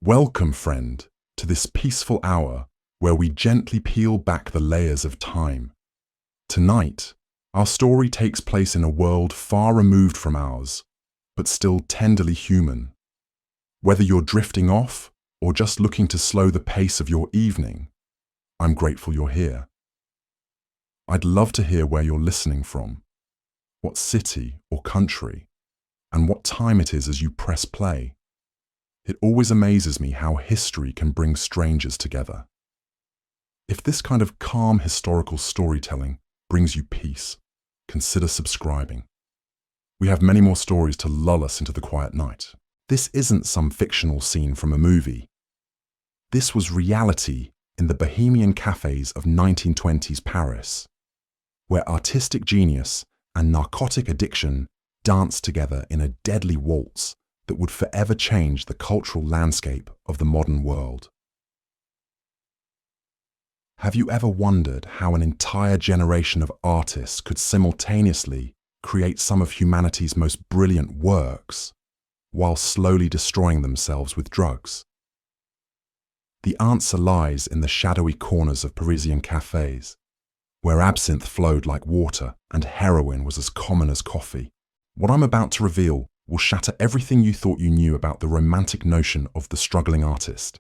Welcome, friend, to this peaceful hour where we gently peel back the layers of time. Tonight, our story takes place in a world far removed from ours, but still tenderly human. Whether you're drifting off or just looking to slow the pace of your evening, I'm grateful you're here. I'd love to hear where you're listening from, what city or country, and what time it is as you press play. It always amazes me how history can bring strangers together. If this kind of calm historical storytelling brings you peace, consider subscribing. We have many more stories to lull us into the quiet night. This isn't some fictional scene from a movie. This was reality in the bohemian cafes of 1920s Paris, where artistic genius and narcotic addiction danced together in a deadly waltz that would forever change the cultural landscape of the modern world. Have you ever wondered how an entire generation of artists could simultaneously create some of humanity's most brilliant works while slowly destroying themselves with drugs? The answer lies in the shadowy corners of Parisian cafes, where absinthe flowed like water and heroin was as common as coffee. What I'm about to reveal will shatter everything you thought you knew about the romantic notion of the struggling artist.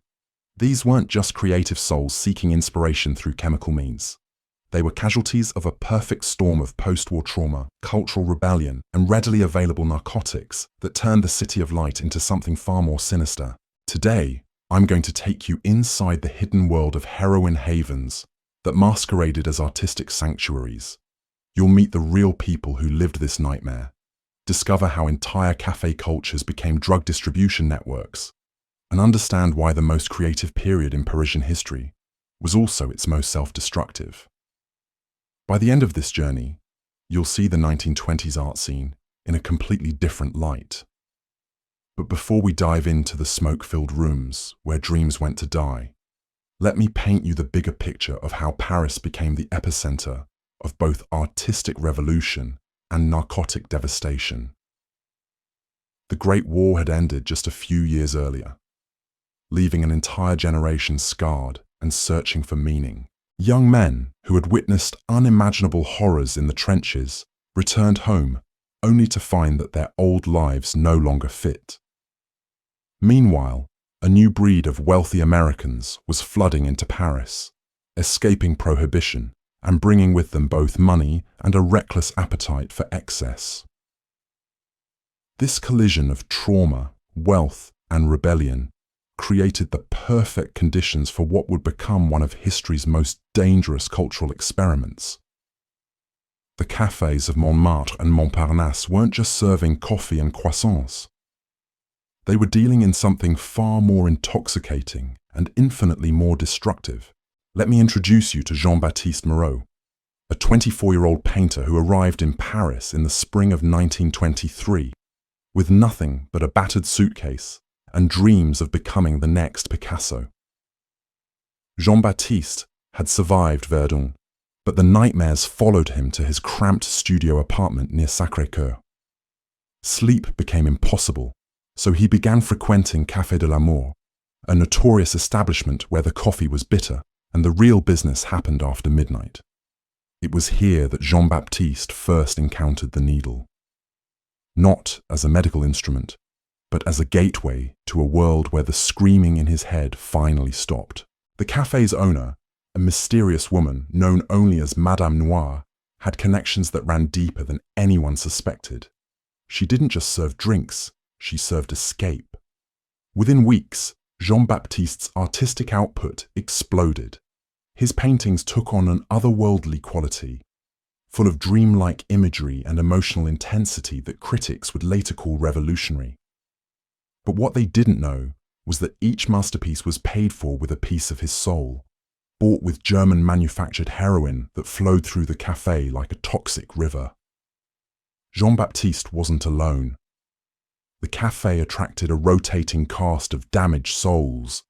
These weren't just creative souls seeking inspiration through chemical means. They were casualties of a perfect storm of post-war trauma, cultural rebellion, and readily available narcotics that turned the City of Light into something far more sinister. Today, I'm going to take you inside the hidden world of heroin havens that masqueraded as artistic sanctuaries. You'll meet the real people who lived this nightmare. Discover how entire cafe cultures became drug distribution networks, and understand why the most creative period in Parisian history was also its most self-destructive. By the end of this journey, you'll see the 1920s art scene in a completely different light. But before we dive into the smoke-filled rooms where dreams went to die, let me paint you the bigger picture of how Paris became the epicenter of both artistic revolution and narcotic devastation. The Great War had ended just a few years earlier, leaving an entire generation scarred and searching for meaning. Young men who had witnessed unimaginable horrors in the trenches returned home only to find that their old lives no longer fit. Meanwhile, a new breed of wealthy Americans was flooding into Paris, escaping prohibition and bringing with them both money and a reckless appetite for excess. This collision of trauma, wealth, and rebellion created the perfect conditions for what would become one of history's most dangerous cultural experiments. The cafes of Montmartre and Montparnasse weren't just serving coffee and croissants. They were dealing in something far more intoxicating and infinitely more destructive. Let me introduce you to Jean-Baptiste Moreau, a 24-year-old painter who arrived in Paris in the spring of 1923 with nothing but a battered suitcase and dreams of becoming the next Picasso. Jean-Baptiste had survived Verdun, but the nightmares followed him to his cramped studio apartment near Sacré-Cœur. Sleep became impossible, so he began frequenting Café de l'Amour, a notorious establishment where the coffee was bitter and the real business happened after midnight. It was here that Jean-Baptiste first encountered the needle. Not as a medical instrument, but as a gateway to a world where the screaming in his head finally stopped. The cafe's owner, a mysterious woman known only as Madame Noire, had connections that ran deeper than anyone suspected. She didn't just serve drinks, she served escape. Within weeks, Jean-Baptiste's artistic output exploded. His paintings took on an otherworldly quality, full of dreamlike imagery and emotional intensity that critics would later call revolutionary. But what they didn't know was that each masterpiece was paid for with a piece of his soul, bought with German-manufactured heroin that flowed through the café like a toxic river. Jean-Baptiste wasn't alone. The café attracted a rotating cast of damaged souls,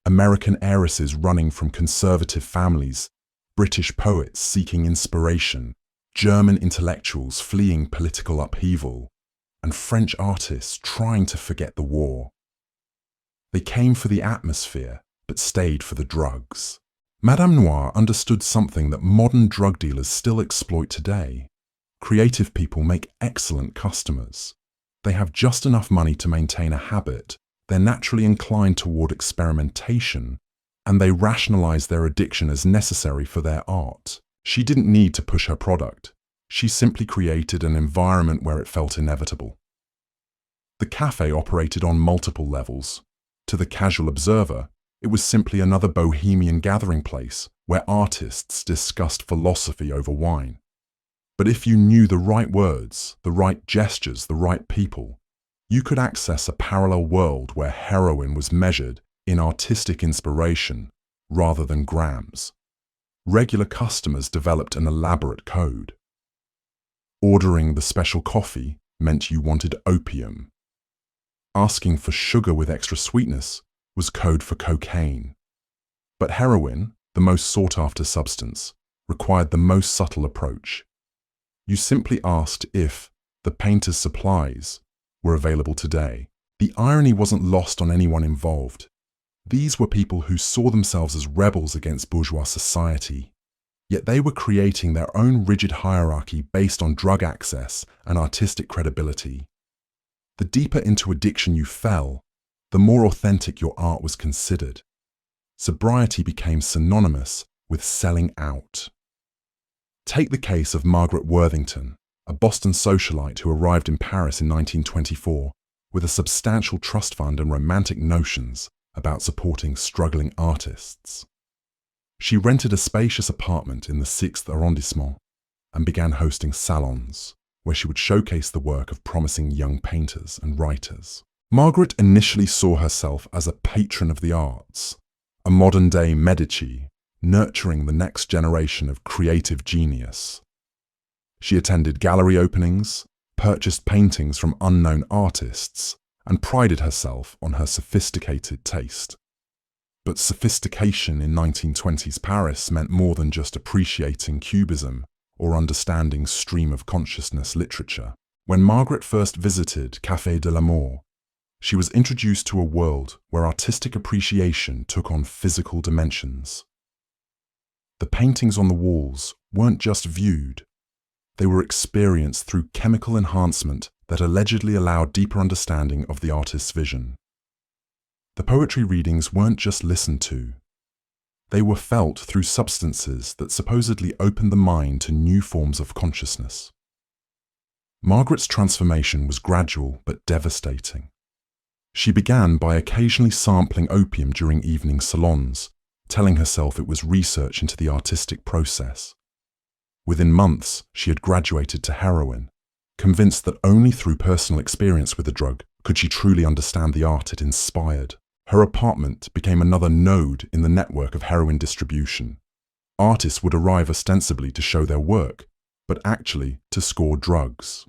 American heiresses running from conservative families, British poets seeking inspiration, German intellectuals fleeing political upheaval, and French artists trying to forget the war. They came for the atmosphere, but stayed for the drugs. Madame Noire understood something that modern drug dealers still exploit today. Creative people make excellent customers. They have just enough money to maintain a habit, they're naturally inclined toward experimentation, and they rationalize their addiction as necessary for their art. She didn't need to push her product. She simply created an environment where it felt inevitable. The cafe operated on multiple levels. To the casual observer, it was simply another bohemian gathering place where artists discussed philosophy over wine. But if you knew the right words, the right gestures, the right people, you could access a parallel world where heroin was measured in artistic inspiration rather than grams. Regular customers developed an elaborate code. Ordering the special coffee meant you wanted opium. Asking for sugar with extra sweetness was code for cocaine. But heroin, the most sought-after substance, required the most subtle approach. You simply asked if the painter's supplies were available today. The irony wasn't lost on anyone involved. These were people who saw themselves as rebels against bourgeois society. Yet they were creating their own rigid hierarchy based on drug access and artistic credibility. The deeper into addiction you fell, the more authentic your art was considered. Sobriety became synonymous with selling out. Take the case of Margaret Worthington, a Boston socialite who arrived in Paris in 1924 with a substantial trust fund and romantic notions about supporting struggling artists. She rented a spacious apartment in the 6th arrondissement and began hosting salons, where she would showcase the work of promising young painters and writers. Margaret initially saw herself as a patron of the arts, a modern-day Medici, nurturing the next generation of creative genius. She attended gallery openings, purchased paintings from unknown artists, and prided herself on her sophisticated taste. But sophistication in 1920s Paris meant more than just appreciating cubism or understanding stream of consciousness literature. When Margaret first visited Café de l'Amour, she was introduced to a world where artistic appreciation took on physical dimensions. The paintings on the walls weren't just viewed, they were experienced through chemical enhancement that allegedly allowed deeper understanding of the artist's vision. The poetry readings weren't just listened to, they were felt through substances that supposedly opened the mind to new forms of consciousness. Margaret's transformation was gradual but devastating. She began by occasionally sampling opium during evening salons, telling herself it was research into the artistic process. Within months, she had graduated to heroin, convinced that only through personal experience with the drug could she truly understand the art it inspired. Her apartment became another node in the network of heroin distribution. Artists would arrive ostensibly to show their work, but actually to score drugs.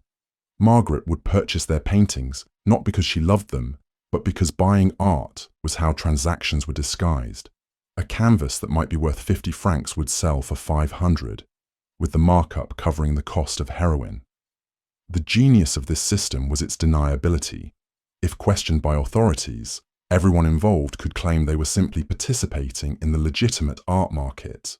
Margaret would purchase their paintings not because she loved them, but because buying art was how transactions were disguised. A canvas that might be worth 50 francs would sell for 500, with the markup covering the cost of heroin. The genius of this system was its deniability. If questioned by authorities, everyone involved could claim they were simply participating in the legitimate art market.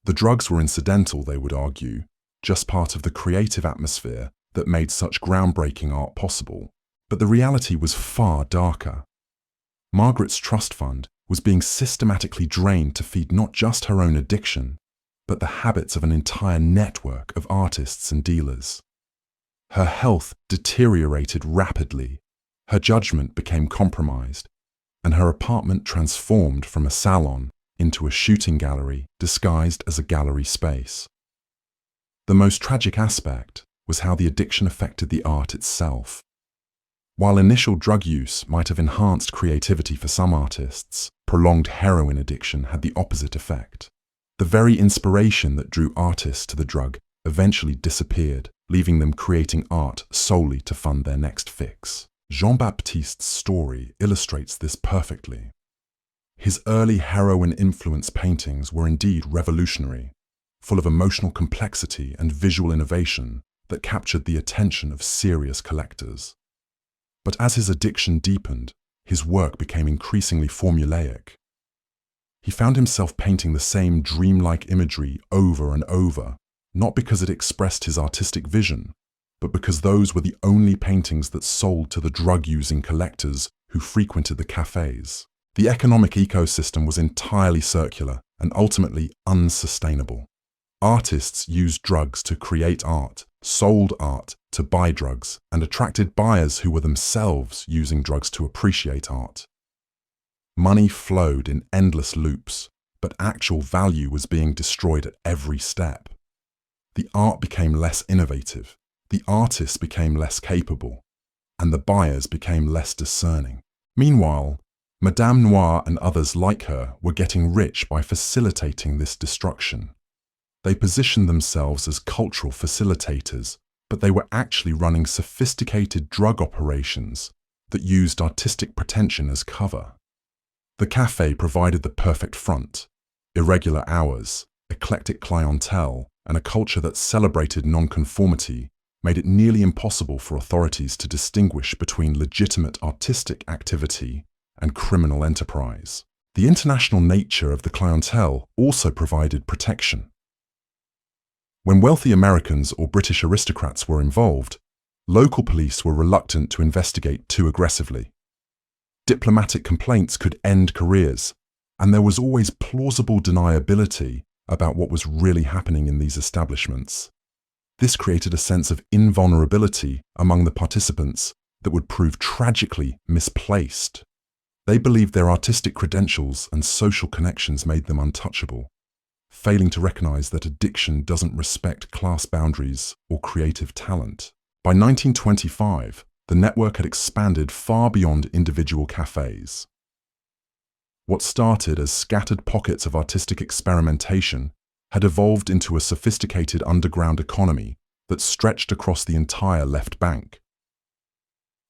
The drugs were incidental, they would argue, just part of the creative atmosphere that made such groundbreaking art possible. But the reality was far darker. Margaret's trust fund was being systematically drained to feed not just her own addiction, but the habits of an entire network of artists and dealers. Her health deteriorated rapidly, her judgment became compromised, and her apartment transformed from a salon into a shooting gallery disguised as a gallery space. The most tragic aspect was how the addiction affected the art itself. While initial drug use might have enhanced creativity for some artists, prolonged heroin addiction had the opposite effect. The very inspiration that drew artists to the drug eventually disappeared, leaving them creating art solely to fund their next fix. Jean-Baptiste's story illustrates this perfectly. His early heroin-influenced paintings were indeed revolutionary, full of emotional complexity and visual innovation that captured the attention of serious collectors. But as his addiction deepened, his work became increasingly formulaic. He found himself painting the same dreamlike imagery over and over, not because it expressed his artistic vision, but because those were the only paintings that sold to the drug-using collectors who frequented the cafes. The economic ecosystem was entirely circular and ultimately unsustainable. Artists used drugs to create art, sold art to buy drugs, and attracted buyers who were themselves using drugs to appreciate art. Money flowed in endless loops, but actual value was being destroyed at every step. The art became less innovative, the artists became less capable, and the buyers became less discerning. Meanwhile, Madame Noire and others like her were getting rich by facilitating this destruction. They positioned themselves as cultural facilitators, but they were actually running sophisticated drug operations that used artistic pretension as cover. The cafe provided the perfect front: irregular hours, eclectic clientele, and a culture that celebrated nonconformity made it nearly impossible for authorities to distinguish between legitimate artistic activity and criminal enterprise. The international nature of the clientele also provided protection. When wealthy Americans or British aristocrats were involved, local police were reluctant to investigate too aggressively. Diplomatic complaints could end careers, and there was always plausible deniability about what was really happening in these establishments. This created a sense of invulnerability among the participants that would prove tragically misplaced. They believed their artistic credentials and social connections made them untouchable, failing to recognize that addiction doesn't respect class boundaries or creative talent. By 1925, the network had expanded far beyond individual cafes. What started as scattered pockets of artistic experimentation had evolved into a sophisticated underground economy that stretched across the entire left bank.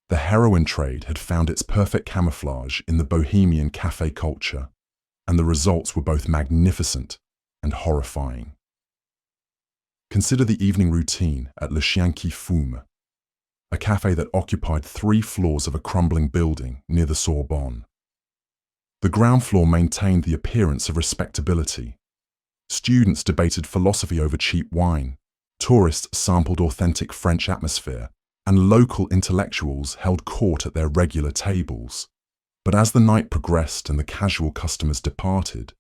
The heroin trade had found its perfect camouflage in the bohemian cafe culture, and the results were both magnificent and horrifying. Consider the evening routine at Le Chien qui Fume, a cafe that occupied 3 floors of a crumbling building near the Sorbonne. The ground floor maintained the appearance of respectability. Students debated philosophy over cheap wine, tourists sampled authentic French atmosphere, and local intellectuals held court at their regular tables. But as the night progressed and the casual customers departed,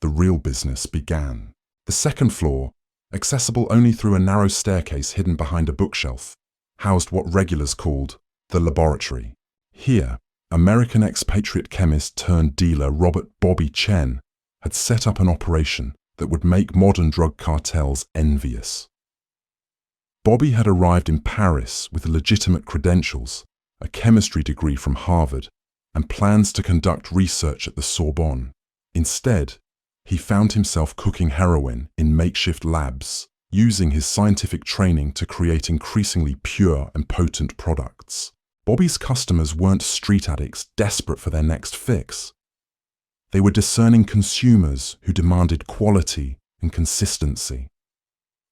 the real business began. The second floor, accessible only through a narrow staircase hidden behind a bookshelf, housed what regulars called the laboratory. Here, American expatriate chemist turned dealer Robert Bobby Chen had set up an operation that would make modern drug cartels envious. Bobby had arrived in Paris with legitimate credentials, a chemistry degree from Harvard, and plans to conduct research at the Sorbonne. Instead, he found himself cooking heroin in makeshift labs, using his scientific training to create increasingly pure and potent products. Bobby's customers weren't street addicts desperate for their next fix. They were discerning consumers who demanded quality and consistency.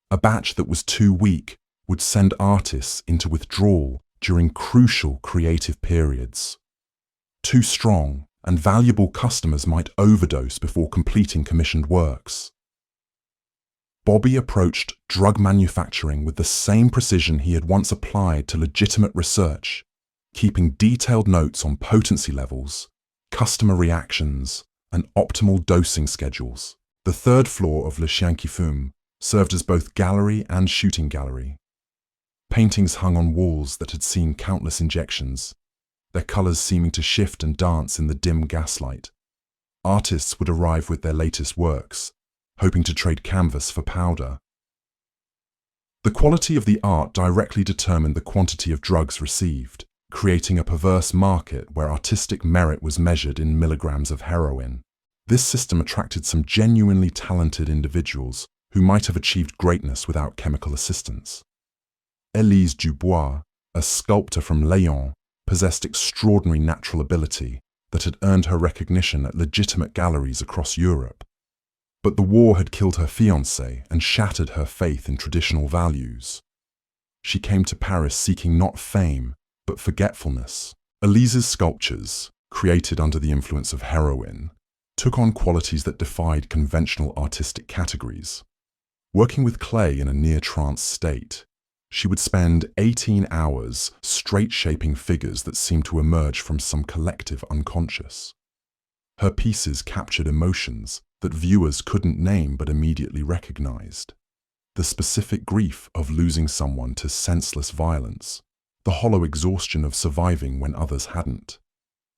A batch that was too weak would send artists into withdrawal during crucial creative periods. Too strong and valuable customers might overdose before completing commissioned works. Bobby approached drug manufacturing with the same precision he had once applied to legitimate research, keeping detailed notes on potency levels, customer reactions, and optimal dosing schedules. The third floor of Le Chien qui Fume served as both gallery and shooting gallery. Paintings hung on walls that had seen countless injections, their colors seeming to shift and dance in the dim gaslight. Artists would arrive with their latest works, hoping to trade canvas for powder. The quality of the art directly determined the quantity of drugs received, creating a perverse market where artistic merit was measured in milligrams of heroin. This system attracted some genuinely talented individuals who might have achieved greatness without chemical assistance. Elise Dubois, a sculptor from Lyon, possessed extraordinary natural ability that had earned her recognition at legitimate galleries across Europe. But the war had killed her fiancé and shattered her faith in traditional values. She came to Paris seeking not fame, but forgetfulness. Elise's sculptures, created under the influence of heroin, took on qualities that defied conventional artistic categories. Working with clay in a near-trance state, she would spend 18 hours straight-shaping figures that seemed to emerge from some collective unconscious. Her pieces captured emotions that viewers couldn't name but immediately recognized. The specific grief of losing someone to senseless violence, the hollow exhaustion of surviving when others hadn't,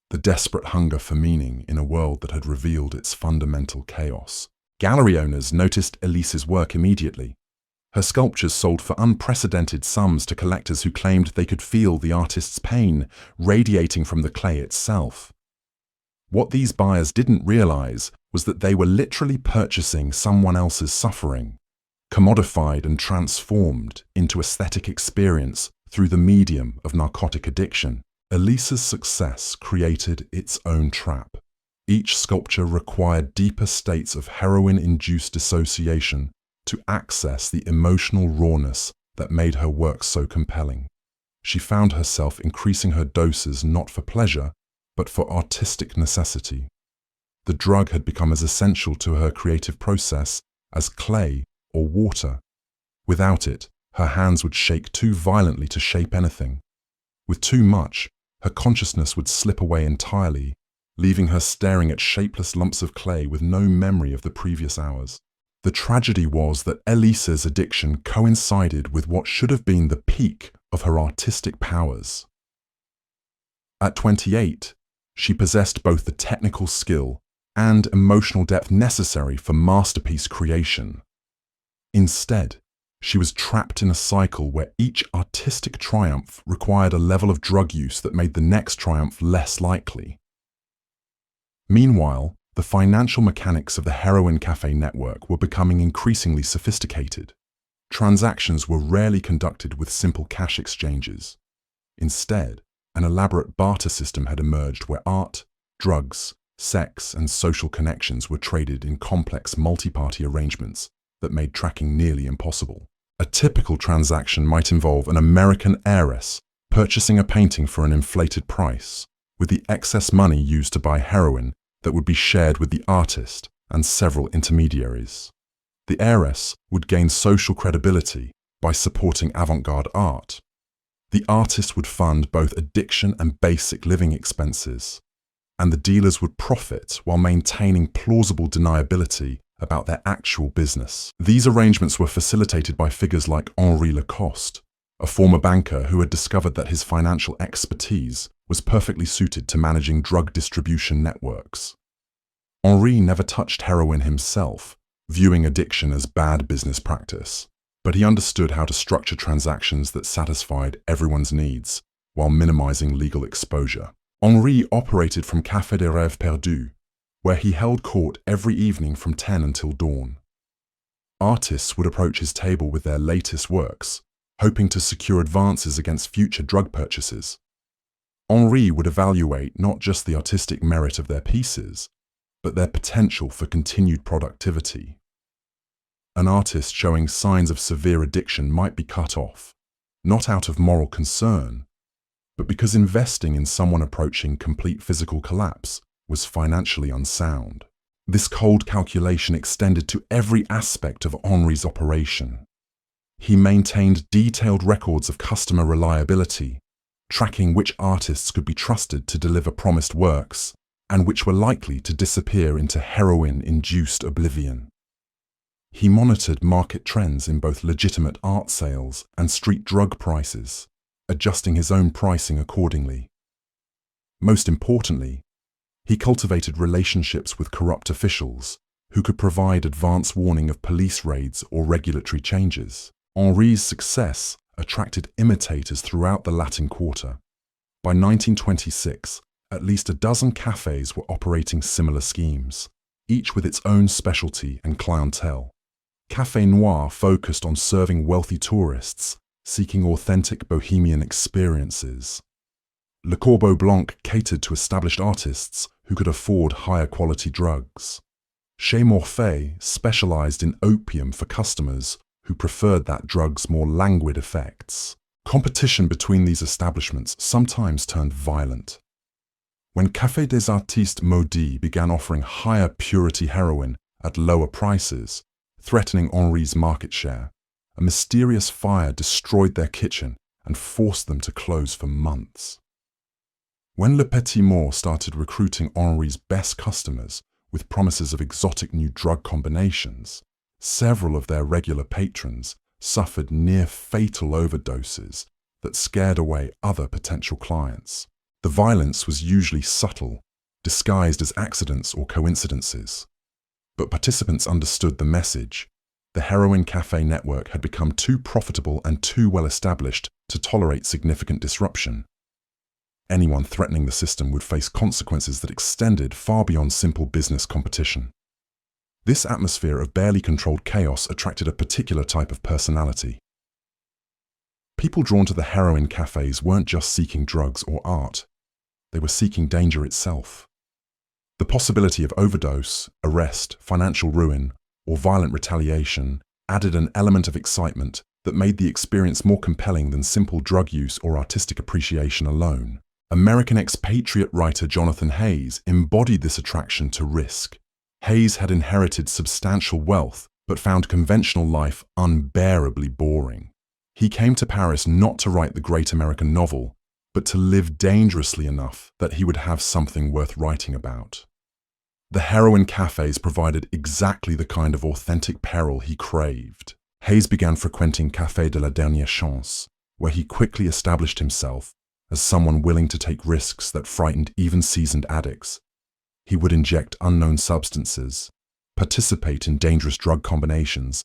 the desperate hunger for meaning in a world that had revealed its fundamental chaos. Gallery owners noticed Elise's work immediately. Her sculptures sold for unprecedented sums to collectors who claimed they could feel the artist's pain radiating from the clay itself. What these buyers didn't realize was that they were literally purchasing someone else's suffering, commodified and transformed into aesthetic experience through the medium of narcotic addiction. Elise's success created its own trap. Each sculpture required deeper states of heroin-induced dissociation to access the emotional rawness that made her work so compelling. She found herself increasing her doses not for pleasure, but for artistic necessity. The drug had become as essential to her creative process as clay or water. Without it, her hands would shake too violently to shape anything. With too much, her consciousness would slip away entirely, leaving her staring at shapeless lumps of clay with no memory of the previous hours. The tragedy was that Elise's addiction coincided with what should have been the peak of her artistic powers. At 28, she possessed both the technical skill and emotional depth necessary for masterpiece creation. Instead, she was trapped in a cycle where each artistic triumph required a level of drug use that made the next triumph less likely. Meanwhile, the financial mechanics of the heroin cafe network were becoming increasingly sophisticated. Transactions were rarely conducted with simple cash exchanges. Instead, an elaborate barter system had emerged where art, drugs, sex, and social connections were traded in complex multi-party arrangements that made tracking nearly impossible. A typical transaction might involve an American heiress purchasing a painting for an inflated price, with the excess money used to buy heroin that would be shared with the artist and several intermediaries. The heiress would gain social credibility by supporting avant-garde art. The artist would fund both addiction and basic living expenses, and the dealers would profit while maintaining plausible deniability about their actual business. These arrangements were facilitated by figures like Henri Lacoste, a former banker who had discovered that his financial expertise was perfectly suited to managing drug distribution networks. Henri never touched heroin himself, viewing addiction as bad business practice, but he understood how to structure transactions that satisfied everyone's needs while minimizing legal exposure. Henri operated from Café des Rêves Perdus, where he held court every evening from 10 until dawn. Artists would approach his table with their latest works, hoping to secure advances against future drug purchases. Henri would evaluate not just the artistic merit of their pieces, but their potential for continued productivity. An artist showing signs of severe addiction might be cut off, not out of moral concern, but because investing in someone approaching complete physical collapse was financially unsound. This cold calculation extended to every aspect of Henri's operation. He maintained detailed records of customer reliability, tracking which artists could be trusted to deliver promised works and which were likely to disappear into heroin-induced oblivion. He monitored market trends in both legitimate art sales and street drug prices, adjusting his own pricing accordingly. Most importantly, he cultivated relationships with corrupt officials who could provide advance warning of police raids or regulatory changes. Henri's success attracted imitators throughout the Latin Quarter. By 1926, at least a dozen cafes were operating similar schemes, each with its own specialty and clientele. Café Noir focused on serving wealthy tourists seeking authentic bohemian experiences. Le Corbeau Blanc catered to established artists who could afford higher quality drugs. Chez Morphet specialized in opium for customers who preferred that drug's more languid effects. Competition between these establishments sometimes turned violent. When Café des Artistes Maudits began offering higher purity heroin at lower prices, threatening Henri's market share, a mysterious fire destroyed their kitchen and forced them to close for months. When Le Petit Mort started recruiting Henri's best customers with promises of exotic new drug combinations, several of their regular patrons suffered near-fatal overdoses that scared away other potential clients. The violence was usually subtle, disguised as accidents or coincidences. But participants understood the message. The heroin cafe network had become too profitable and too well established to tolerate significant disruption. Anyone threatening the system would face consequences that extended far beyond simple business competition. This atmosphere of barely controlled chaos attracted a particular type of personality. People drawn to the heroin cafes weren't just seeking drugs or art. They were seeking danger itself. The possibility of overdose, arrest, financial ruin, or violent retaliation added an element of excitement that made the experience more compelling than simple drug use or artistic appreciation alone. American expatriate writer Jonathan Hayes embodied this attraction to risk. Hayes had inherited substantial wealth but found conventional life unbearably boring. He came to Paris not to write the great American novel, but to live dangerously enough that he would have something worth writing about. The heroin cafes provided exactly the kind of authentic peril he craved. Hayes began frequenting Café de la Dernière Chance, where he quickly established himself as someone willing to take risks that frightened even seasoned addicts. He would inject unknown substances, participate in dangerous drug combinations,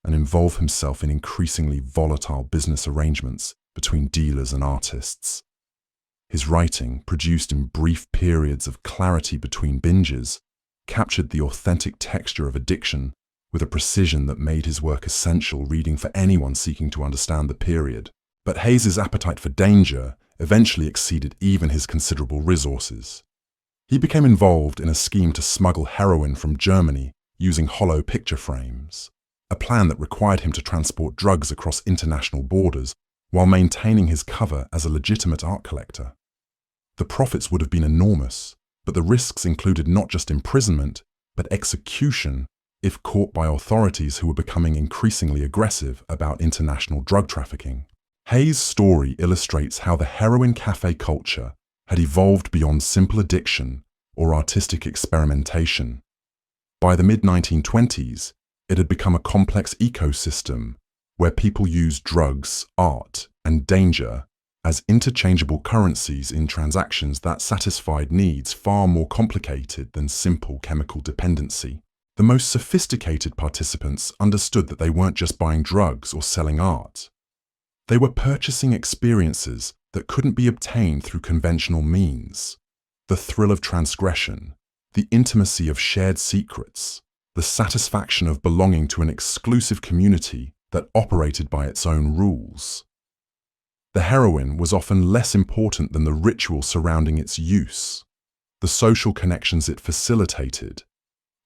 and involve himself in increasingly volatile business arrangements between dealers and artists. His writing, produced in brief periods of clarity between binges, captured the authentic texture of addiction with a precision that made his work essential reading for anyone seeking to understand the period. But Hayes's appetite for danger eventually exceeded even his considerable resources. He became involved in a scheme to smuggle heroin from Germany using hollow picture frames, a plan that required him to transport drugs across international borders while maintaining his cover as a legitimate art collector. The profits would have been enormous, but the risks included not just imprisonment, but execution if caught by authorities who were becoming increasingly aggressive about international drug trafficking. Hayes' story illustrates how the heroin cafe culture had evolved beyond simple addiction or artistic experimentation. By the mid-1920s, it had become a complex ecosystem where people used drugs, art, and danger as interchangeable currencies in transactions that satisfied needs far more complicated than simple chemical dependency. The most sophisticated participants understood that they weren't just buying drugs or selling art. They were purchasing experiences that couldn't be obtained through conventional means. The thrill of transgression, the intimacy of shared secrets, the satisfaction of belonging to an exclusive community that operated by its own rules. The heroin was often less important than the ritual surrounding its use, the social connections it facilitated,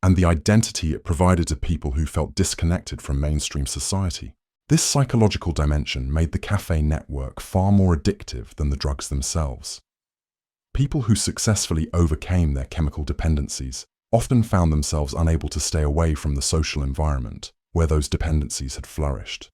and the identity it provided to people who felt disconnected from mainstream society. This psychological dimension made the cafe network far more addictive than the drugs themselves. People who successfully overcame their chemical dependencies often found themselves unable to stay away from the social environment where those dependencies had flourished.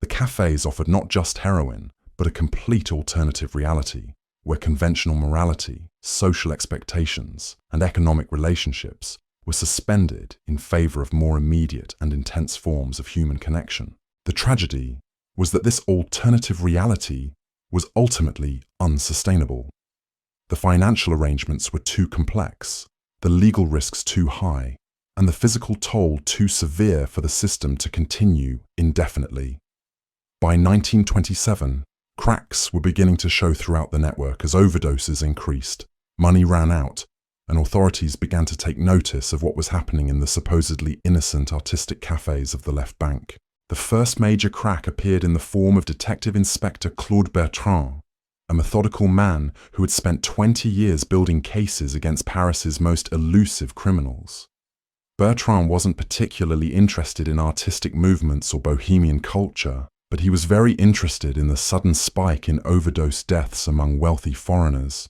The cafes offered not just heroin, but a complete alternative reality where conventional morality, social expectations, and economic relationships were suspended in favor of more immediate and intense forms of human connection. The tragedy was that this alternative reality was ultimately unsustainable. The financial arrangements were too complex, the legal risks too high, and the physical toll too severe for the system to continue indefinitely. By 1927, cracks were beginning to show throughout the network as overdoses increased, money ran out, and authorities began to take notice of what was happening in the supposedly innocent artistic cafes of the left bank. The first major crack appeared in the form of Detective Inspector Claude Bertrand, a methodical man who had spent 20 years building cases against Paris's most elusive criminals. Bertrand wasn't particularly interested in artistic movements or bohemian culture, but he was very interested in the sudden spike in overdose deaths among wealthy foreigners.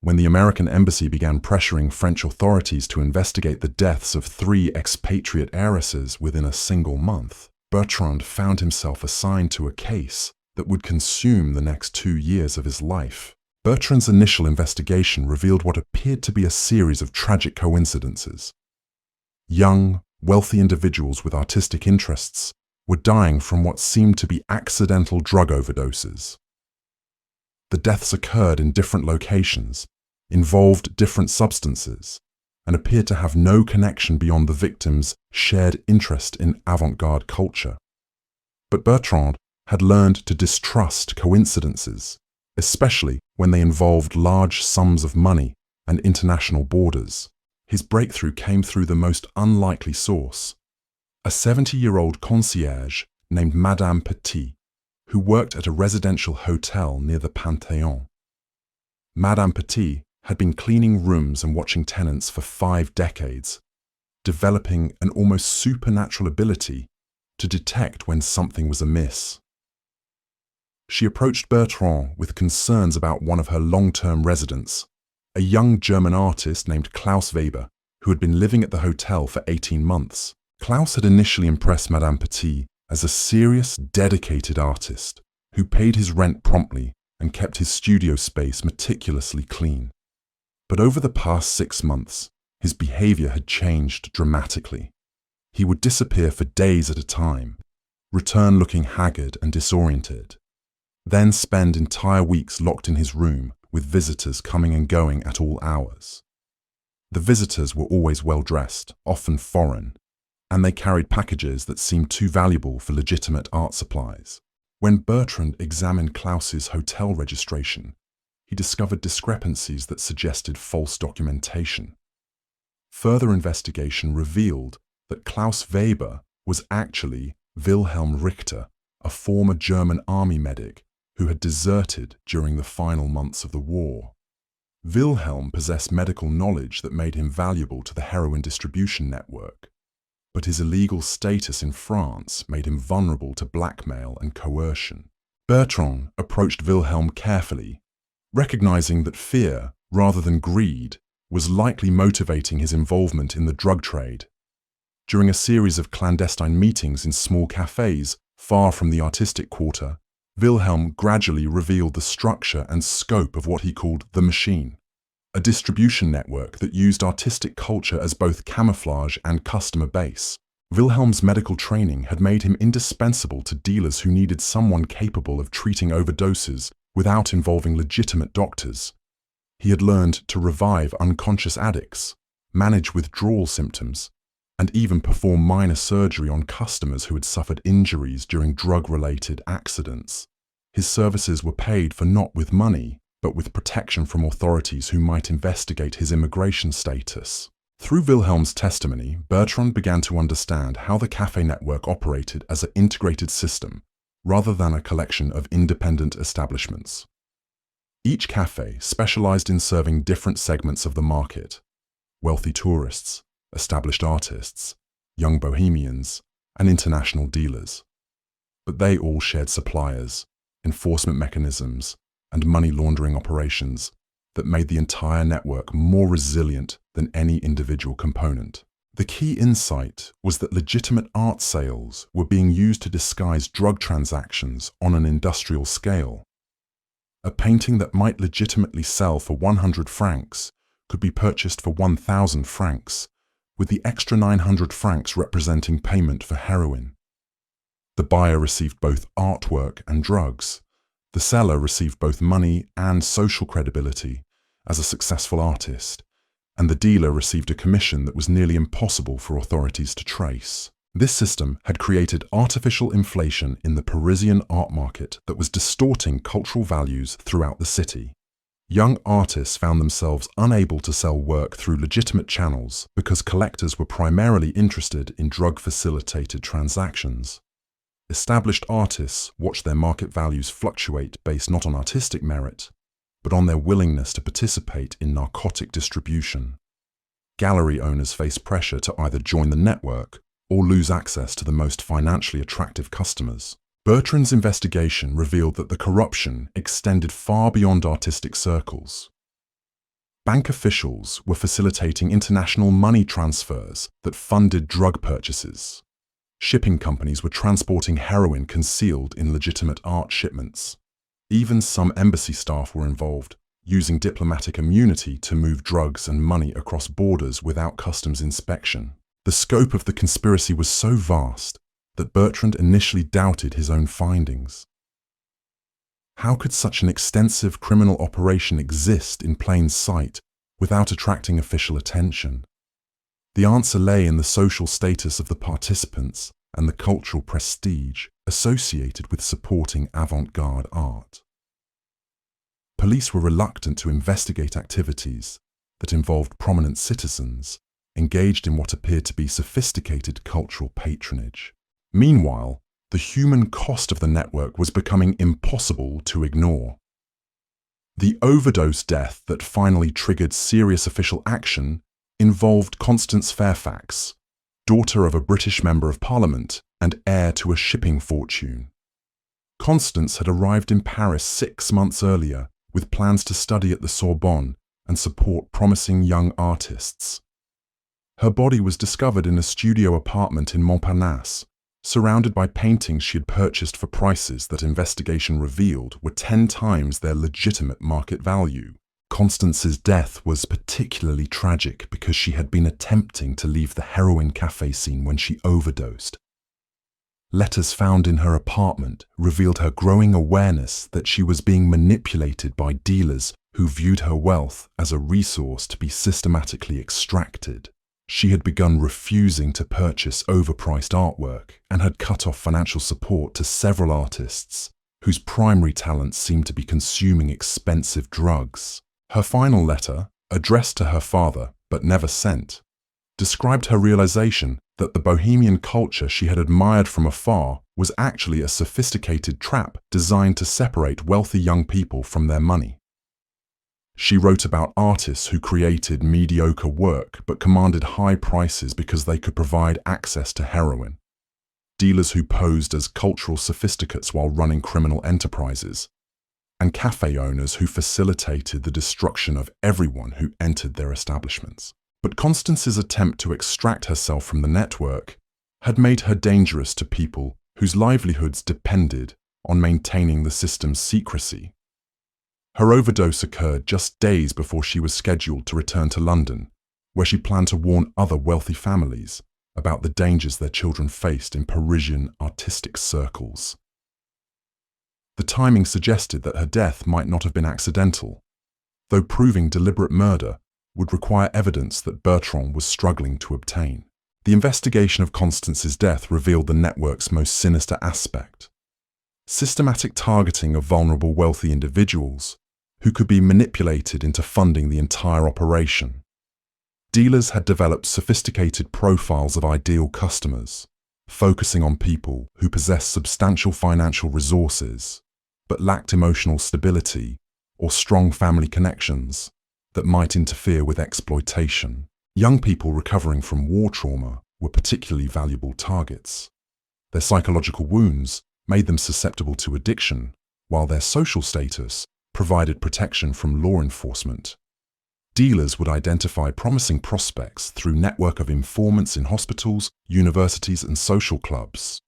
when the American embassy began pressuring French authorities to investigate the deaths of 3 expatriate heiresses within a single month, Bertrand found himself assigned to a case that would consume the next 2 years of his life. Bertrand's initial investigation revealed what appeared to be a series of tragic coincidences. Young, wealthy individuals with artistic interests were dying from what seemed to be accidental drug overdoses. The deaths occurred in different locations, involved different substances, and appeared to have no connection beyond the victims' shared interest in avant-garde culture. But Bertrand had learned to distrust coincidences, especially when they involved large sums of money and international borders. His breakthrough came through the most unlikely source: a 70-year-old concierge named Madame Petit, who worked at a residential hotel near the Panthéon. Madame Petit had been cleaning rooms and watching tenants for 5 decades, developing an almost supernatural ability to detect when something was amiss. She approached Bertrand with concerns about one of her long-term residents, a young German artist named Klaus Weber, who had been living at the hotel for 18 months. Klaus had initially impressed Madame Petit as a serious, dedicated artist who paid his rent promptly and kept his studio space meticulously clean. But over the past 6 months, his behavior had changed dramatically. He would disappear for days at a time, return looking haggard and disoriented, then spend entire weeks locked in his room with visitors coming and going at all hours. The visitors were always well-dressed, often foreign, and they carried packages that seemed too valuable for legitimate art supplies. When Bertrand examined Klaus's hotel registration, he discovered discrepancies that suggested false documentation. Further investigation revealed that Klaus Weber was actually Wilhelm Richter, a former German army medic who had deserted during the final months of the war. Wilhelm possessed medical knowledge that made him valuable to the heroin distribution network, but his illegal status in France made him vulnerable to blackmail and coercion. Bertrand approached Wilhelm carefully, recognizing that fear, rather than greed, was likely motivating his involvement in the drug trade. During a series of clandestine meetings in small cafes far from the artistic quarter, Wilhelm gradually revealed the structure and scope of what he called the machine, a distribution network that used artistic culture as both camouflage and customer base. Wilhelm's medical training had made him indispensable to dealers who needed someone capable of treating overdoses without involving legitimate doctors. He had learned to revive unconscious addicts, manage withdrawal symptoms, and even perform minor surgery on customers who had suffered injuries during drug-related accidents. His services were paid for not with money, but with protection from authorities who might investigate his immigration status. Through Wilhelm's testimony, Bertrand began to understand how the cafe network operated as an integrated system, rather than a collection of independent establishments. Each cafe specialized in serving different segments of the market: wealthy tourists, established artists, young bohemians, and international dealers. But they all shared suppliers, enforcement mechanisms, and money laundering operations that made the entire network more resilient than any individual component. The key insight was that legitimate art sales were being used to disguise drug transactions on an industrial scale. A painting that might legitimately sell for 100 francs could be purchased for 1,000 francs, with the extra 900 francs representing payment for heroin. The buyer received both artwork and drugs. The seller received both money and social credibility as a successful artist, and the dealer received a commission that was nearly impossible for authorities to trace. This system had created artificial inflation in the Parisian art market that was distorting cultural values throughout the city. Young artists found themselves unable to sell work through legitimate channels because collectors were primarily interested in drug-facilitated transactions. Established artists watched their market values fluctuate based not on artistic merit, but on their willingness to participate in narcotic distribution. Gallery owners faced pressure to either join the network or lose access to the most financially attractive customers. Bertrand's investigation revealed that the corruption extended far beyond artistic circles. Bank officials were facilitating international money transfers that funded drug purchases. Shipping companies were transporting heroin concealed in legitimate art shipments. Even some embassy staff were involved, using diplomatic immunity to move drugs and money across borders without customs inspection. The scope of the conspiracy was so vast that Bertrand initially doubted his own findings. How could such an extensive criminal operation exist in plain sight without attracting official attention? The answer lay in the social status of the participants and the cultural prestige associated with supporting avant-garde art. Police were reluctant to investigate activities that involved prominent citizens engaged in what appeared to be sophisticated cultural patronage. Meanwhile, the human cost of the network was becoming impossible to ignore. The overdose death that finally triggered serious official action involved Constance Fairfax, daughter of a British Member of Parliament and heir to a shipping fortune. Constance had arrived in Paris 6 months earlier with plans to study at the Sorbonne and support promising young artists. Her body was discovered in a studio apartment in Montparnasse, surrounded by paintings she had purchased for prices that investigation revealed were 10 times their legitimate market value. Constance's death was particularly tragic because she had been attempting to leave the heroin cafe scene when she overdosed. Letters found in her apartment revealed her growing awareness that she was being manipulated by dealers who viewed her wealth as a resource to be systematically extracted. She had begun refusing to purchase overpriced artwork and had cut off financial support to several artists whose primary talents seemed to be consuming expensive drugs. Her final letter, addressed to her father but never sent, described her realization that the bohemian culture she had admired from afar was actually a sophisticated trap designed to separate wealthy young people from their money. She wrote about artists who created mediocre work but commanded high prices because they could provide access to heroin, dealers who posed as cultural sophisticates while running criminal enterprises, and cafe owners who facilitated the destruction of everyone who entered their establishments. But Constance's attempt to extract herself from the network had made her dangerous to people whose livelihoods depended on maintaining the system's secrecy. Her overdose occurred just days before she was scheduled to return to London, where she planned to warn other wealthy families about the dangers their children faced in Parisian artistic circles. The timing suggested that her death might not have been accidental, though proving deliberate murder would require evidence that Bertrand was struggling to obtain. The investigation of Constance's death revealed the network's most sinister aspect: systematic targeting of vulnerable wealthy individuals who could be manipulated into funding the entire operation. Dealers had developed sophisticated profiles of ideal customers, focusing on people who possessed substantial financial resources but lacked emotional stability or strong family connections that might interfere with exploitation. Young people recovering from war trauma were particularly valuable targets. Their psychological wounds made them susceptible to addiction, while their social status provided protection from law enforcement. Dealers would identify promising prospects through a network of informants in hospitals, universities, and social clubs,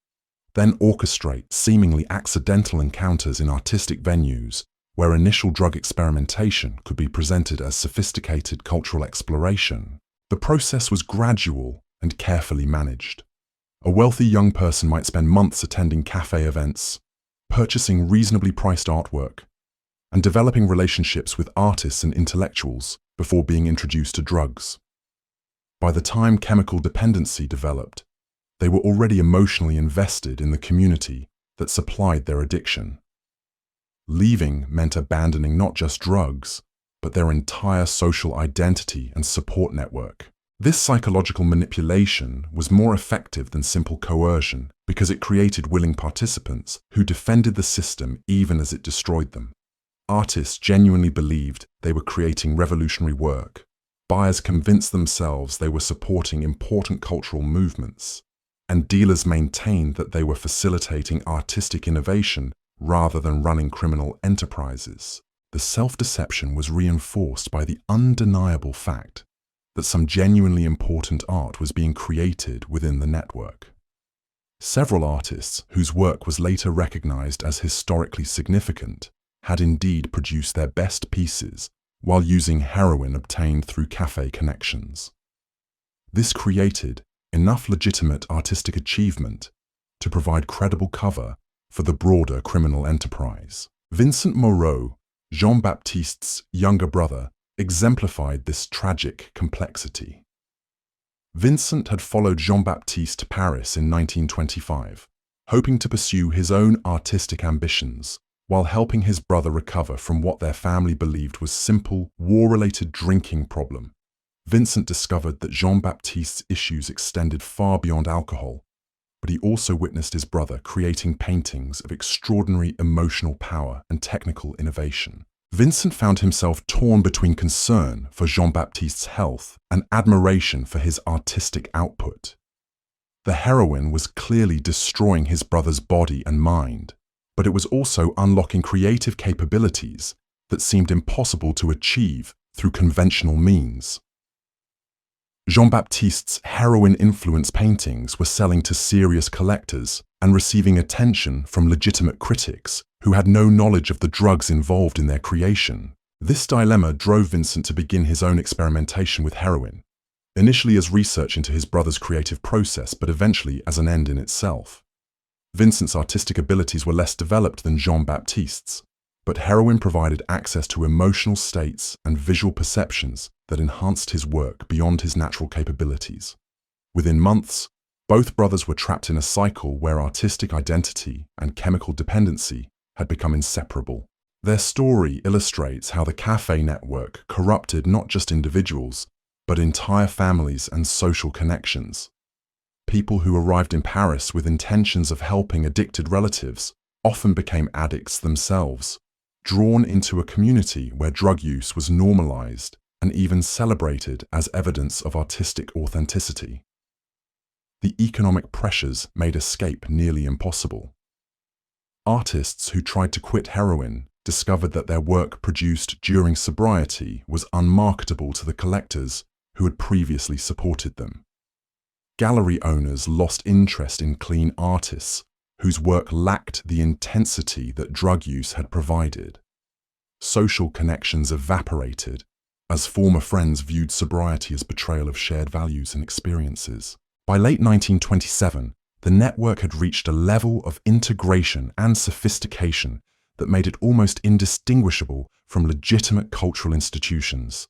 then orchestrate seemingly accidental encounters in artistic venues where initial drug experimentation could be presented as sophisticated cultural exploration. The process was gradual and carefully managed. A wealthy young person might spend months attending cafe events, purchasing reasonably priced artwork, and developing relationships with artists and intellectuals before being introduced to drugs. By the time chemical dependency developed, they were already emotionally invested in the community that supplied their addiction. Leaving meant abandoning not just drugs, but their entire social identity and support network. This psychological manipulation was more effective than simple coercion because it created willing participants who defended the system even as it destroyed them. Artists genuinely believed they were creating revolutionary work. Buyers convinced themselves they were supporting important cultural movements, and dealers maintained that they were facilitating artistic innovation rather than running criminal enterprises. The self-deception was reinforced by the undeniable fact that some genuinely important art was being created within the network. Several artists, whose work was later recognized as historically significant, had indeed produced their best pieces while using heroin obtained through cafe connections. This created enough legitimate artistic achievement to provide credible cover for the broader criminal enterprise. Vincent Moreau, Jean-Baptiste's younger brother, exemplified this tragic complexity. Vincent had followed Jean-Baptiste to Paris in 1925, hoping to pursue his own artistic ambitions while helping his brother recover from what their family believed was simple, war-related drinking problem. Vincent discovered that Jean-Baptiste's issues extended far beyond alcohol, but he also witnessed his brother creating paintings of extraordinary emotional power and technical innovation. Vincent found himself torn between concern for Jean-Baptiste's health and admiration for his artistic output. The heroin was clearly destroying his brother's body and mind, but it was also unlocking creative capabilities that seemed impossible to achieve through conventional means. Jean-Baptiste's heroin-influenced paintings were selling to serious collectors and receiving attention from legitimate critics who had no knowledge of the drugs involved in their creation. This dilemma drove Vincent to begin his own experimentation with heroin, initially as research into his brother's creative process, but eventually as an end in itself. Vincent's artistic abilities were less developed than Jean-Baptiste's, but heroin provided access to emotional states and visual perceptions that enhanced his work beyond his natural capabilities. Within months, both brothers were trapped in a cycle where artistic identity and chemical dependency had become inseparable. Their story illustrates how the cafe network corrupted not just individuals, but entire families and social connections. People who arrived in Paris with intentions of helping addicted relatives often became addicts themselves, drawn into a community where drug use was normalized and even celebrated as evidence of artistic authenticity. The economic pressures made escape nearly impossible. Artists who tried to quit heroin discovered that their work produced during sobriety was unmarketable to the collectors who had previously supported them. Gallery owners lost interest in clean artists whose work lacked the intensity that drug use had provided. Social connections evaporated as former friends viewed sobriety as betrayal of shared values and experiences. By late 1927, the network had reached a level of integration and sophistication that made it almost indistinguishable from legitimate cultural institutions.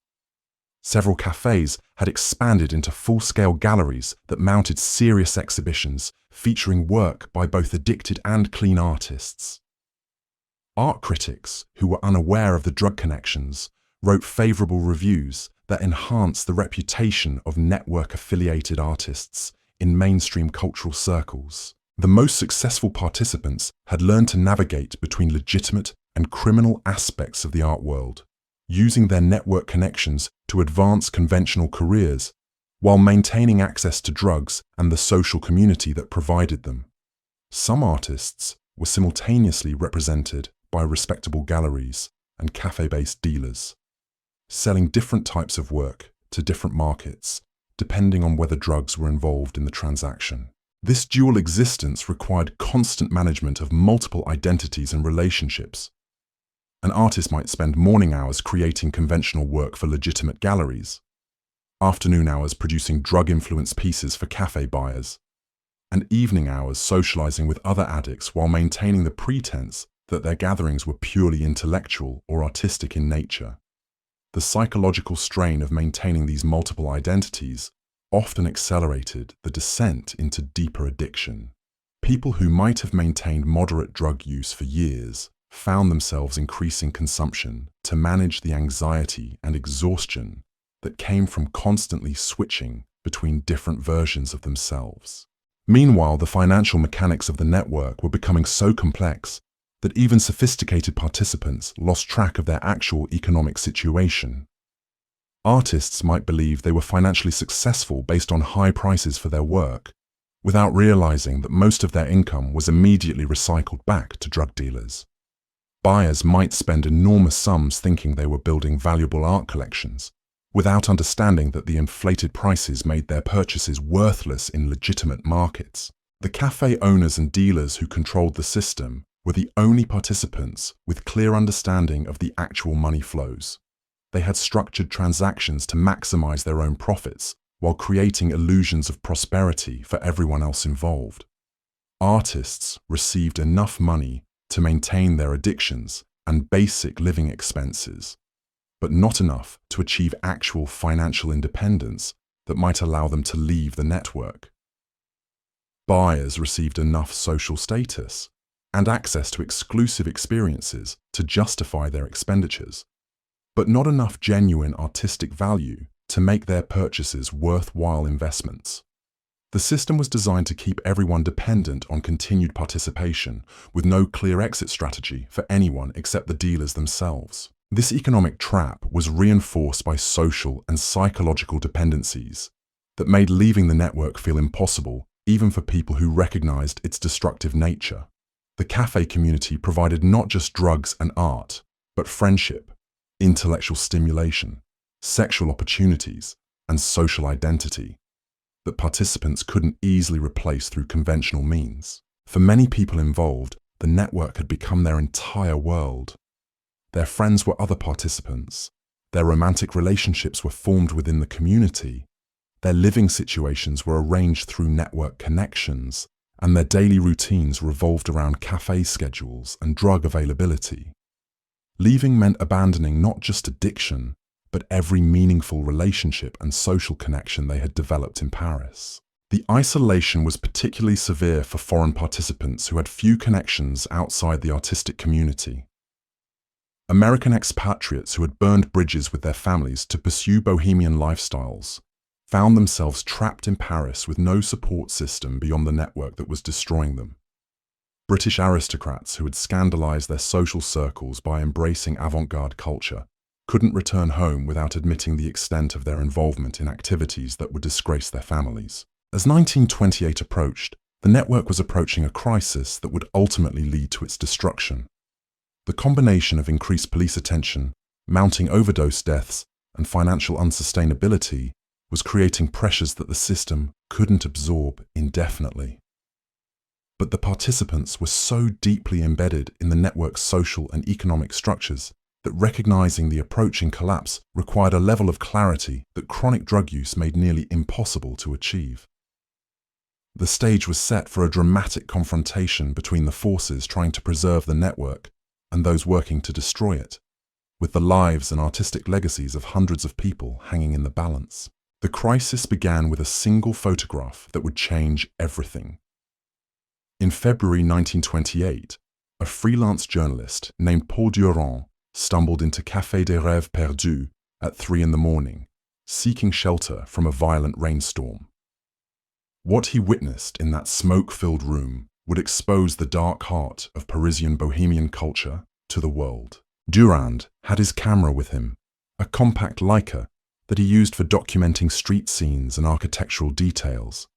Several cafes had expanded into full-scale galleries that mounted serious exhibitions featuring work by both addicted and clean artists. Art critics, who were unaware of the drug connections, wrote favorable reviews that enhanced the reputation of network-affiliated artists in mainstream cultural circles. The most successful participants had learned to navigate between legitimate and criminal aspects of the art world, using their network connections to advance conventional careers while maintaining access to drugs and the social community that provided them. Some artists were simultaneously represented by respectable galleries and cafe-based dealers, selling different types of work to different markets, depending on whether drugs were involved in the transaction. This dual existence required constant management of multiple identities and relationships. An artist might spend morning hours creating conventional work for legitimate galleries, afternoon hours producing drug-influenced pieces for cafe buyers, and evening hours socializing with other addicts while maintaining the pretense that their gatherings were purely intellectual or artistic in nature. The psychological strain of maintaining these multiple identities often accelerated the descent into deeper addiction. People who might have maintained moderate drug use for years found themselves increasing consumption to manage the anxiety and exhaustion that came from constantly switching between different versions of themselves. Meanwhile, the financial mechanics of the network were becoming so complex that even sophisticated participants lost track of their actual economic situation. Artists might believe they were financially successful based on high prices for their work, without realizing that most of their income was immediately recycled back to drug dealers. Buyers might spend enormous sums thinking they were building valuable art collections, without understanding that the inflated prices made their purchases worthless in legitimate markets. The cafe owners and dealers who controlled the system were the only participants with clear understanding of the actual money flows. They had structured transactions to maximize their own profits while creating illusions of prosperity for everyone else involved. Artists received enough money to maintain their addictions and basic living expenses, but not enough to achieve actual financial independence that might allow them to leave the network. Buyers received enough social status and access to exclusive experiences to justify their expenditures, but not enough genuine artistic value to make their purchases worthwhile investments. The system was designed to keep everyone dependent on continued participation, with no clear exit strategy for anyone except the dealers themselves. This economic trap was reinforced by social and psychological dependencies that made leaving the network feel impossible, even for people who recognized its destructive nature. The cafe community provided not just drugs and art, but friendship, intellectual stimulation, sexual opportunities, and social identity that participants couldn't easily replace through conventional means. For many people involved, the network had become their entire world. Their friends were other participants, their romantic relationships were formed within the community, their living situations were arranged through network connections, and their daily routines revolved around cafe schedules and drug availability. Leaving meant abandoning not just addiction, but every meaningful relationship and social connection they had developed in Paris. The isolation was particularly severe for foreign participants who had few connections outside the artistic community. American expatriates who had burned bridges with their families to pursue bohemian lifestyles found themselves trapped in Paris with no support system beyond the network that was destroying them. British aristocrats who had scandalized their social circles by embracing avant-garde culture couldn't return home without admitting the extent of their involvement in activities that would disgrace their families. As 1928 approached, the network was approaching a crisis that would ultimately lead to its destruction. The combination of increased police attention, mounting overdose deaths, and financial unsustainability was creating pressures that the system couldn't absorb indefinitely. But the participants were so deeply embedded in the network's social and economic structures that recognizing the approaching collapse required a level of clarity that chronic drug use made nearly impossible to achieve. The stage was set for a dramatic confrontation between the forces trying to preserve the network and those working to destroy it, with the lives and artistic legacies of hundreds of people hanging in the balance. The crisis began with a single photograph that would change everything. In February 1928, a freelance journalist named Paul Durand stumbled into Café des Rêves Perdus at 3 a.m, seeking shelter from a violent rainstorm. What he witnessed in that smoke-filled room would expose the dark heart of Parisian bohemian culture to the world. Durand had his camera with him, a compact Leica that he used for documenting street scenes and architectural details.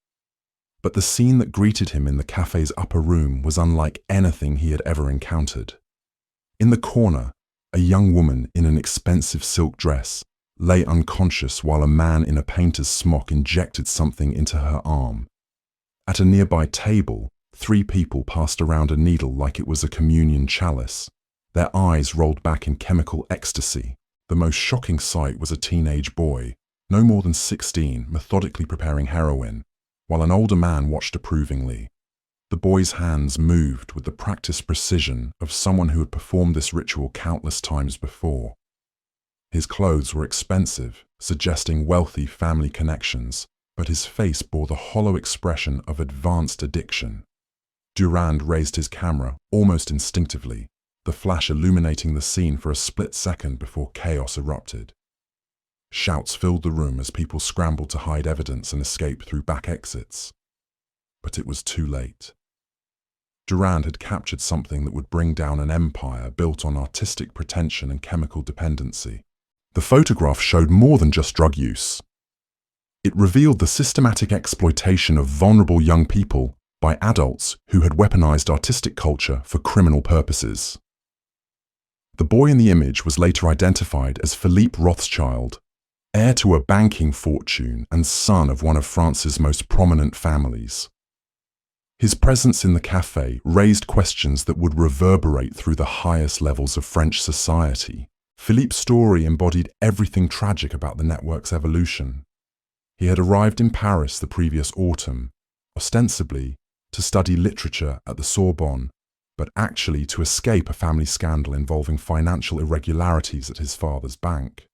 But the scene that greeted him in the cafe's upper room was unlike anything he had ever encountered. In the corner, a young woman in an expensive silk dress lay unconscious while a man in a painter's smock injected something into her arm. At a nearby table, 3 people passed around a needle like it was a communion chalice, their eyes rolled back in chemical ecstasy. The most shocking sight was a teenage boy, no more than 16, methodically preparing heroin, while an older man watched approvingly. The boy's hands moved with the practiced precision of someone who had performed this ritual countless times before. His clothes were expensive, suggesting wealthy family connections, but his face bore the hollow expression of advanced addiction. Durand raised his camera almost instinctively, the flash illuminating the scene for a split second before chaos erupted. Shouts filled the room as people scrambled to hide evidence and escape through back exits. But it was too late. Durand had captured something that would bring down an empire built on artistic pretension and chemical dependency. The photograph showed more than just drug use. It revealed the systematic exploitation of vulnerable young people by adults who had weaponized artistic culture for criminal purposes. The boy in the image was later identified as Philippe Rothschild, heir to a banking fortune and son of one of France's most prominent families. His presence in the café raised questions that would reverberate through the highest levels of French society. Philippe's story embodied everything tragic about the network's evolution. He had arrived in Paris the previous autumn, ostensibly to study literature at the Sorbonne, but actually to escape a family scandal involving financial irregularities at his father's bank.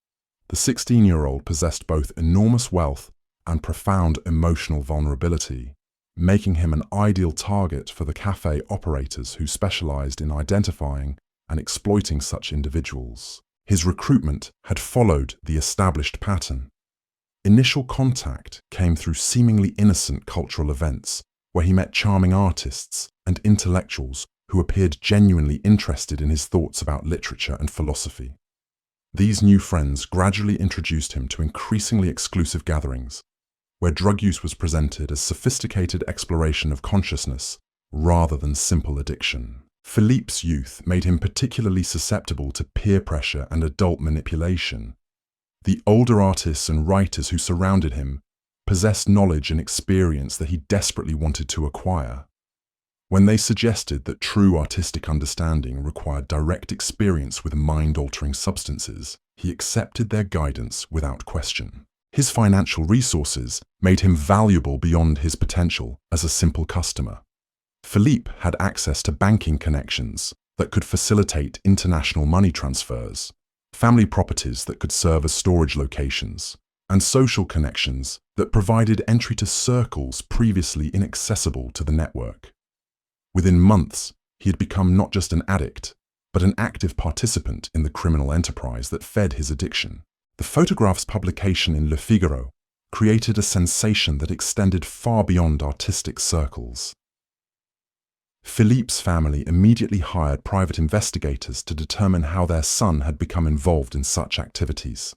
The 16-year-old possessed both enormous wealth and profound emotional vulnerability, making him an ideal target for the café operators who specialized in identifying and exploiting such individuals. His recruitment had followed the established pattern. Initial contact came through seemingly innocent cultural events, where he met charming artists and intellectuals who appeared genuinely interested in his thoughts about literature and philosophy. These new friends gradually introduced him to increasingly exclusive gatherings, where drug use was presented as sophisticated exploration of consciousness rather than simple addiction. Philippe's youth made him particularly susceptible to peer pressure and adult manipulation. The older artists and writers who surrounded him possessed knowledge and experience that he desperately wanted to acquire. When they suggested that true artistic understanding required direct experience with mind-altering substances, he accepted their guidance without question. His financial resources made him valuable beyond his potential as a simple customer. Philippe had access to banking connections that could facilitate international money transfers, family properties that could serve as storage locations, and social connections that provided entry to circles previously inaccessible to the network. Within months, he had become not just an addict, but an active participant in the criminal enterprise that fed his addiction. The photograph's publication in Le Figaro created a sensation that extended far beyond artistic circles. Philippe's family immediately hired private investigators to determine how their son had become involved in such activities.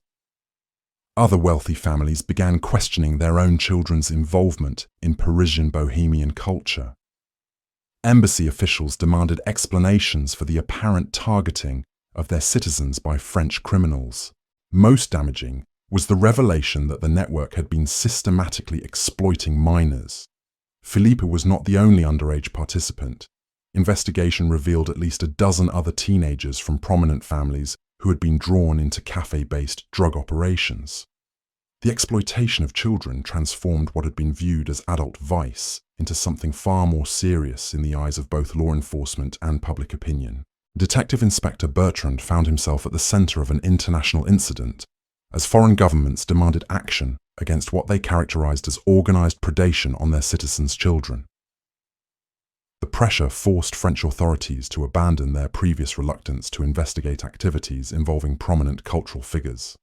Other wealthy families began questioning their own children's involvement in Parisian bohemian culture. Embassy officials demanded explanations for the apparent targeting of their citizens by French criminals. Most damaging was the revelation that the network had been systematically exploiting minors. Philippe was not the only underage participant. Investigation revealed at least a dozen other teenagers from prominent families who had been drawn into café-based drug operations. The exploitation of children transformed what had been viewed as adult vice into something far more serious in the eyes of both law enforcement and public opinion. Detective Inspector Bertrand found himself at the center of an international incident as foreign governments demanded action against what they characterized as organized predation on their citizens' children. The pressure forced French authorities to abandon their previous reluctance to investigate activities involving prominent cultural figures.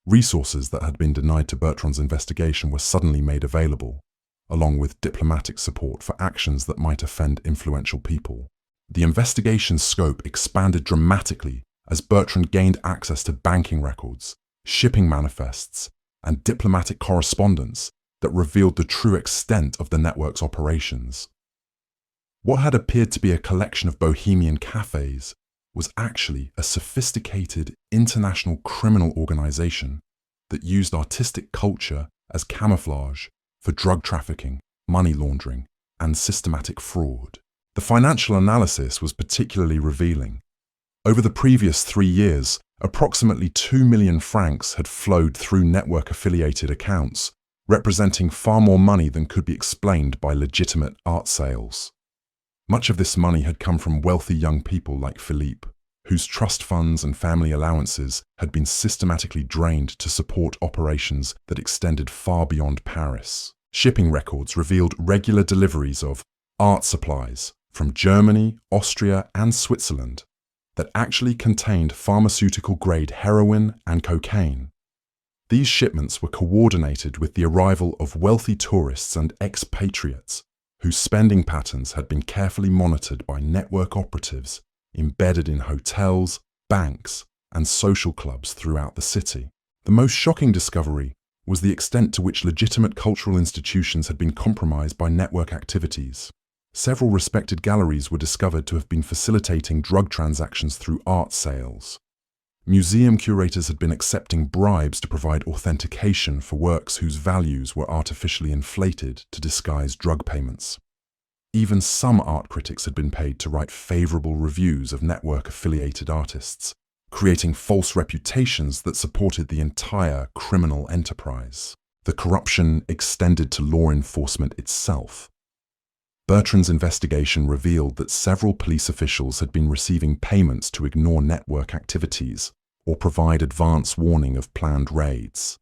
Resources that had been denied to Bertrand's investigation were suddenly made available, along with diplomatic support for actions that might offend influential people. The investigation's scope expanded dramatically as Bertrand gained access to banking records, shipping manifests, and diplomatic correspondence that revealed the true extent of the network's operations. What had appeared to be a collection of bohemian cafes was actually a sophisticated international criminal organization that used artistic culture as camouflage for drug trafficking, money laundering, and systematic fraud. The financial analysis was particularly revealing. Over the previous 3 years, approximately 2 million francs had flowed through network-affiliated accounts, representing far more money than could be explained by legitimate art sales. Much of this money had come from wealthy young people like Philippe, whose trust funds and family allowances had been systematically drained to support operations that extended far beyond Paris. Shipping records revealed regular deliveries of art supplies from Germany, Austria, and Switzerland that actually contained pharmaceutical-grade heroin and cocaine. These shipments were coordinated with the arrival of wealthy tourists and expatriates whose spending patterns had been carefully monitored by network operatives embedded in hotels, banks, and social clubs throughout the city. The most shocking discovery was the extent to which legitimate cultural institutions had been compromised by network activities. Several respected galleries were discovered to have been facilitating drug transactions through art sales. Museum curators had been accepting bribes to provide authentication for works whose values were artificially inflated to disguise drug payments. Even some art critics had been paid to write favorable reviews of network-affiliated artists, creating false reputations that supported the entire criminal enterprise. The corruption extended to law enforcement itself. Bertrand's investigation revealed that several police officials had been receiving payments to ignore network activities or provide advance warning of planned raids.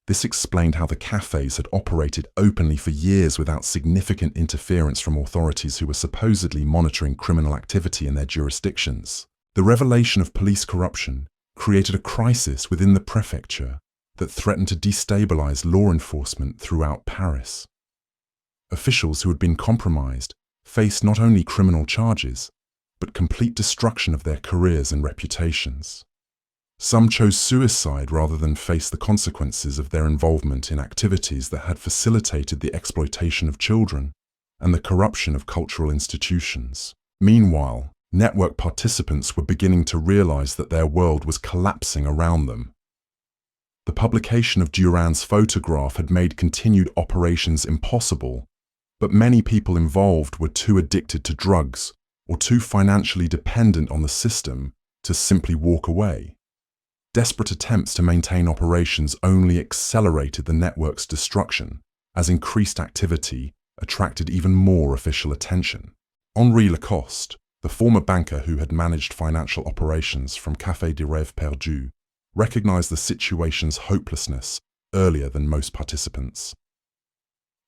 This explained how the cafes had operated openly for years without significant interference from authorities who were supposedly monitoring criminal activity in their jurisdictions. The revelation of police corruption created a crisis within the prefecture that threatened to destabilize law enforcement throughout Paris. Officials who had been compromised faced not only criminal charges, but complete destruction of their careers and reputations. Some chose suicide rather than face the consequences of their involvement in activities that had facilitated the exploitation of children and the corruption of cultural institutions. Meanwhile, network participants were beginning to realize that their world was collapsing around them. The publication of Durand's photograph had made continued operations impossible, but many people involved were too addicted to drugs or too financially dependent on the system to simply walk away. Desperate attempts to maintain operations only accelerated the network's destruction, as increased activity attracted even more official attention. Henri Lacoste, the former banker who had managed financial operations from Café des Rêves Perdus, recognized the situation's hopelessness earlier than most participants.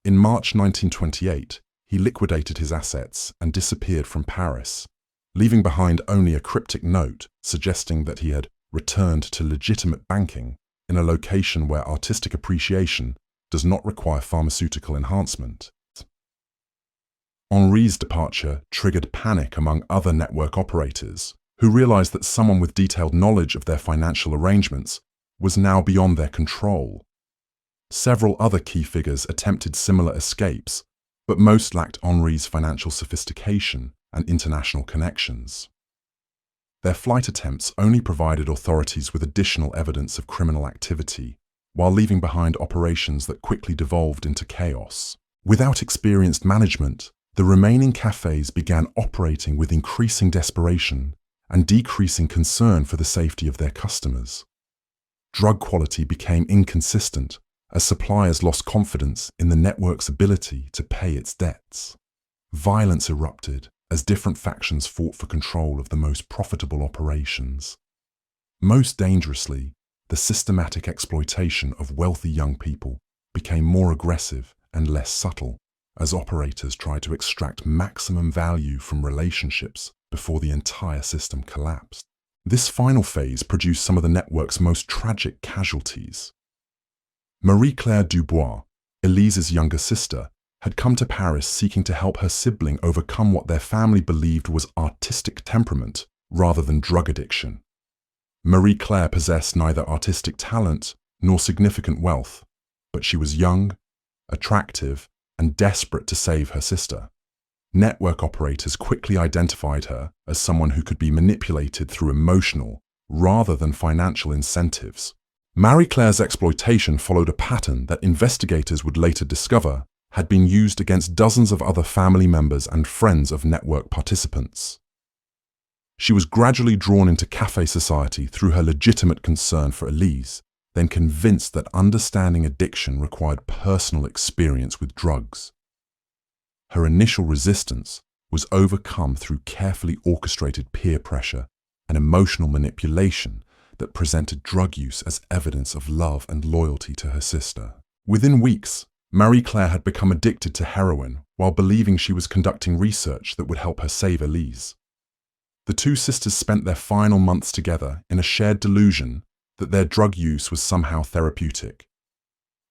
In March 1928, he liquidated his assets and disappeared from Paris, leaving behind only a cryptic note suggesting that he had returned to legitimate banking in a location where artistic appreciation does not require pharmaceutical enhancement. Henri's departure triggered panic among other network operators, who realized that someone with detailed knowledge of their financial arrangements was now beyond their control. Several other key figures attempted similar escapes, but most lacked Henri's financial sophistication and international connections. Their flight attempts only provided authorities with additional evidence of criminal activity, while leaving behind operations that quickly devolved into chaos. Without experienced management, the remaining cafes began operating with increasing desperation and decreasing concern for the safety of their customers. Drug quality became inconsistent as suppliers lost confidence in the network's ability to pay its debts. Violence erupted as different factions fought for control of the most profitable operations. Most dangerously, the systematic exploitation of wealthy young people became more aggressive and less subtle as operators tried to extract maximum value from relationships before the entire system collapsed. This final phase produced some of the network's most tragic casualties. Marie-Claire Dubois, Elise's younger sister, had come to Paris seeking to help her sibling overcome what their family believed was artistic temperament rather than drug addiction. Marie-Claire possessed neither artistic talent nor significant wealth, but she was young, attractive, and desperate to save her sister. Network operators quickly identified her as someone who could be manipulated through emotional rather than financial incentives. Marie-Claire's exploitation followed a pattern that investigators would later discover had been used against dozens of other family members and friends of network participants. She was gradually drawn into café society through her legitimate concern for Elise, then convinced that understanding addiction required personal experience with drugs. Her initial resistance was overcome through carefully orchestrated peer pressure and emotional manipulation that presented drug use as evidence of love and loyalty to her sister. Within weeks, Marie-Claire had become addicted to heroin while believing she was conducting research that would help her save Elise. The two sisters spent their final months together in a shared delusion that their drug use was somehow therapeutic,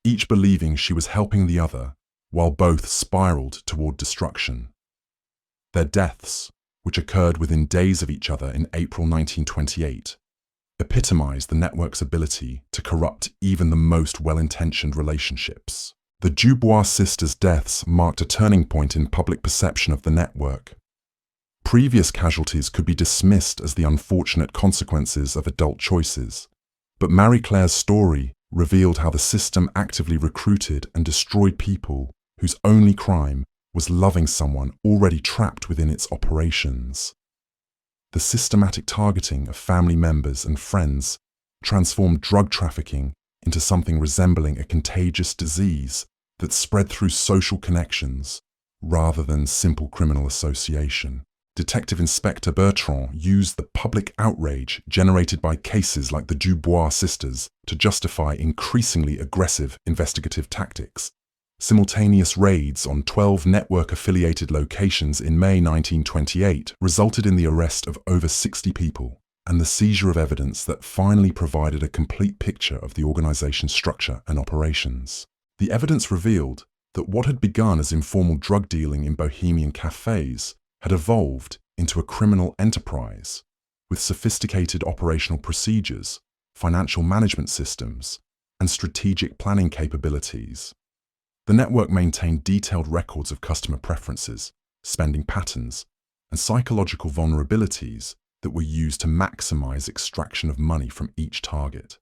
each believing she was helping the other while both spiraled toward destruction. Their deaths, which occurred within days of each other in April 1928, epitomized the network's ability to corrupt even the most well-intentioned relationships. The Dubois sisters' deaths marked a turning point in public perception of the network. Previous casualties could be dismissed as the unfortunate consequences of adult choices, but Marie Claire's story revealed how the system actively recruited and destroyed people whose only crime was loving someone already trapped within its operations. The systematic targeting of family members and friends transformed drug trafficking into something resembling a contagious disease that spread through social connections rather than simple criminal association. Detective Inspector Bertrand used the public outrage generated by cases like the Dubois sisters to justify increasingly aggressive investigative tactics. Simultaneous raids on 12 network-affiliated locations in May 1928 resulted in the arrest of over 60 people and the seizure of evidence that finally provided a complete picture of the organization's structure and operations. The evidence revealed that what had begun as informal drug dealing in bohemian cafes had evolved into a criminal enterprise with sophisticated operational procedures, financial management systems, and strategic planning capabilities. The network maintained detailed records of customer preferences, spending patterns, and psychological vulnerabilities that were used to maximize extraction of money from each target.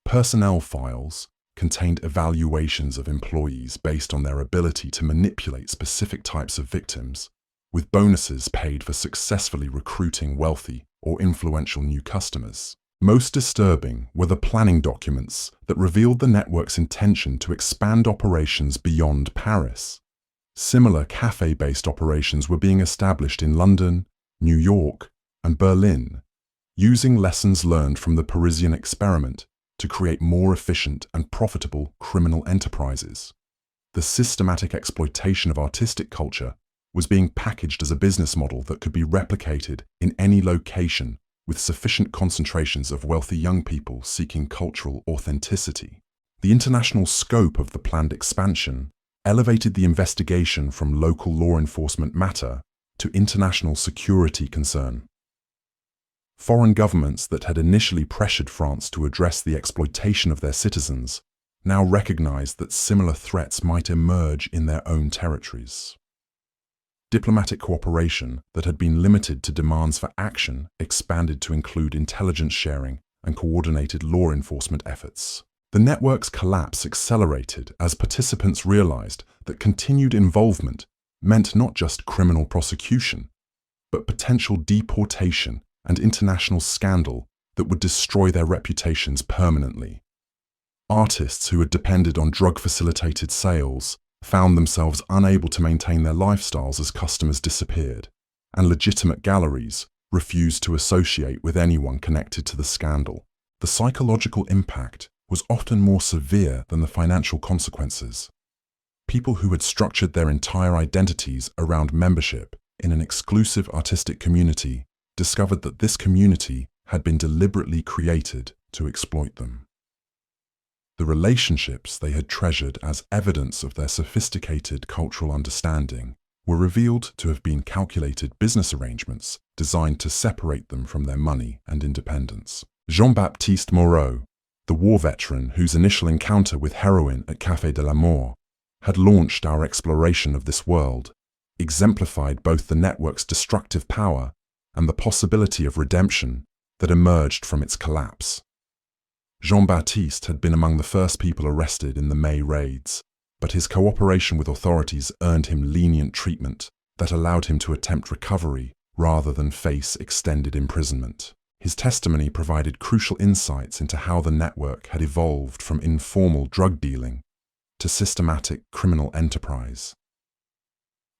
Personnel files contained evaluations of employees based on their ability to manipulate specific types of victims, with bonuses paid for successfully recruiting wealthy or influential new customers. Most disturbing were the planning documents that revealed the network's intention to expand operations beyond Paris. Similar cafe-based operations were being established in London, New York, and Berlin, using lessons learned from the Parisian experiment to create more efficient and profitable criminal enterprises. The systematic exploitation of artistic culture was being packaged as a business model that could be replicated in any location with sufficient concentrations of wealthy young people seeking cultural authenticity. The international scope of the planned expansion elevated the investigation from local law enforcement matter to international security concern. Foreign governments that had initially pressured France to address the exploitation of their citizens now recognized that similar threats might emerge in their own territories. Diplomatic cooperation that had been limited to demands for action expanded to include intelligence sharing and coordinated law enforcement efforts. The network's collapse accelerated as participants realized that continued involvement meant not just criminal prosecution, but potential deportation and international scandal that would destroy their reputations permanently. Artists who had depended on drug-facilitated sales found themselves unable to maintain their lifestyles as customers disappeared, and legitimate galleries refused to associate with anyone connected to the scandal. The psychological impact was often more severe than the financial consequences. People who had structured their entire identities around membership in an exclusive artistic community discovered that this community had been deliberately created to exploit them. The relationships they had treasured as evidence of their sophisticated cultural understanding were revealed to have been calculated business arrangements designed to separate them from their money and independence. Jean-Baptiste Moreau, the war veteran whose initial encounter with heroin at Café de la Mort had launched our exploration of this world, exemplified both the network's destructive power and the possibility of redemption that emerged from its collapse. Jean-Baptiste had been among the first people arrested in the May raids, but his cooperation with authorities earned him lenient treatment that allowed him to attempt recovery rather than face extended imprisonment. His testimony provided crucial insights into how the network had evolved from informal drug dealing to systematic criminal enterprise.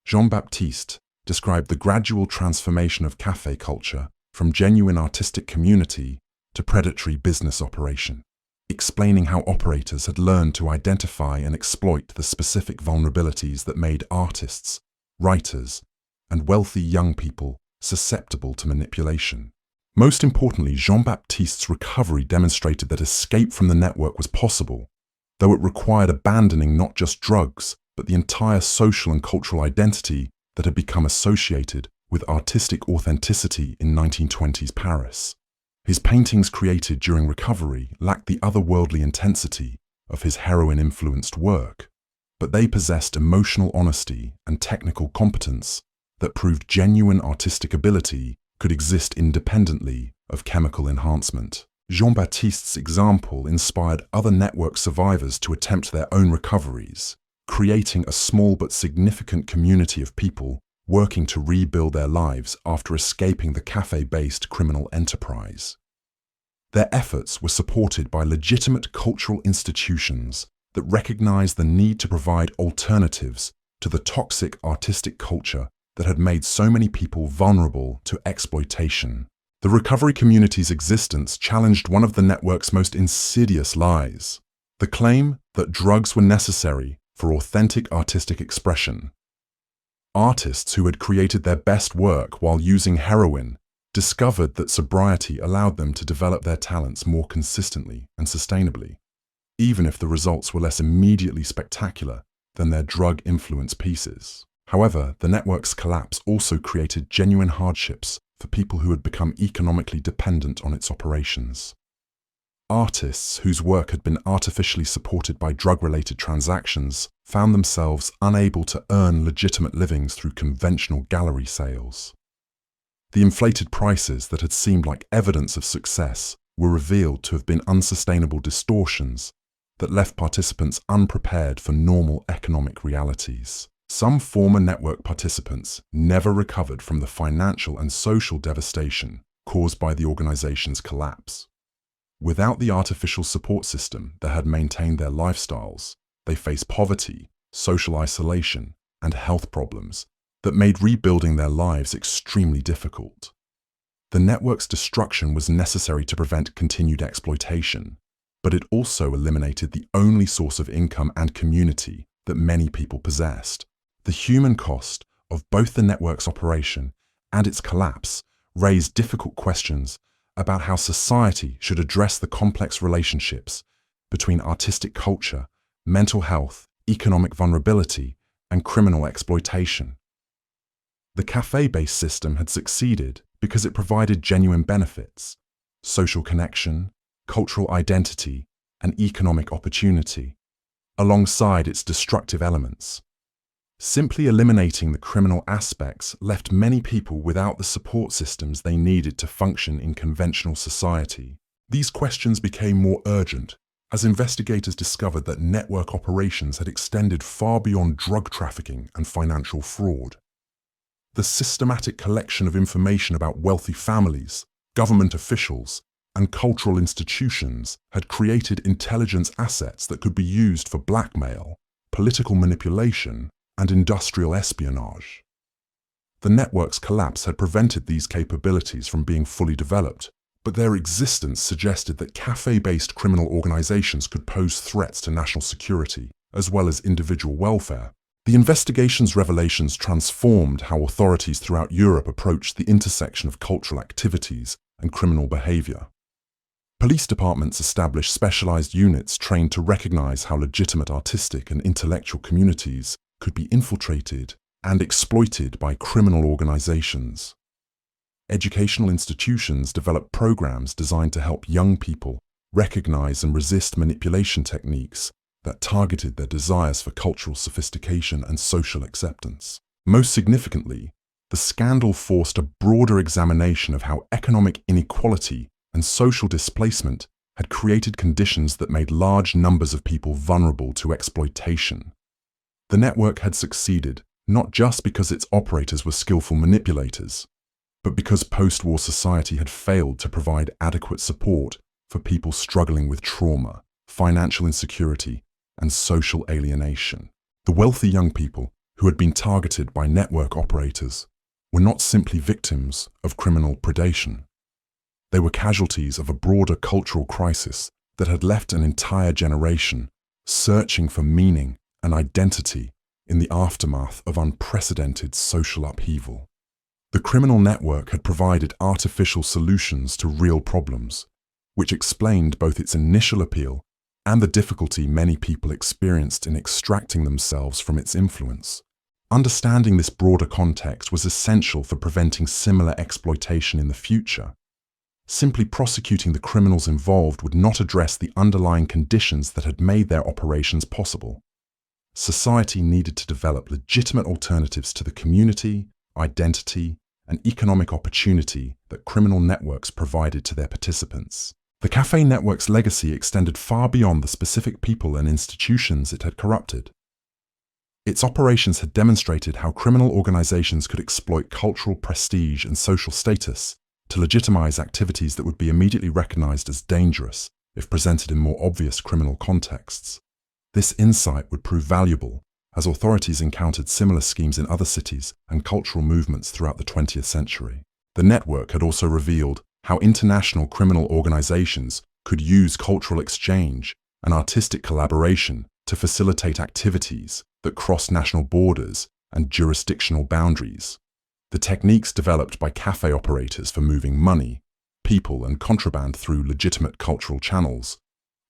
Jean-Baptiste described the gradual transformation of café culture from genuine artistic community to predatory business operation, explaining how operators had learned to identify and exploit the specific vulnerabilities that made artists, writers, and wealthy young people susceptible to manipulation. Most importantly, Jean-Baptiste's recovery demonstrated that escape from the network was possible, though it required abandoning not just drugs, but the entire social and cultural identity that had become associated with artistic authenticity in 1920s Paris. His paintings created during recovery lacked the otherworldly intensity of his heroin-influenced work, but they possessed emotional honesty and technical competence that proved genuine artistic ability could exist independently of chemical enhancement. Jean-Baptiste's example inspired other network survivors to attempt their own recoveries, creating a small but significant community of people working to rebuild their lives after escaping the cafe-based criminal enterprise. Their efforts were supported by legitimate cultural institutions that recognized the need to provide alternatives to the toxic artistic culture that had made so many people vulnerable to exploitation. The recovery community's existence challenged one of the network's most insidious lies, the claim that drugs were necessary for authentic artistic expression. Artists who had created their best work while using heroin discovered that sobriety allowed them to develop their talents more consistently and sustainably, even if the results were less immediately spectacular than their drug-influenced pieces. However, the network's collapse also created genuine hardships for people who had become economically dependent on its operations. Artists whose work had been artificially supported by drug-related transactions found themselves unable to earn legitimate livings through conventional gallery sales. The inflated prices that had seemed like evidence of success were revealed to have been unsustainable distortions that left participants unprepared for normal economic realities. Some former network participants never recovered from the financial and social devastation caused by the organization's collapse. Without the artificial support system that had maintained their lifestyles, they faced poverty, social isolation, and health problems that made rebuilding their lives extremely difficult. The network's destruction was necessary to prevent continued exploitation, but it also eliminated the only source of income and community that many people possessed. The human cost of both the network's operation and its collapse raised difficult questions about how society should address the complex relationships between artistic culture, mental health, economic vulnerability, and criminal exploitation. The cafe-based system had succeeded because it provided genuine benefits, social connection, cultural identity, and economic opportunity, alongside its destructive elements. Simply eliminating the criminal aspects left many people without the support systems they needed to function in conventional society. These questions became more urgent as investigators discovered that network operations had extended far beyond drug trafficking and financial fraud. The systematic collection of information about wealthy families, government officials, and cultural institutions had created intelligence assets that could be used for blackmail, political manipulation, and industrial espionage. The network's collapse had prevented these capabilities from being fully developed, but their existence suggested that cafe-based criminal organizations could pose threats to national security, as well as individual welfare. The investigation's revelations transformed how authorities throughout Europe approached the intersection of cultural activities and criminal behavior. Police departments established specialized units trained to recognize how legitimate artistic and intellectual communities could be infiltrated and exploited by criminal organizations. Educational institutions developed programs designed to help young people recognize and resist manipulation techniques that targeted their desires for cultural sophistication and social acceptance. Most significantly, the scandal forced a broader examination of how economic inequality and social displacement had created conditions that made large numbers of people vulnerable to exploitation. The network had succeeded not just because its operators were skillful manipulators, but because post-war society had failed to provide adequate support for people struggling with trauma, financial insecurity, and social alienation. The wealthy young people who had been targeted by network operators were not simply victims of criminal predation. They were casualties of a broader cultural crisis that had left an entire generation searching for meaning and identity in the aftermath of unprecedented social upheaval. The criminal network had provided artificial solutions to real problems, which explained both its initial appeal and the difficulty many people experienced in extracting themselves from its influence. Understanding this broader context was essential for preventing similar exploitation in the future. Simply prosecuting the criminals involved would not address the underlying conditions that had made their operations possible. society needed to develop legitimate alternatives to the community, identity, and economic opportunity that criminal networks provided to their participants. The cafe network's legacy extended far beyond the specific people and institutions it had corrupted. Its operations had demonstrated how criminal organizations could exploit cultural prestige and social status to legitimize activities that would be immediately recognized as dangerous if presented in more obvious criminal contexts. This insight would prove valuable as authorities encountered similar schemes in other cities and cultural movements throughout the 20th century. The network had also revealed how international criminal organizations could use cultural exchange and artistic collaboration to facilitate activities that cross national borders and jurisdictional boundaries. The techniques developed by cafe operators for moving money, people, and contraband through legitimate cultural channels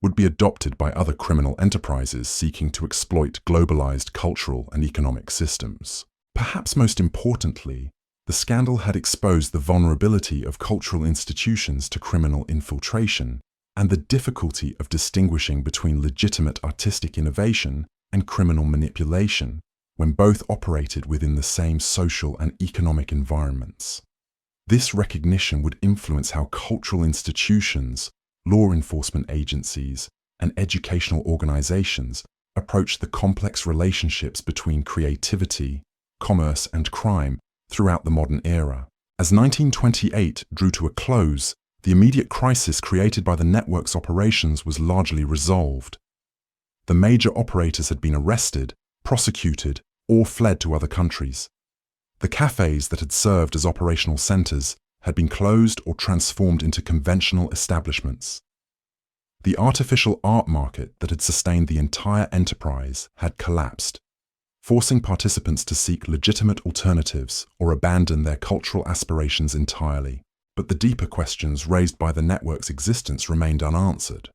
would be adopted by other criminal enterprises seeking to exploit globalized cultural and economic systems. Perhaps most importantly, the scandal had exposed the vulnerability of cultural institutions to criminal infiltration and the difficulty of distinguishing between legitimate artistic innovation and criminal manipulation when both operated within the same social and economic environments. This recognition would influence how cultural institutions, law enforcement agencies, and educational organizations approach the complex relationships between creativity, commerce, and crime throughout the modern era. As 1928 drew to a close, the immediate crisis created by the network's operations was largely resolved. The major operators had been arrested, prosecuted, or fled to other countries. The cafes that had served as operational centers had been closed or transformed into conventional establishments. The artificial art market that had sustained the entire enterprise had collapsed, forcing participants to seek legitimate alternatives or abandon their cultural aspirations entirely. But the deeper questions raised by the network's existence remained unanswered.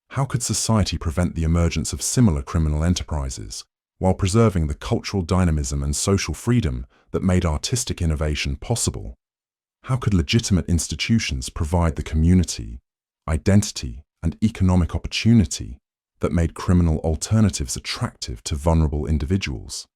How could society prevent the emergence of similar criminal enterprises while preserving the cultural dynamism and social freedom that made artistic innovation possible? How could legitimate institutions provide the community, identity, and economic opportunity that made criminal alternatives attractive to vulnerable individuals?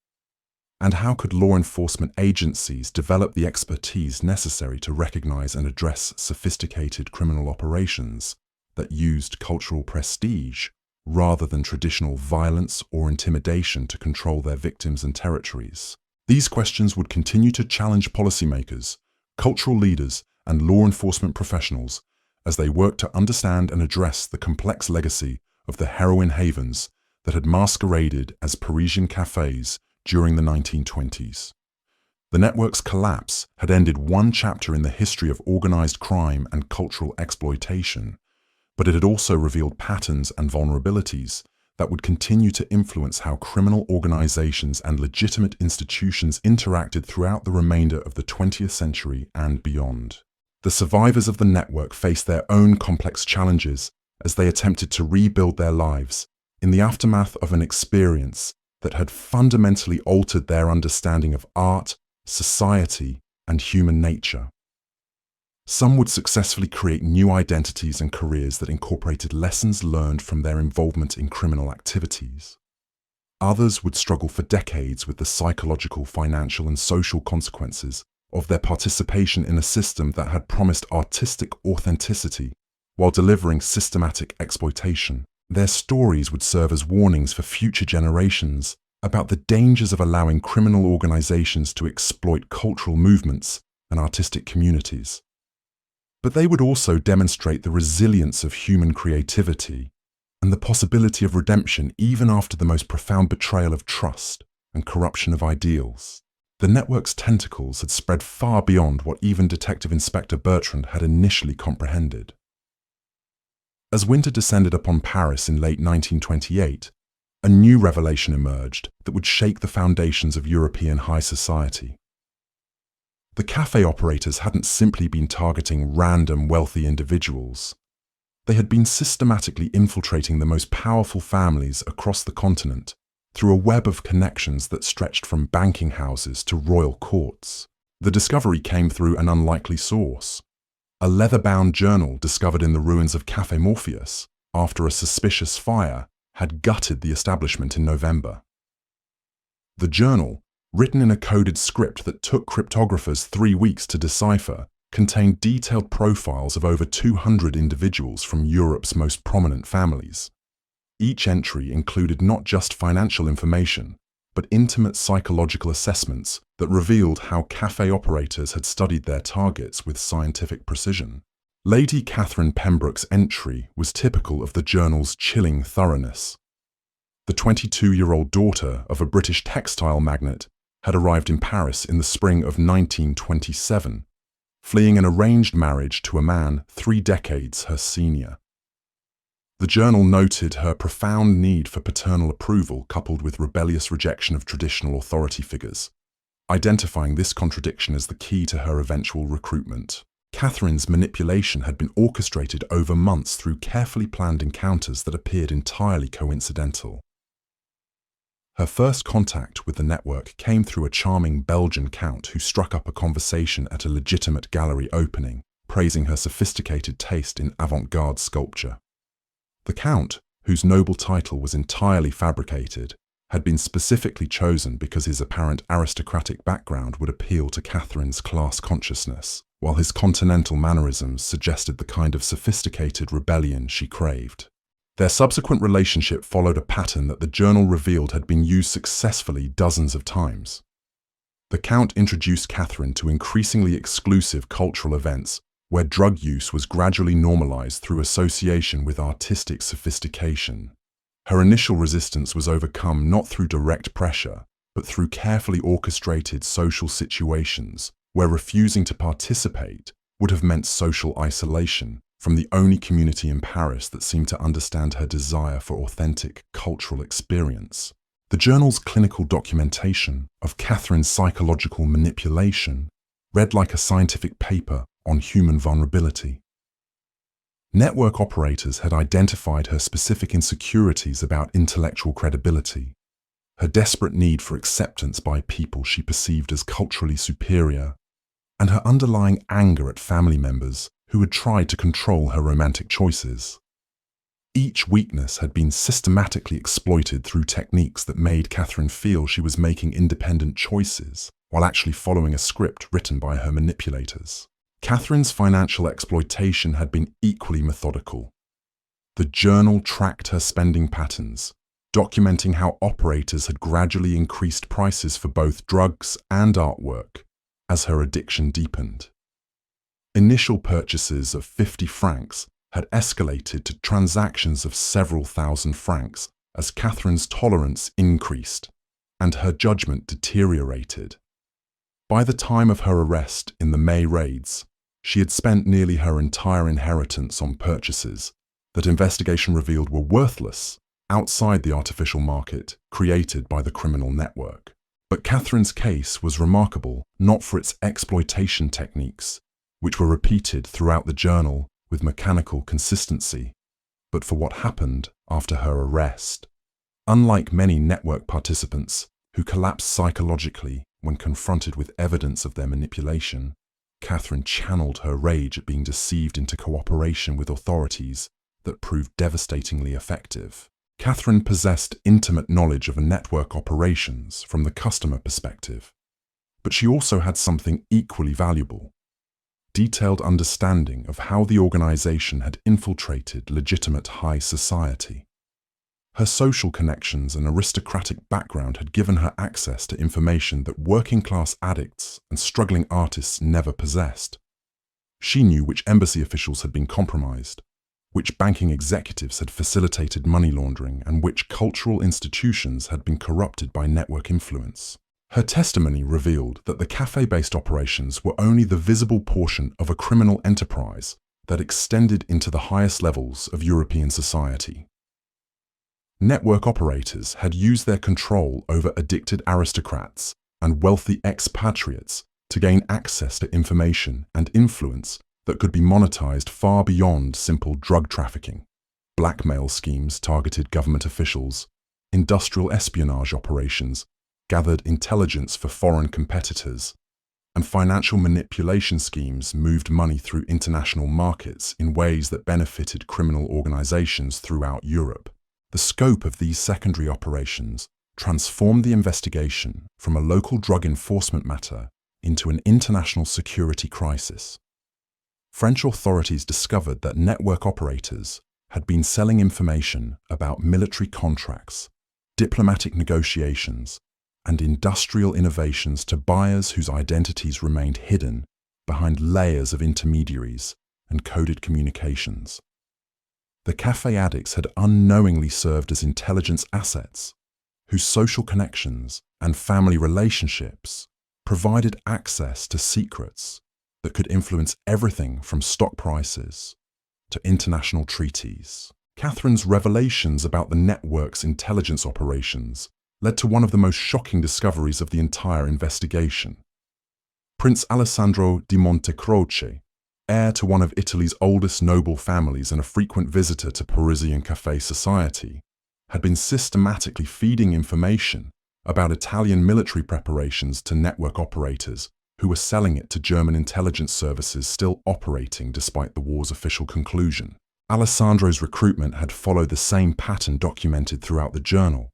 And how could law enforcement agencies develop the expertise necessary to recognize and address sophisticated criminal operations that used cultural prestige rather than traditional violence or intimidation to control their victims and territories? These questions would continue to challenge policymakers, cultural leaders, and law enforcement professionals as they worked to understand and address the complex legacy of the heroin havens that had masqueraded as Parisian cafes during the 1920s. The network's collapse had ended one chapter in the history of organized crime and cultural exploitation, but it had also revealed patterns and vulnerabilities that would continue to influence how criminal organizations and legitimate institutions interacted throughout the remainder of the 20th century and beyond. The survivors of the network faced their own complex challenges as they attempted to rebuild their lives in the aftermath of an experience that had fundamentally altered their understanding of art, society, and human nature. Some would successfully create new identities and careers that incorporated lessons learned from their involvement in criminal activities. Others would struggle for decades with the psychological, financial, and social consequences of their participation in a system that had promised artistic authenticity while delivering systematic exploitation. Their stories would serve as warnings for future generations about the dangers of allowing criminal organizations to exploit cultural movements and artistic communities. But they would also demonstrate the resilience of human creativity and the possibility of redemption even after the most profound betrayal of trust and corruption of ideals. The network's tentacles had spread far beyond what even Detective Inspector Bertrand had initially comprehended. As winter descended upon Paris in late 1928, a new revelation emerged that would shake the foundations of European high society. The cafe operators hadn't simply been targeting random wealthy individuals. They had been systematically infiltrating the most powerful families across the continent through a web of connections that stretched from banking houses to royal courts. The discovery came through an unlikely source: a leather-bound journal discovered in the ruins of Café Morpheus after a suspicious fire had gutted the establishment in November. The journal, written in a coded script that took cryptographers 3 weeks to decipher, contained detailed profiles of over 200 individuals from Europe's most prominent families. Each entry included not just financial information, but intimate psychological assessments that revealed how cafe operators had studied their targets with scientific precision. Lady Catherine Pembroke's entry was typical of the journal's chilling thoroughness. The 22-year-old daughter of a British textile magnate had arrived in Paris in the spring of 1927, fleeing an arranged marriage to a man 3 decades her senior. The journal noted her profound need for paternal approval coupled with rebellious rejection of traditional authority figures, identifying this contradiction as the key to her eventual recruitment. Catherine's manipulation had been orchestrated over months through carefully planned encounters that appeared entirely coincidental. Her first contact with the network came through a charming Belgian count who struck up a conversation at a legitimate gallery opening, praising her sophisticated taste in avant-garde sculpture. The count, whose noble title was entirely fabricated, had been specifically chosen because his apparent aristocratic background would appeal to Catherine's class consciousness, while his continental mannerisms suggested the kind of sophisticated rebellion she craved. Their subsequent relationship followed a pattern that the journal revealed had been used successfully dozens of times. The Count introduced Catherine to increasingly exclusive cultural events where drug use was gradually normalized through association with artistic sophistication. Her initial resistance was overcome not through direct pressure, but through carefully orchestrated social situations where refusing to participate would have meant social isolation from the only community in Paris that seemed to understand her desire for authentic cultural experience. The journal's clinical documentation of Catherine's psychological manipulation read like a scientific paper on human vulnerability. Network operators had identified her specific insecurities about intellectual credibility, her desperate need for acceptance by people she perceived as culturally superior, and her underlying anger at family members who had tried to control her romantic choices. Each weakness had been systematically exploited through techniques that made Catherine feel she was making independent choices while actually following a script written by her manipulators. Catherine's financial exploitation had been equally methodical. The journal tracked her spending patterns, documenting how operators had gradually increased prices for both drugs and artwork as her addiction deepened. Initial purchases of 50 francs had escalated to transactions of several thousand francs as Catherine's tolerance increased and her judgment deteriorated. By the time of her arrest in the May raids, she had spent nearly her entire inheritance on purchases that investigation revealed were worthless outside the artificial market created by the criminal network. But Catherine's case was remarkable not for its exploitation techniques, which were repeated throughout the journal with mechanical consistency, but for what happened after her arrest. Unlike many network participants who collapsed psychologically when confronted with evidence of their manipulation, Catherine channeled her rage at being deceived into cooperation with authorities that proved devastatingly effective. Catherine possessed intimate knowledge of network operations from the customer perspective, but she also had something equally valuable: detailed understanding of how the organization had infiltrated legitimate high society. Her social connections and aristocratic background had given her access to information that working-class addicts and struggling artists never possessed. She knew which embassy officials had been compromised, which banking executives had facilitated money laundering, and which cultural institutions had been corrupted by network influence. Her testimony revealed that the cafe-based operations were only the visible portion of a criminal enterprise that extended into the highest levels of European society. Network operators had used their control over addicted aristocrats and wealthy expatriates to gain access to information and influence that could be monetized far beyond simple drug trafficking. Blackmail schemes targeted government officials, industrial espionage operations gathered intelligence for foreign competitors, and financial manipulation schemes moved money through international markets in ways that benefited criminal organizations throughout Europe. The scope of these secondary operations transformed the investigation from a local drug enforcement matter into an international security crisis. French authorities discovered that network operators had been selling information about military contracts, diplomatic negotiations, and industrial innovations to buyers whose identities remained hidden behind layers of intermediaries and coded communications. The cafe addicts had unknowingly served as intelligence assets, whose social connections and family relationships provided access to secrets that could influence everything from stock prices to international treaties. Catherine's revelations about the network's intelligence operations led to one of the most shocking discoveries of the entire investigation. Prince Alessandro di Montecroce, heir to one of Italy's oldest noble families and a frequent visitor to Parisian café society, had been systematically feeding information about Italian military preparations to network operators who were selling it to German intelligence services still operating despite the war's official conclusion. Alessandro's recruitment had followed the same pattern documented throughout the journal.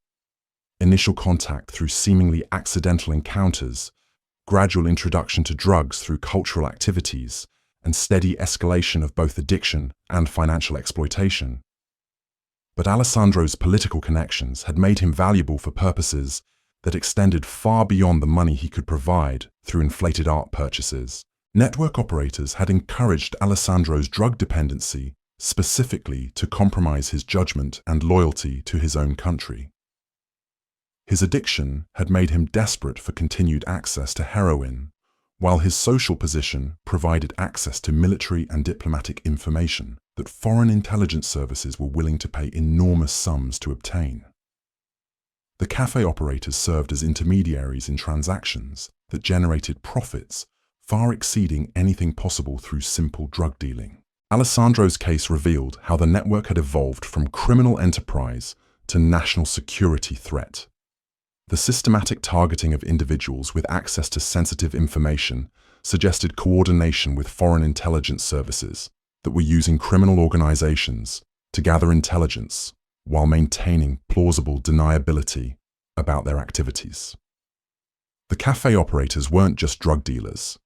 Initial contact through seemingly accidental encounters, gradual introduction to drugs through cultural activities, and steady escalation of both addiction and financial exploitation. But Alessandro's political connections had made him valuable for purposes that extended far beyond the money he could provide through inflated art purchases. Network operators had encouraged Alessandro's drug dependency specifically to compromise his judgment and loyalty to his own country. His addiction had made him desperate for continued access to heroin, while his social position provided access to military and diplomatic information that foreign intelligence services were willing to pay enormous sums to obtain. The cafe operators served as intermediaries in transactions that generated profits far exceeding anything possible through simple drug dealing. Alessandro's case revealed how the network had evolved from criminal enterprise to national security threat. The systematic targeting of individuals with access to sensitive information suggested coordination with foreign intelligence services that were using criminal organizations to gather intelligence while maintaining plausible deniability about their activities. The cafe operators weren't just drug dealers.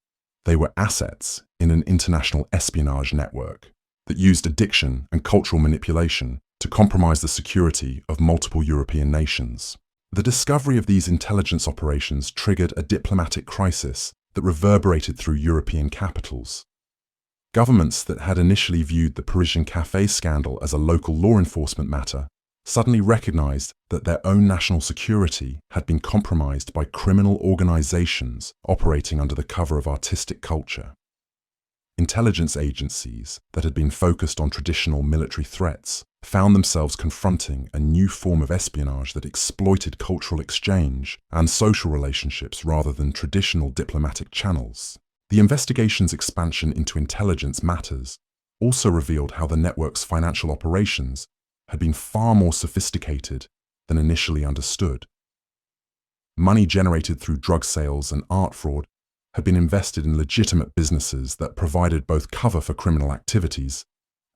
They were assets in an international espionage network that used addiction and cultural manipulation to compromise the security of multiple European nations. The discovery of these intelligence operations triggered a diplomatic crisis that reverberated through European capitals. Governments that had initially viewed the Parisian café scandal as a local law enforcement matter suddenly recognized that their own national security had been compromised by criminal organizations operating under the cover of artistic culture. Intelligence agencies that had been focused on traditional military threats found themselves confronting a new form of espionage that exploited cultural exchange and social relationships rather than traditional diplomatic channels. The investigation's expansion into intelligence matters also revealed how the network's financial operations had been far more sophisticated than initially understood. Money generated through drug sales and art fraud had been invested in legitimate businesses that provided both cover for criminal activities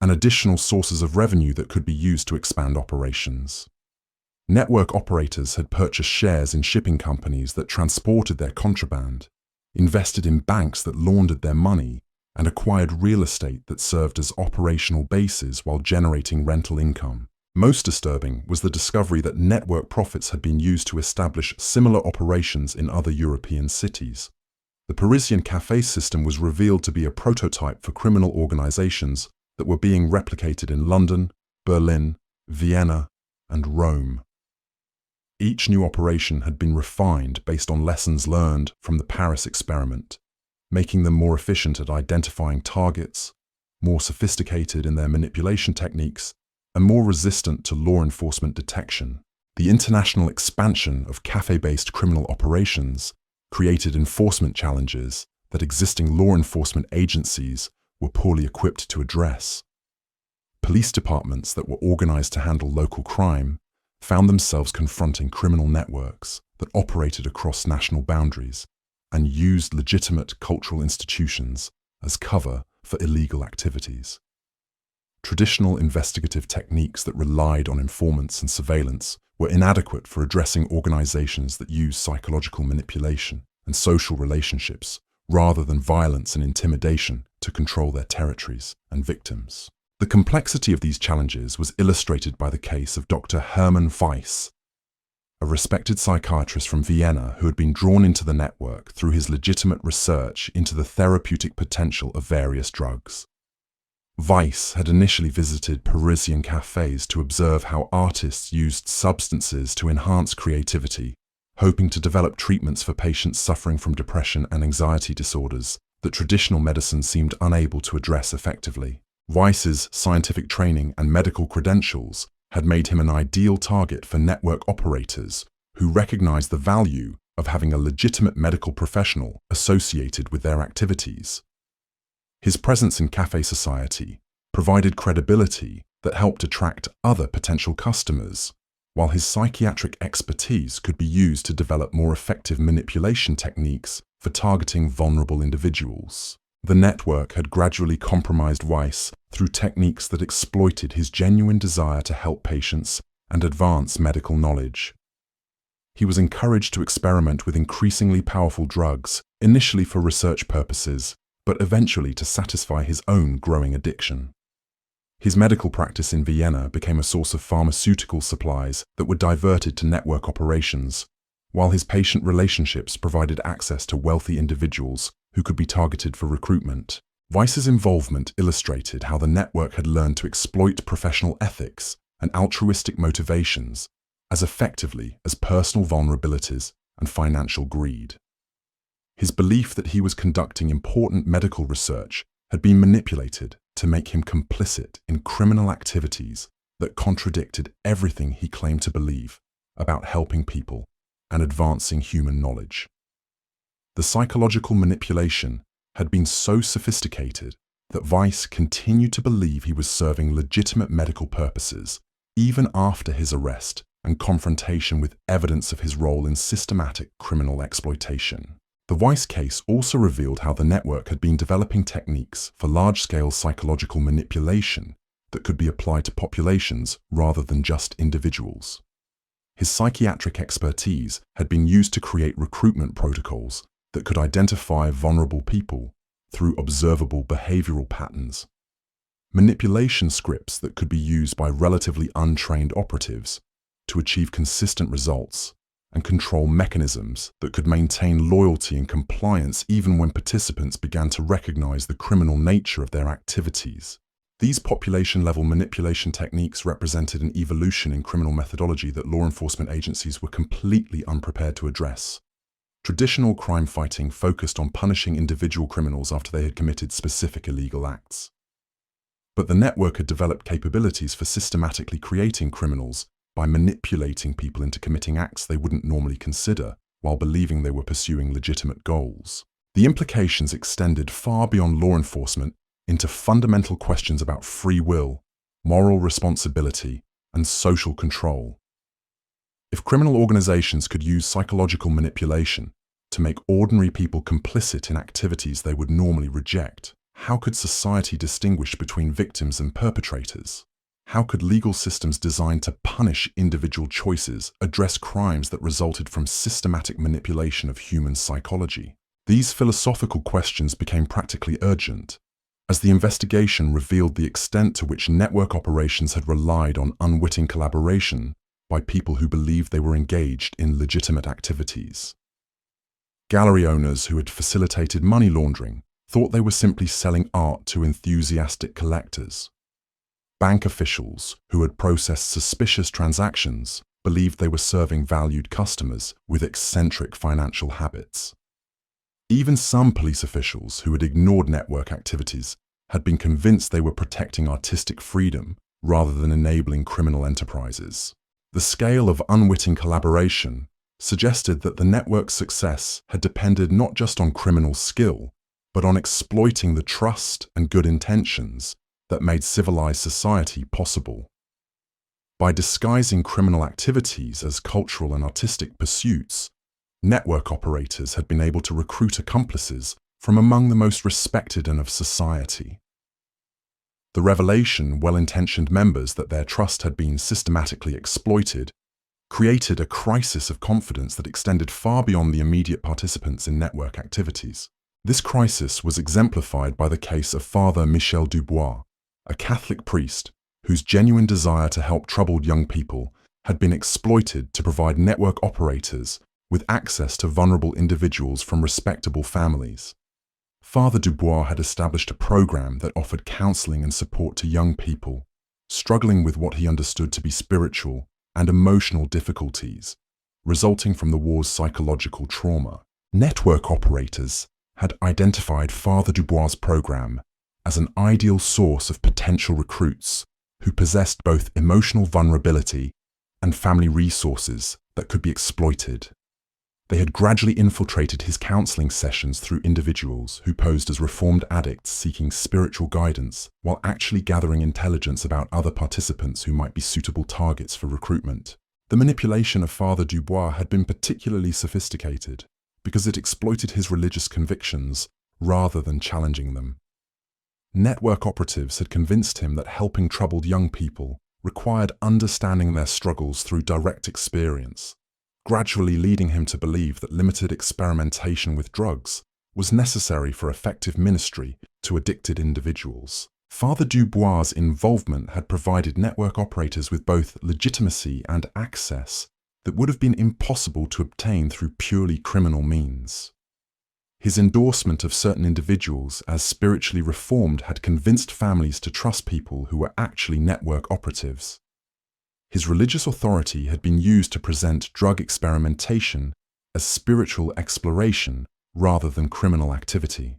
and additional sources of revenue that could be used to expand operations. Network operators had purchased shares in shipping companies that transported their contraband, invested in banks that laundered their money, and acquired real estate that served as operational bases while generating rental income. Most disturbing was the discovery that network profits had been used to establish similar operations in other European cities. The Parisian café system was revealed to be a prototype for criminal organizations that were being replicated in London, Berlin, Vienna, and Rome. Each new operation had been refined based on lessons learned from the Paris experiment, making them more efficient at identifying targets, more sophisticated in their manipulation techniques, and more resistant to law enforcement detection. The international expansion of café-based criminal operations created enforcement challenges that existing law enforcement agencies were poorly equipped to address. Police departments that were organized to handle local crime found themselves confronting criminal networks that operated across national boundaries and used legitimate cultural institutions as cover for illegal activities. Traditional investigative techniques that relied on informants and surveillance were inadequate for addressing organizations that use psychological manipulation and social relationships rather than violence and intimidation to control their territories and victims. The complexity of these challenges was illustrated by the case of Dr. Hermann Weiss, a respected psychiatrist from Vienna who had been drawn into the network through his legitimate research into the therapeutic potential of various drugs. Weiss had initially visited Parisian cafes to observe how artists used substances to enhance creativity, hoping to develop treatments for patients suffering from depression and anxiety disorders that traditional medicine seemed unable to address effectively. Weiss's scientific training and medical credentials had made him an ideal target for network operators who recognized the value of having a legitimate medical professional associated with their activities. His presence in cafe society provided credibility that helped attract other potential customers, while his psychiatric expertise could be used to develop more effective manipulation techniques for targeting vulnerable individuals. The network had gradually compromised Weiss through techniques that exploited his genuine desire to help patients and advance medical knowledge. He was encouraged to experiment with increasingly powerful drugs, initially for research purposes, but eventually to satisfy his own growing addiction. His medical practice in Vienna became a source of pharmaceutical supplies that were diverted to network operations, while his patient relationships provided access to wealthy individuals who could be targeted for recruitment. Weiss's involvement illustrated how the network had learned to exploit professional ethics and altruistic motivations as effectively as personal vulnerabilities and financial greed. His belief that he was conducting important medical research had been manipulated to make him complicit in criminal activities that contradicted everything he claimed to believe about helping people and advancing human knowledge. The psychological manipulation had been so sophisticated that Weiss continued to believe he was serving legitimate medical purposes even after his arrest and confrontation with evidence of his role in systematic criminal exploitation. The Weiss case also revealed how the network had been developing techniques for large-scale psychological manipulation that could be applied to populations rather than just individuals. His psychiatric expertise had been used to create recruitment protocols that could identify vulnerable people through observable behavioral patterns, manipulation scripts that could be used by relatively untrained operatives to achieve consistent results, and control mechanisms that could maintain loyalty and compliance even when participants began to recognize the criminal nature of their activities. These population-level manipulation techniques represented an evolution in criminal methodology that law enforcement agencies were completely unprepared to address. Traditional crime fighting focused on punishing individual criminals after they had committed specific illegal acts. But the network had developed capabilities for systematically creating criminals by manipulating people into committing acts they wouldn't normally consider while believing they were pursuing legitimate goals. The implications extended far beyond law enforcement into fundamental questions about free will, moral responsibility, and social control. If criminal organizations could use psychological manipulation to make ordinary people complicit in activities they would normally reject, how could society distinguish between victims and perpetrators? How could legal systems designed to punish individual choices address crimes that resulted from systematic manipulation of human psychology? These philosophical questions became practically urgent, as the investigation revealed the extent to which network operations had relied on unwitting collaboration by people who believed they were engaged in legitimate activities. Gallery owners who had facilitated money laundering thought they were simply selling art to enthusiastic collectors. Bank officials who had processed suspicious transactions believed they were serving valued customers with eccentric financial habits. Even some police officials who had ignored network activities had been convinced they were protecting artistic freedom rather than enabling criminal enterprises. The scale of unwitting collaboration suggested that the network's success had depended not just on criminal skill, but on exploiting the trust and good intentions that made civilized society possible. By disguising criminal activities as cultural and artistic pursuits, network operators had been able to recruit accomplices from among the most respected and of society. The revelation, well-intentioned members that their trust had been systematically exploited, created a crisis of confidence that extended far beyond the immediate participants in network activities. This crisis was exemplified by the case of Father Michel Dubois, a Catholic priest whose genuine desire to help troubled young people had been exploited to provide network operators with access to vulnerable individuals from respectable families. Father Dubois had established a program that offered counseling and support to young people struggling with what he understood to be spiritual and emotional difficulties resulting from the war's psychological trauma. Network operators had identified Father Dubois' program as an ideal source of potential recruits who possessed both emotional vulnerability and family resources that could be exploited. They had gradually infiltrated his counseling sessions through individuals who posed as reformed addicts seeking spiritual guidance while actually gathering intelligence about other participants who might be suitable targets for recruitment. The manipulation of Father Dubois had been particularly sophisticated because it exploited his religious convictions rather than challenging them. Network operatives had convinced him that helping troubled young people required understanding their struggles through direct experience, gradually leading him to believe that limited experimentation with drugs was necessary for effective ministry to addicted individuals. Father Dubois' involvement had provided network operators with both legitimacy and access that would have been impossible to obtain through purely criminal means. His endorsement of certain individuals as spiritually reformed had convinced families to trust people who were actually network operatives. His religious authority had been used to present drug experimentation as spiritual exploration rather than criminal activity.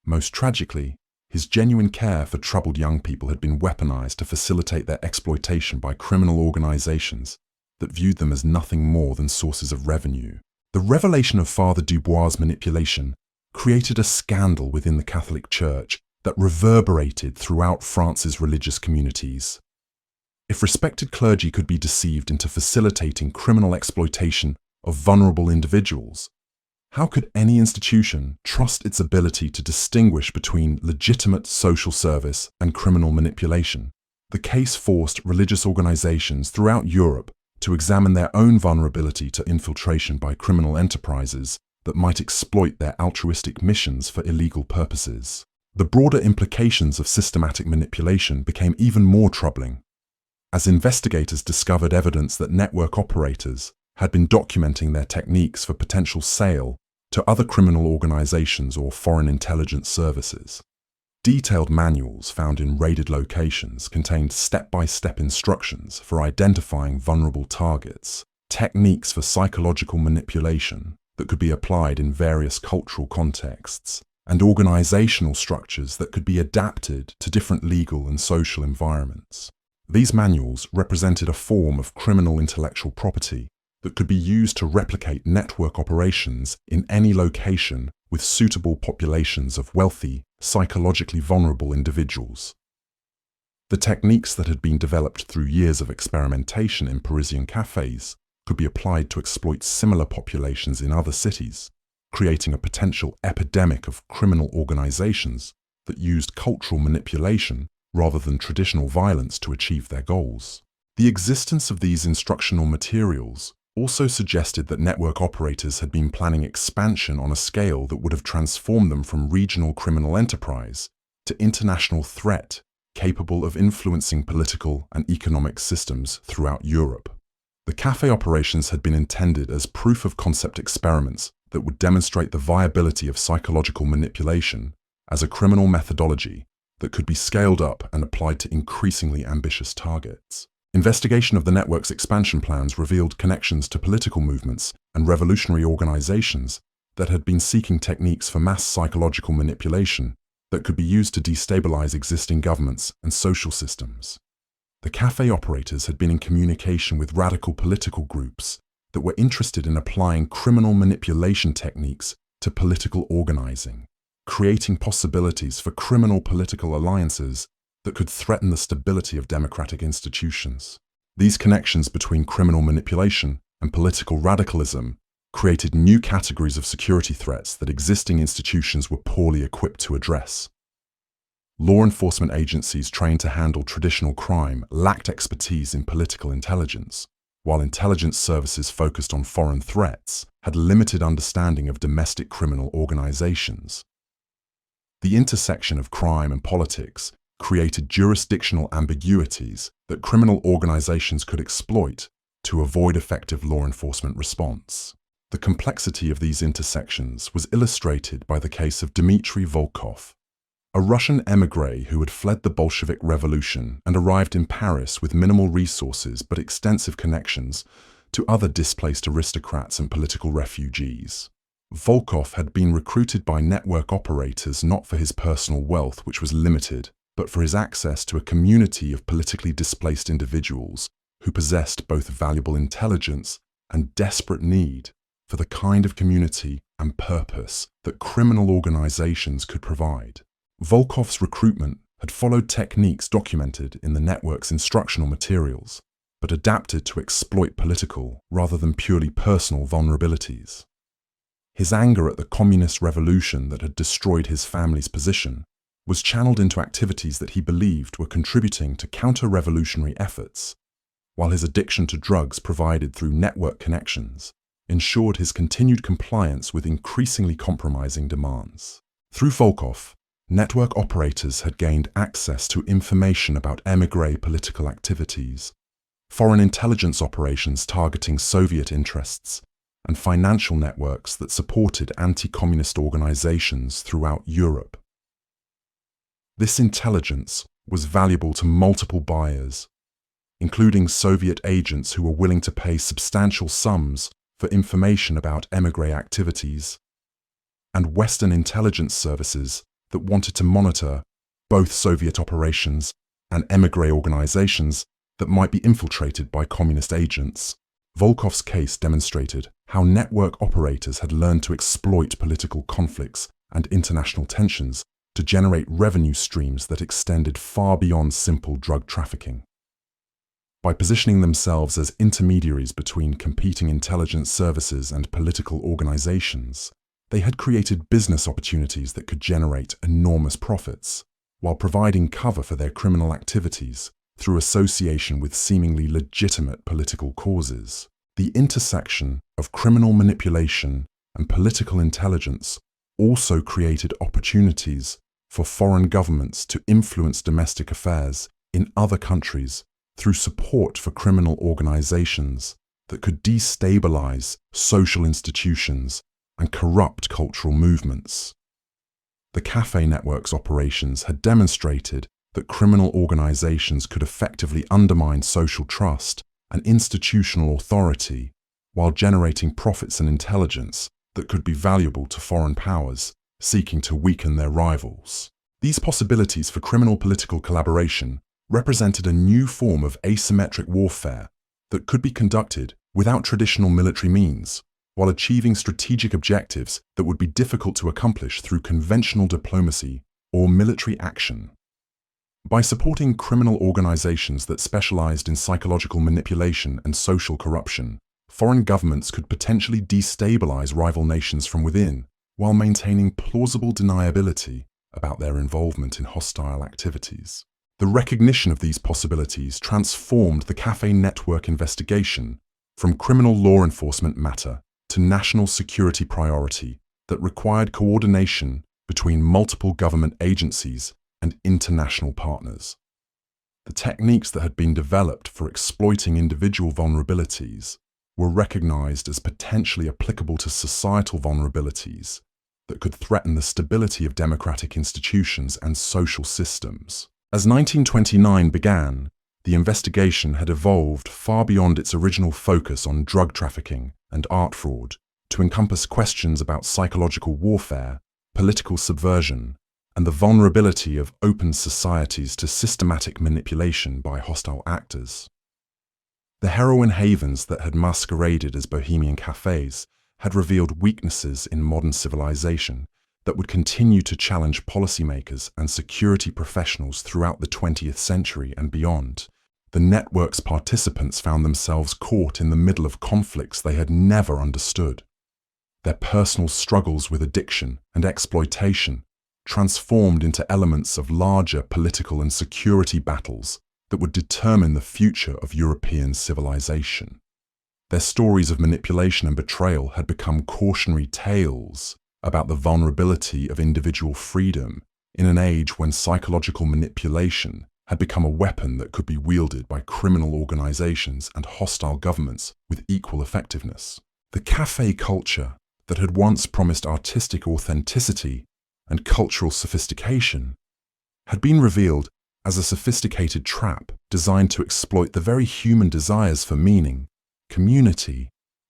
Most tragically, his genuine care for troubled young people had been weaponized to facilitate their exploitation by criminal organizations that viewed them as nothing more than sources of revenue. The revelation of Father Dubois' manipulation created a scandal within the Catholic Church that reverberated throughout France's religious communities. If respected clergy could be deceived into facilitating criminal exploitation of vulnerable individuals, how could any institution trust its ability to distinguish between legitimate social service and criminal manipulation? The case forced religious organizations throughout Europe to examine their own vulnerability to infiltration by criminal enterprises that might exploit their altruistic missions for illegal purposes. The broader implications of systematic manipulation became even more troubling, as investigators discovered evidence that network operators had been documenting their techniques for potential sale to other criminal organizations or foreign intelligence services. Detailed manuals found in raided locations contained step-by-step instructions for identifying vulnerable targets, techniques for psychological manipulation that could be applied in various cultural contexts, and organizational structures that could be adapted to different legal and social environments. These manuals represented a form of criminal intellectual property that could be used to replicate network operations in any location with suitable populations of wealthy, psychologically vulnerable individuals. The techniques that had been developed through years of experimentation in Parisian cafes could be applied to exploit similar populations in other cities, creating a potential epidemic of criminal organizations that used cultural manipulation rather than traditional violence to achieve their goals. The existence of these instructional materials also suggested that network operators had been planning expansion on a scale that would have transformed them from regional criminal enterprise to international threat capable of influencing political and economic systems throughout Europe. The cafe operations had been intended as proof-of-concept experiments that would demonstrate the viability of psychological manipulation as a criminal methodology that could be scaled up and applied to increasingly ambitious targets. Investigation of the network's expansion plans revealed connections to political movements and revolutionary organizations that had been seeking techniques for mass psychological manipulation that could be used to destabilize existing governments and social systems. The cafe operators had been in communication with radical political groups that were interested in applying criminal manipulation techniques to political organizing, creating possibilities for criminal political alliances that could threaten the stability of democratic institutions. These connections between criminal manipulation and political radicalism created new categories of security threats that existing institutions were poorly equipped to address. Law enforcement agencies trained to handle traditional crime lacked expertise in political intelligence, while intelligence services focused on foreign threats had limited understanding of domestic criminal organizations. The intersection of crime and politics created jurisdictional ambiguities that criminal organizations could exploit to avoid effective law enforcement response. The complexity of these intersections was illustrated by the case of Dmitry Volkov, a Russian émigré who had fled the Bolshevik Revolution and arrived in Paris with minimal resources but extensive connections to other displaced aristocrats and political refugees. Volkov had been recruited by network operators not for his personal wealth, which was limited, but for his access to a community of politically displaced individuals who possessed both valuable intelligence and desperate need for the kind of community and purpose that criminal organizations could provide. Volkov's recruitment had followed techniques documented in the network's instructional materials, but adapted to exploit political rather than purely personal vulnerabilities. His anger at the communist revolution that had destroyed his family's position was channeled into activities that he believed were contributing to counter-revolutionary efforts, while his addiction to drugs provided through network connections ensured his continued compliance with increasingly compromising demands. Through Volkov, network operators had gained access to information about émigré political activities, foreign intelligence operations targeting Soviet interests, and financial networks that supported anti-communist organizations throughout Europe. This intelligence was valuable to multiple buyers, including Soviet agents who were willing to pay substantial sums for information about émigré activities, and Western intelligence services that wanted to monitor both Soviet operations and émigré organizations that might be infiltrated by communist agents. Volkov's case demonstrated how network operators had learned to exploit political conflicts and international tensions to generate revenue streams that extended far beyond simple drug trafficking. By positioning themselves as intermediaries between competing intelligence services and political organizations, they had created business opportunities that could generate enormous profits, while providing cover for their criminal activities through association with seemingly legitimate political causes. The intersection of criminal manipulation and political intelligence also created opportunities for foreign governments to influence domestic affairs in other countries through support for criminal organizations that could destabilize social institutions and corrupt cultural movements. The cafe network's operations had demonstrated that criminal organizations could effectively undermine social trust and institutional authority while generating profits and intelligence that could be valuable to foreign powers seeking to weaken their rivals. These possibilities for criminal political collaboration represented a new form of asymmetric warfare that could be conducted without traditional military means, while achieving strategic objectives that would be difficult to accomplish through conventional diplomacy or military action. By supporting criminal organizations that specialized in psychological manipulation and social corruption, foreign governments could potentially destabilize rival nations from within, while maintaining plausible deniability about their involvement in hostile activities. The recognition of these possibilities transformed the cafe network investigation from criminal law enforcement matter to national security priority that required coordination between multiple government agencies and international partners. The techniques that had been developed for exploiting individual vulnerabilities were recognized as potentially applicable to societal vulnerabilities that could threaten the stability of democratic institutions and social systems. As 1929 began, the investigation had evolved far beyond its original focus on drug trafficking and art fraud to encompass questions about psychological warfare, political subversion, and the vulnerability of open societies to systematic manipulation by hostile actors. The heroin havens that had masqueraded as bohemian cafes had revealed weaknesses in modern civilization that would continue to challenge policymakers and security professionals throughout the 20th century and beyond. The network's participants found themselves caught in the middle of conflicts they had never understood. Their personal struggles with addiction and exploitation transformed into elements of larger political and security battles that would determine the future of European civilization. Their stories of manipulation and betrayal had become cautionary tales about the vulnerability of individual freedom in an age when psychological manipulation had become a weapon that could be wielded by criminal organizations and hostile governments with equal effectiveness. The café culture that had once promised artistic authenticity and cultural sophistication had been revealed as a sophisticated trap designed to exploit the very human desires for meaning, community,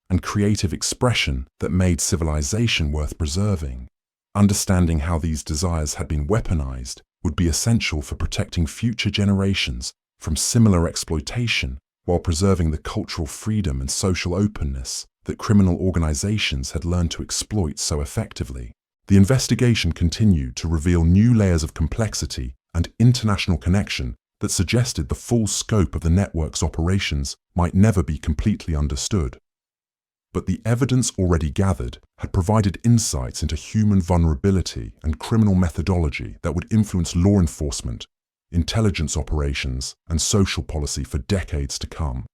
and creative expression that made civilization worth preserving. Understanding how these desires had been weaponized would be essential for protecting future generations from similar exploitation while preserving the cultural freedom and social openness that criminal organizations had learned to exploit so effectively. The investigation continued to reveal new layers of complexity and international connection that suggested the full scope of the network's operations might never be completely understood. But the evidence already gathered had provided insights into human vulnerability and criminal methodology that would influence law enforcement, intelligence operations, and social policy for decades to come.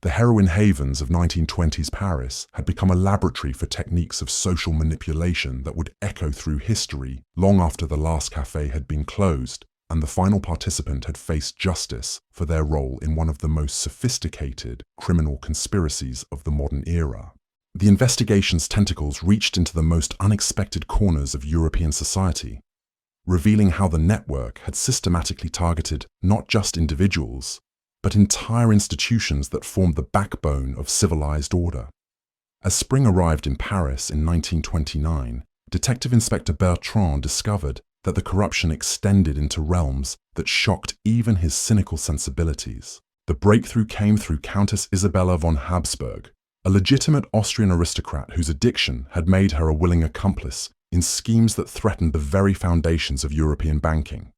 The heroin havens of 1920s Paris had become a laboratory for techniques of social manipulation that would echo through history long after the last café had been closed and the final participant had faced justice for their role in one of the most sophisticated criminal conspiracies of the modern era. The investigation's tentacles reached into the most unexpected corners of European society, revealing how the network had systematically targeted not just individuals, but entire institutions that formed the backbone of civilized order. As spring arrived in Paris in 1929, Detective Inspector Bertrand discovered that the corruption extended into realms that shocked even his cynical sensibilities. The breakthrough came through Countess Isabella von Habsburg, a legitimate Austrian aristocrat whose addiction had made her a willing accomplice in schemes that threatened the very foundations of European banking.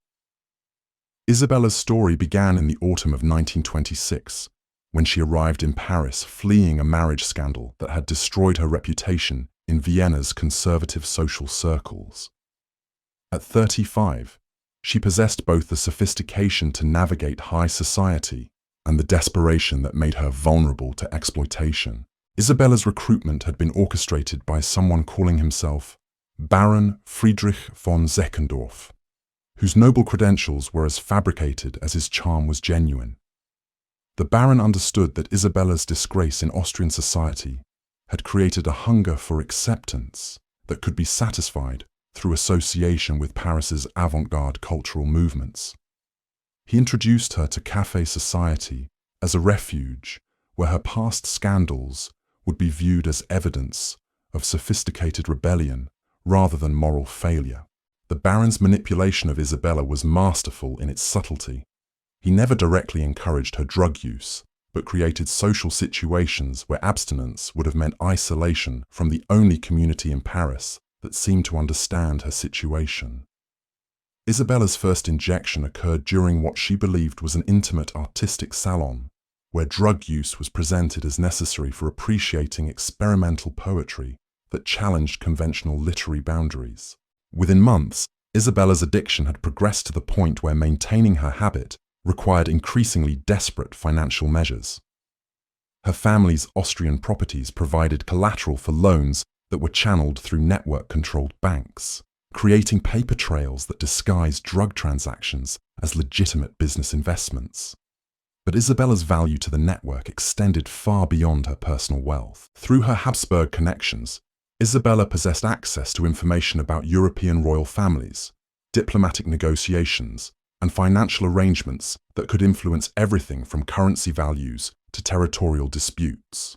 Isabella's story began in the autumn of 1926, when she arrived in Paris fleeing a marriage scandal that had destroyed her reputation in Vienna's conservative social circles. At 35, she possessed both the sophistication to navigate high society and the desperation that made her vulnerable to exploitation. Isabella's recruitment had been orchestrated by someone calling himself Baron Friedrich von Seckendorf, whose noble credentials were as fabricated as his charm was genuine. The Baron understood that Isabella's disgrace in Austrian society had created a hunger for acceptance that could be satisfied through association with Paris's avant-garde cultural movements. He introduced her to café society as a refuge where her past scandals would be viewed as evidence of sophisticated rebellion rather than moral failure. The Baron's manipulation of Isabella was masterful in its subtlety. He never directly encouraged her drug use, but created social situations where abstinence would have meant isolation from the only community in Paris that seemed to understand her situation. Isabella's first injection occurred during what she believed was an intimate artistic salon, where drug use was presented as necessary for appreciating experimental poetry that challenged conventional literary boundaries. Within months, Isabella's addiction had progressed to the point where maintaining her habit required increasingly desperate financial measures. Her family's Austrian properties provided collateral for loans that were channeled through network-controlled banks, creating paper trails that disguised drug transactions as legitimate business investments. But Isabella's value to the network extended far beyond her personal wealth. Through her Habsburg connections, Isabella possessed access to information about European royal families, diplomatic negotiations, and financial arrangements that could influence everything from currency values to territorial disputes.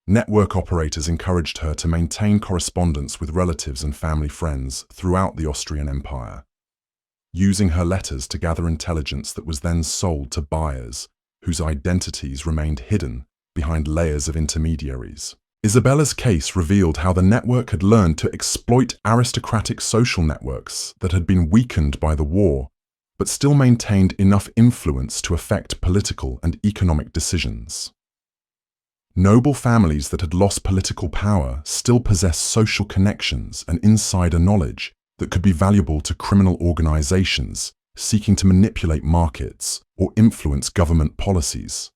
Network operators encouraged her to maintain correspondence with relatives and family friends throughout the Austrian Empire, using her letters to gather intelligence that was then sold to buyers whose identities remained hidden behind layers of intermediaries. Isabella's case revealed how the network had learned to exploit aristocratic social networks that had been weakened by the war, but still maintained enough influence to affect political and economic decisions. Noble families that had lost political power still possessed social connections and insider knowledge that could be valuable to criminal organizations seeking to manipulate markets or influence government policies.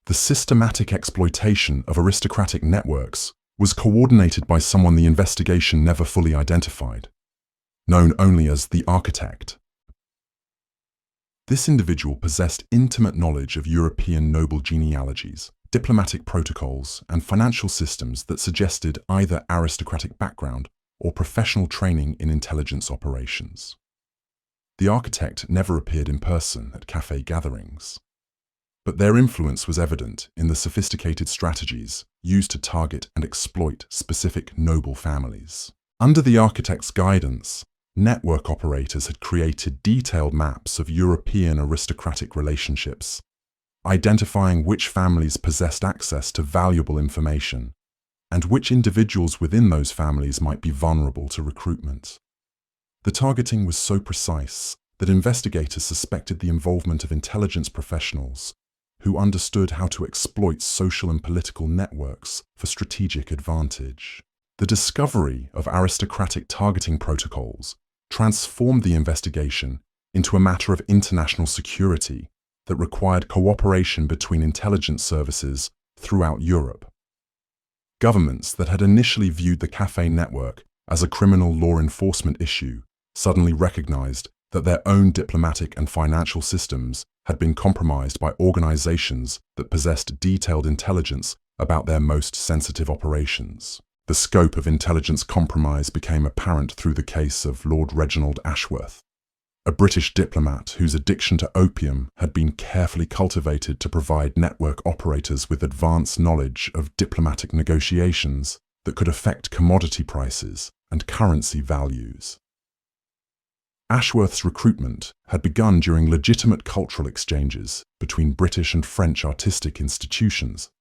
The systematic exploitation of aristocratic networks was coordinated by someone the investigation never fully identified, known only as the architect. This individual possessed intimate knowledge of European noble genealogies, diplomatic protocols, and financial systems that suggested either aristocratic background or professional training in intelligence operations. The architect never appeared in person at cafe gatherings, but their influence was evident in the sophisticated strategies used to target and exploit specific noble families. Under the architect's guidance, network operators had created detailed maps of European aristocratic relationships, identifying which families possessed access to valuable information and which individuals within those families might be vulnerable to recruitment. The targeting was so precise that investigators suspected the involvement of intelligence professionals who understood how to exploit social and political networks for strategic advantage. The discovery of aristocratic targeting protocols transformed the investigation into a matter of international security that required cooperation between intelligence services throughout Europe. Governments that had initially viewed the cafe network as a criminal law enforcement issue suddenly recognized that their own diplomatic and financial systems had been compromised by organizations that possessed detailed intelligence about their most sensitive operations. The scope of intelligence compromise became apparent through the case of Lord Reginald Ashworth, a British diplomat whose addiction to opium had been carefully cultivated to provide network operators with advanced knowledge of diplomatic negotiations that could affect commodity prices and currency values. Ashworth's recruitment had begun during legitimate cultural exchanges between British and French artistic institutions,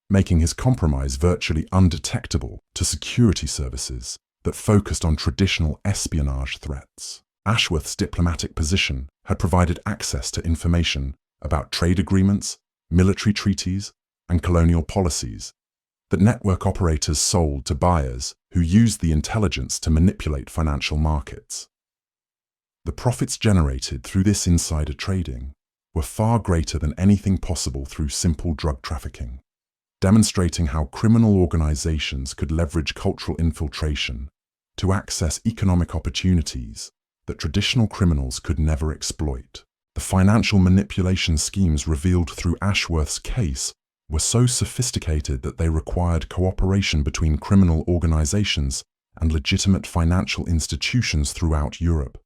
making his compromise virtually undetectable to security services that focused on traditional espionage threats. Ashworth's diplomatic position had provided access to information about trade agreements, military treaties, and colonial policies that network operators sold to buyers who used the intelligence to manipulate financial markets. The profits generated through this insider trading were far greater than anything possible through simple drug trafficking, demonstrating how criminal organizations could leverage cultural infiltration to access economic opportunities that traditional criminals could never exploit. The financial manipulation schemes revealed through Ashworth's case were so sophisticated that they required cooperation between criminal organizations and legitimate financial institutions throughout Europe.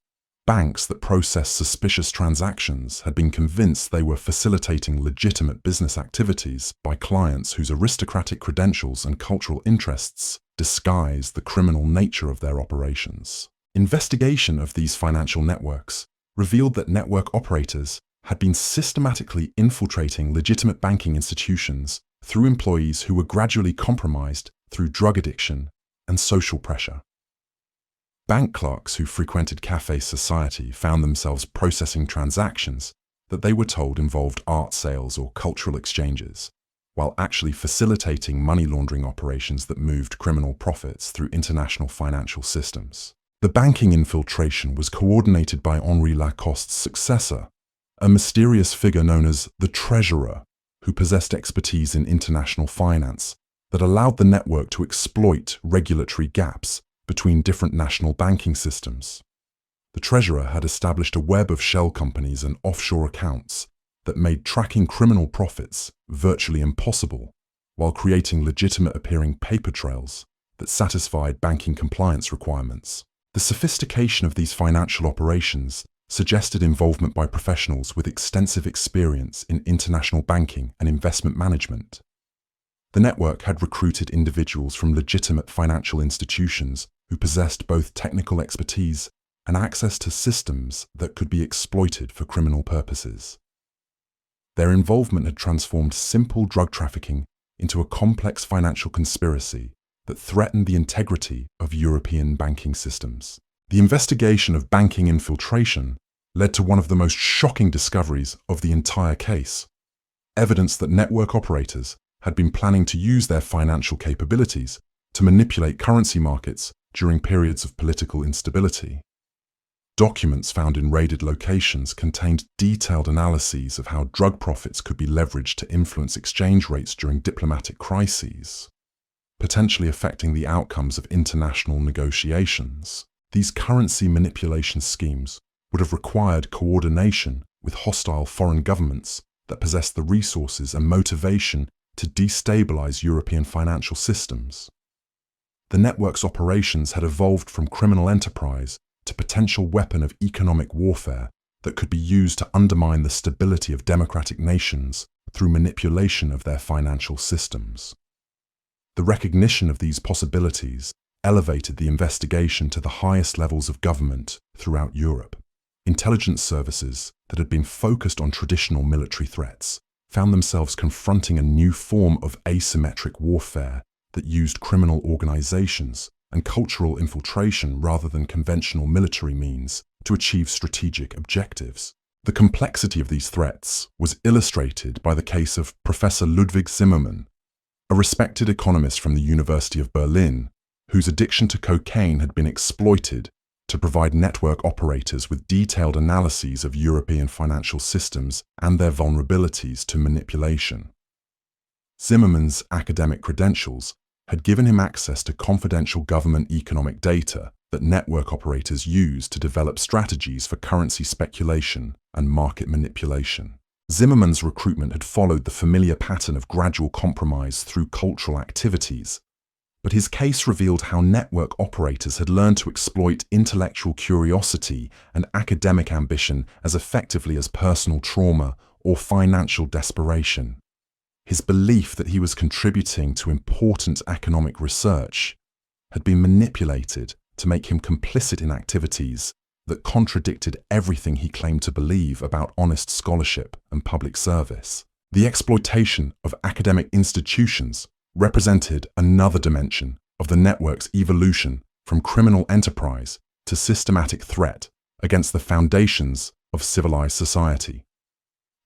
Banks that processed suspicious transactions had been convinced they were facilitating legitimate business activities by clients whose aristocratic credentials and cultural interests disguised the criminal nature of their operations. Investigation of these financial networks revealed that network operators had been systematically infiltrating legitimate banking institutions through employees who were gradually compromised through drug addiction and social pressure. Bank clerks who frequented cafe society found themselves processing transactions that they were told involved art sales or cultural exchanges, while actually facilitating money laundering operations that moved criminal profits through international financial systems. The banking infiltration was coordinated by Henri Lacoste's successor, a mysterious figure known as the Treasurer, who possessed expertise in international finance that allowed the network to exploit regulatory gaps between different national banking systems. The Treasurer had established a web of shell companies and offshore accounts that made tracking criminal profits virtually impossible, while creating legitimate-appearing paper trails that satisfied banking compliance requirements. The sophistication of these financial operations suggested involvement by professionals with extensive experience in international banking and investment management. The network had recruited individuals from legitimate financial institutions who possessed both technical expertise and access to systems that could be exploited for criminal purposes. Their involvement had transformed simple drug trafficking into a complex financial conspiracy that threatened the integrity of European banking systems. The investigation of banking infiltration led to one of the most shocking discoveries of the entire case: evidence that network operators had been planning to use their financial capabilities to manipulate currency markets during periods of political instability. Documents found in raided locations contained detailed analyses of how drug profits could be leveraged to influence exchange rates during diplomatic crises, potentially affecting the outcomes of international negotiations. These currency manipulation schemes would have required coordination with hostile foreign governments that possessed the resources and motivation to destabilize European financial systems. The network's operations had evolved from criminal enterprise to potential weapon of economic warfare that could be used to undermine the stability of democratic nations through manipulation of their financial systems. The recognition of these possibilities elevated the investigation to the highest levels of government throughout Europe. Intelligence services that had been focused on traditional military threats found themselves confronting a new form of asymmetric warfare that used criminal organizations and cultural infiltration rather than conventional military means to achieve strategic objectives. The complexity of these threats was illustrated by the case of Professor Ludwig Zimmermann, a respected economist from the University of Berlin, whose addiction to cocaine had been exploited to provide network operators with detailed analyses of European financial systems and their vulnerabilities to manipulation. Zimmermann's academic credentials had given him access to confidential government economic data that network operators used to develop strategies for currency speculation and market manipulation. Zimmermann's recruitment had followed the familiar pattern of gradual compromise through cultural activities, but his case revealed how network operators had learned to exploit intellectual curiosity and academic ambition as effectively as personal trauma or financial desperation. His belief that he was contributing to important economic research had been manipulated to make him complicit in activities that contradicted everything he claimed to believe about honest scholarship and public service. The exploitation of academic institutions represented another dimension of the network's evolution from criminal enterprise to systematic threat against the foundations of civilized society.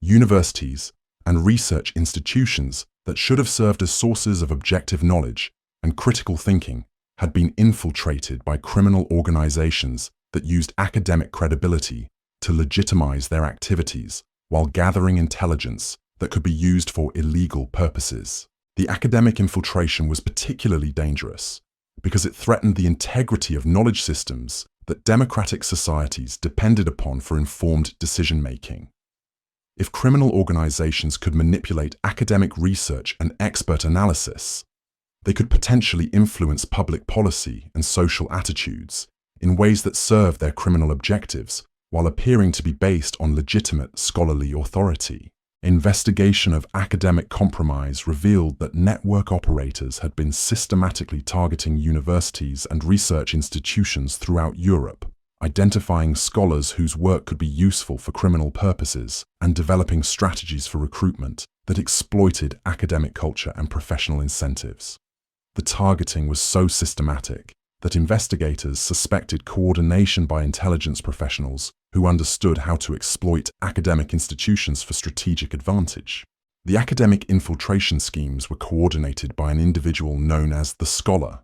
Universities and research institutions that should have served as sources of objective knowledge and critical thinking had been infiltrated by criminal organizations that used academic credibility to legitimize their activities while gathering intelligence that could be used for illegal purposes. The academic infiltration was particularly dangerous because it threatened the integrity of knowledge systems that democratic societies depended upon for informed decision-making. If criminal organizations could manipulate academic research and expert analysis, they could potentially influence public policy and social attitudes in ways that served their criminal objectives while appearing to be based on legitimate scholarly authority. Investigation of academic compromise revealed that network operators had been systematically targeting universities and research institutions throughout Europe, identifying scholars whose work could be useful for criminal purposes, and developing strategies for recruitment that exploited academic culture and professional incentives. The targeting was so systematic that investigators suspected coordination by intelligence professionals who understood how to exploit academic institutions for strategic advantage. The academic infiltration schemes were coordinated by an individual known as the scholar,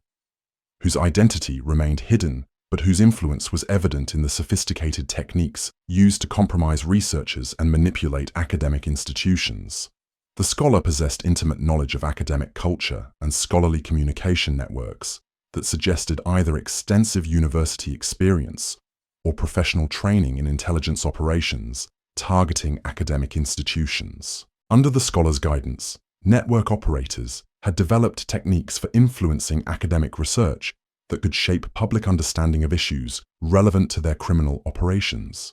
whose identity remained hidden but whose influence was evident in the sophisticated techniques used to compromise researchers and manipulate academic institutions. The scholar possessed intimate knowledge of academic culture and scholarly communication networks that suggested either extensive university experience or professional training in intelligence operations targeting academic institutions. Under the scholar's guidance, network operators had developed techniques for influencing academic research that could shape public understanding of issues relevant to their criminal operations.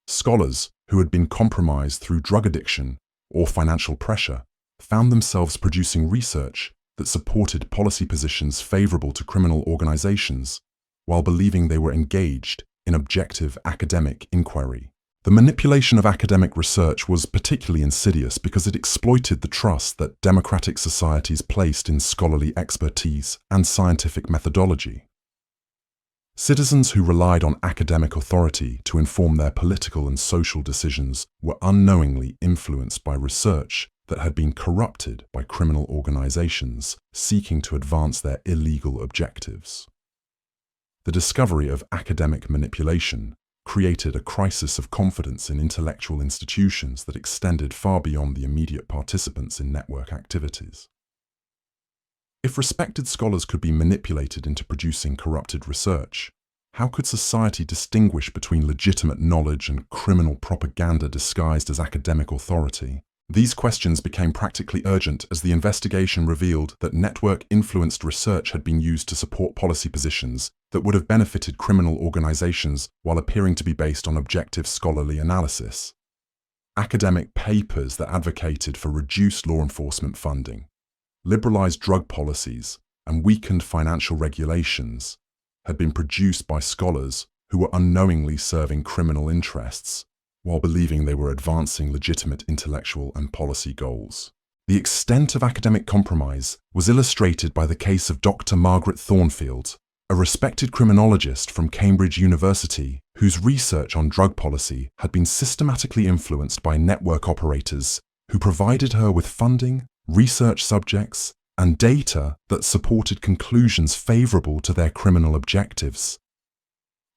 Scholars who had been compromised through drug addiction or financial pressure found themselves producing research that supported policy positions favorable to criminal organizations while believing they were engaged in objective academic inquiry. The manipulation of academic research was particularly insidious because it exploited the trust that democratic societies placed in scholarly expertise and scientific methodology. Citizens who relied on academic authority to inform their political and social decisions were unknowingly influenced by research that had been corrupted by criminal organizations seeking to advance their illegal objectives. The discovery of academic manipulation created a crisis of confidence in intellectual institutions that extended far beyond the immediate participants in network activities. If respected scholars could be manipulated into producing corrupted research, how could society distinguish between legitimate knowledge and criminal propaganda disguised as academic authority? These questions became practically urgent as the investigation revealed that network-influenced research had been used to support policy positions that would have benefited criminal organizations while appearing to be based on objective scholarly analysis. Academic papers that advocated for reduced law enforcement funding, liberalized drug policies, and weakened financial regulations had been produced by scholars who were unknowingly serving criminal interests while believing they were advancing legitimate intellectual and policy goals. The extent of academic compromise was illustrated by the case of Dr. Margaret Thornfield, a respected criminologist from Cambridge University whose research on drug policy had been systematically influenced by network operators who provided her with funding, research subjects, and data that supported conclusions favorable to their criminal objectives.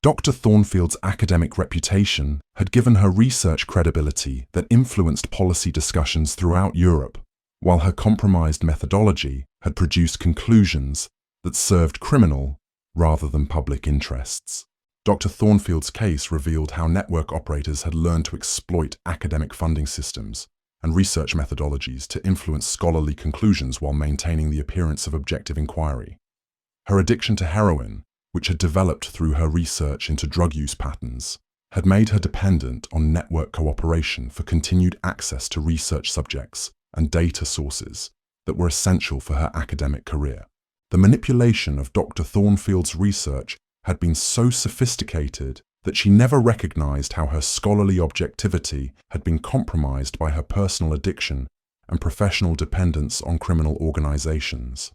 Dr. Thornfield's academic reputation had given her research credibility that influenced policy discussions throughout Europe, while her compromised methodology had produced conclusions that served criminal rather than public interests. Dr. Thornfield's case revealed how network operators had learned to exploit academic funding systems and research methodologies to influence scholarly conclusions while maintaining the appearance of objective inquiry. Her addiction to heroin, which had developed through her research into drug use patterns, had made her dependent on network cooperation for continued access to research subjects and data sources that were essential for her academic career. The manipulation of Dr. Thornfield's research had been so sophisticated that she never recognized how her scholarly objectivity had been compromised by her personal addiction and professional dependence on criminal organizations.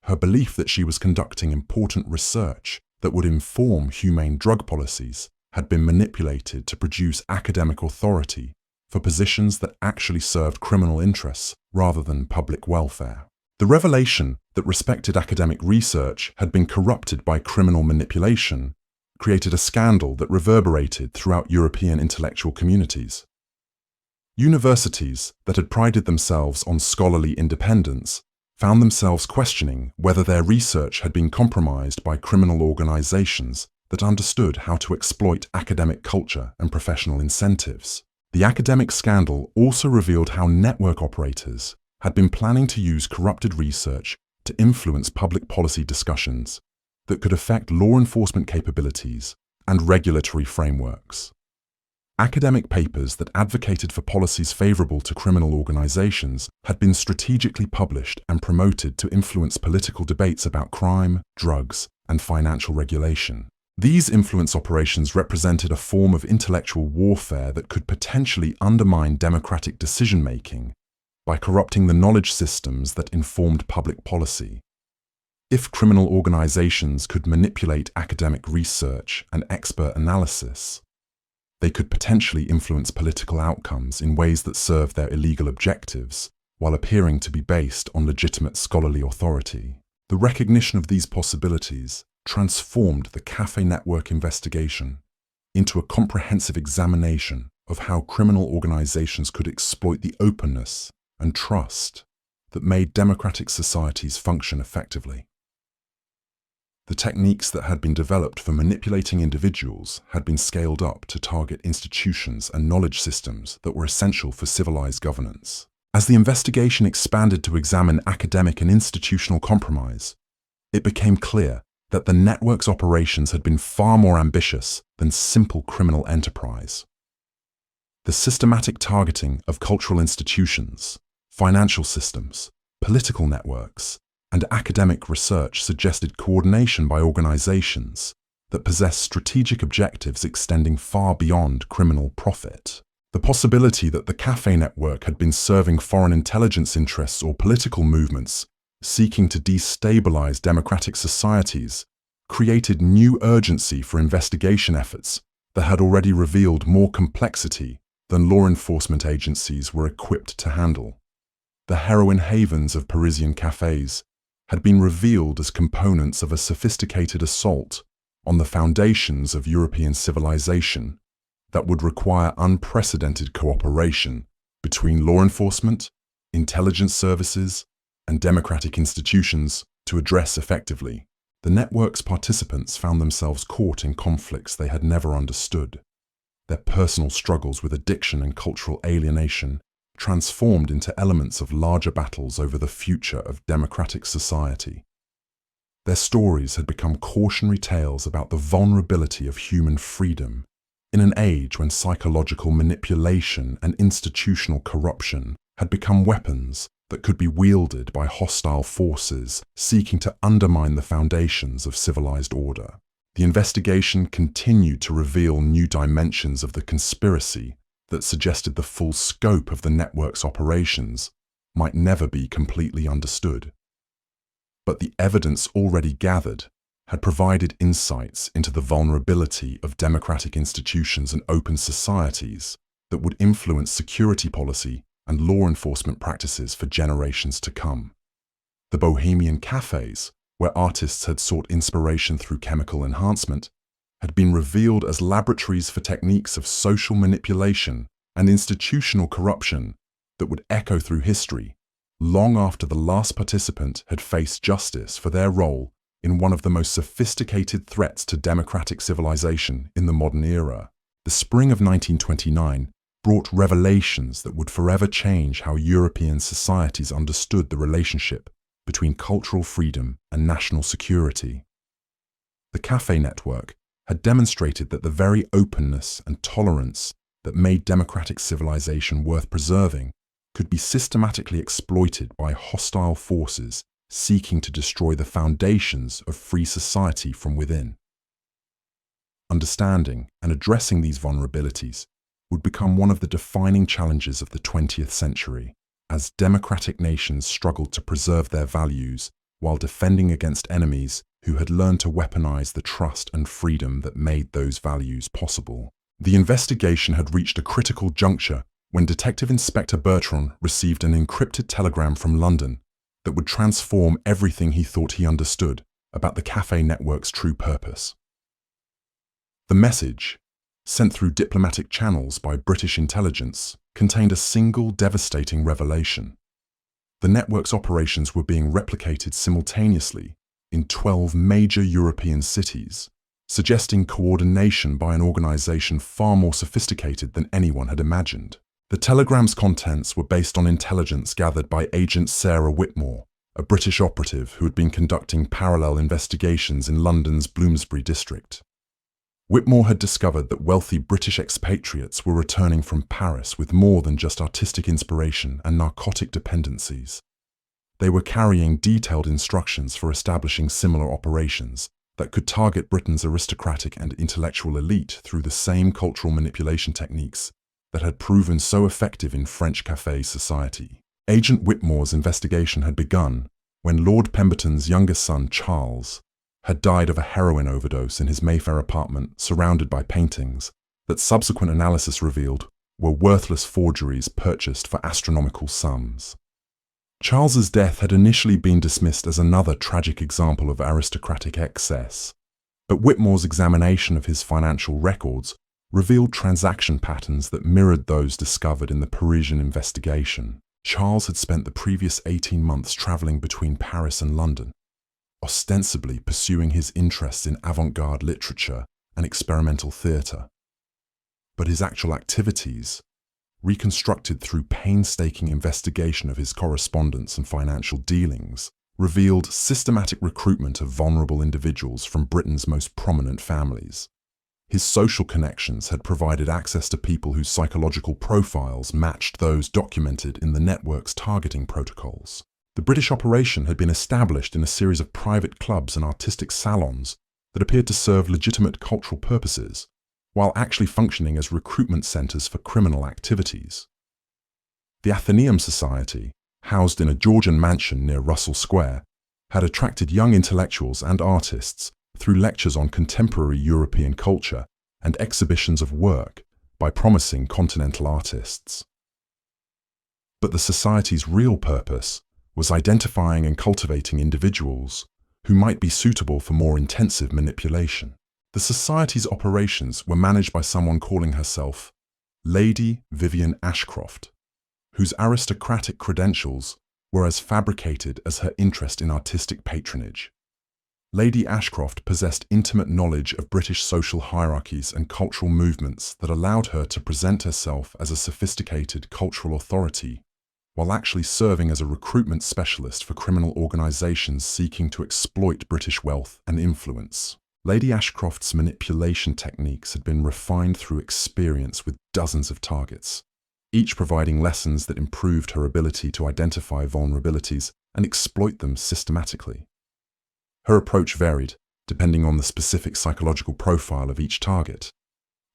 Her belief that she was conducting important research that would inform humane drug policies had been manipulated to produce academic authority for positions that actually served criminal interests rather than public welfare. The revelation that respected academic research had been corrupted by criminal manipulation created a scandal that reverberated throughout European intellectual communities. Universities that had prided themselves on scholarly independence found themselves questioning whether their research had been compromised by criminal organizations that understood how to exploit academic culture and professional incentives. The academic scandal also revealed how network operators had been planning to use corrupted research to influence public policy discussions that could affect law enforcement capabilities and regulatory frameworks. Academic papers that advocated for policies favorable to criminal organizations had been strategically published and promoted to influence political debates about crime, drugs, and financial regulation. These influence operations represented a form of intellectual warfare that could potentially undermine democratic decision-making by corrupting the knowledge systems that informed public policy. If criminal organizations could manipulate academic research and expert analysis, they could potentially influence political outcomes in ways that serve their illegal objectives while appearing to be based on legitimate scholarly authority. The recognition of these possibilities transformed the Cafe Network investigation into a comprehensive examination of how criminal organizations could exploit the openness and trust that made democratic societies function effectively. The techniques that had been developed for manipulating individuals had been scaled up to target institutions and knowledge systems that were essential for civilized governance. As the investigation expanded to examine academic and institutional compromise, it became clear that the network's operations had been far more ambitious than simple criminal enterprise. The systematic targeting of cultural institutions, financial systems, political networks, and academic research suggested coordination by organizations that possess strategic objectives extending far beyond criminal profit. The possibility that the Cafe Network had been serving foreign intelligence interests or political movements seeking to destabilize democratic societies created new urgency for investigation efforts that had already revealed more complexity than law enforcement agencies were equipped to handle. The heroin havens of Parisian cafes had been revealed as components of a sophisticated assault on the foundations of European civilization that would require unprecedented cooperation between law enforcement, intelligence services, and democratic institutions to address effectively. The network's participants found themselves caught in conflicts they had never understood. Their personal struggles with addiction and cultural alienation transformed into elements of larger battles over the future of democratic society. Their stories had become cautionary tales about the vulnerability of human freedom in an age when psychological manipulation and institutional corruption had become weapons that could be wielded by hostile forces seeking to undermine the foundations of civilized order. The investigation continued to reveal new dimensions of the conspiracy that suggested the full scope of the network's operations might never be completely understood. But the evidence already gathered had provided insights into the vulnerability of democratic institutions and open societies that would influence security policy and law enforcement practices for generations to come. The bohemian cafes, where artists had sought inspiration through chemical enhancement, had been revealed as laboratories for techniques of social manipulation and institutional corruption that would echo through history long after the last participant had faced justice for their role in one of the most sophisticated threats to democratic civilization in the modern era. The spring of 1929 brought revelations that would forever change how European societies understood the relationship between cultural freedom and national security. The cafe network had demonstrated that the very openness and tolerance that made democratic civilization worth preserving could be systematically exploited by hostile forces seeking to destroy the foundations of free society from within. Understanding and addressing these vulnerabilities would become one of the defining challenges of the 20th century, as democratic nations struggled to preserve their values while defending against enemies who had learned to weaponize the trust and freedom that made those values possible. The investigation had reached a critical juncture when Detective Inspector Bertrand received an encrypted telegram from London that would transform everything he thought he understood about the cafe network's true purpose. The message, sent through diplomatic channels by British intelligence, contained a single devastating revelation. The network's operations were being replicated simultaneously in 12 major European cities, suggesting coordination by an organization far more sophisticated than anyone had imagined. The telegram's contents were based on intelligence gathered by Agent Sarah Whitmore, a British operative who had been conducting parallel investigations in London's Bloomsbury district. Whitmore had discovered that wealthy British expatriates were returning from Paris with more than just artistic inspiration and narcotic dependencies. They were carrying detailed instructions for establishing similar operations that could target Britain's aristocratic and intellectual elite through the same cultural manipulation techniques that had proven so effective in French café society. Agent Whitmore's investigation had begun when Lord Pemberton's youngest son, Charles, had died of a heroin overdose in his Mayfair apartment surrounded by paintings that subsequent analysis revealed were worthless forgeries purchased for astronomical sums. Charles's death had initially been dismissed as another tragic example of aristocratic excess, but Whitmore's examination of his financial records revealed transaction patterns that mirrored those discovered in the Parisian investigation. Charles had spent the previous 18 months traveling between Paris and London, ostensibly pursuing his interests in avant-garde literature and experimental theatre. But his actual activities, reconstructed through painstaking investigation of his correspondence and financial dealings, revealed systematic recruitment of vulnerable individuals from Britain's most prominent families. His social connections had provided access to people whose psychological profiles matched those documented in the network's targeting protocols. The British operation had been established in a series of private clubs and artistic salons that appeared to serve legitimate cultural purposes, while actually functioning as recruitment centres for criminal activities. The Athenaeum Society, housed in a Georgian mansion near Russell Square, had attracted young intellectuals and artists through lectures on contemporary European culture and exhibitions of work by promising continental artists. But the society's real purpose was identifying and cultivating individuals who might be suitable for more intensive manipulation. The society's operations were managed by someone calling herself Lady Vivian Ashcroft, whose aristocratic credentials were as fabricated as her interest in artistic patronage. Lady Ashcroft possessed intimate knowledge of British social hierarchies and cultural movements that allowed her to present herself as a sophisticated cultural authority, while actually serving as a recruitment specialist for criminal organisations seeking to exploit British wealth and influence. Lady Ashcroft's manipulation techniques had been refined through experience with dozens of targets, each providing lessons that improved her ability to identify vulnerabilities and exploit them systematically. Her approach varied, depending on the specific psychological profile of each target,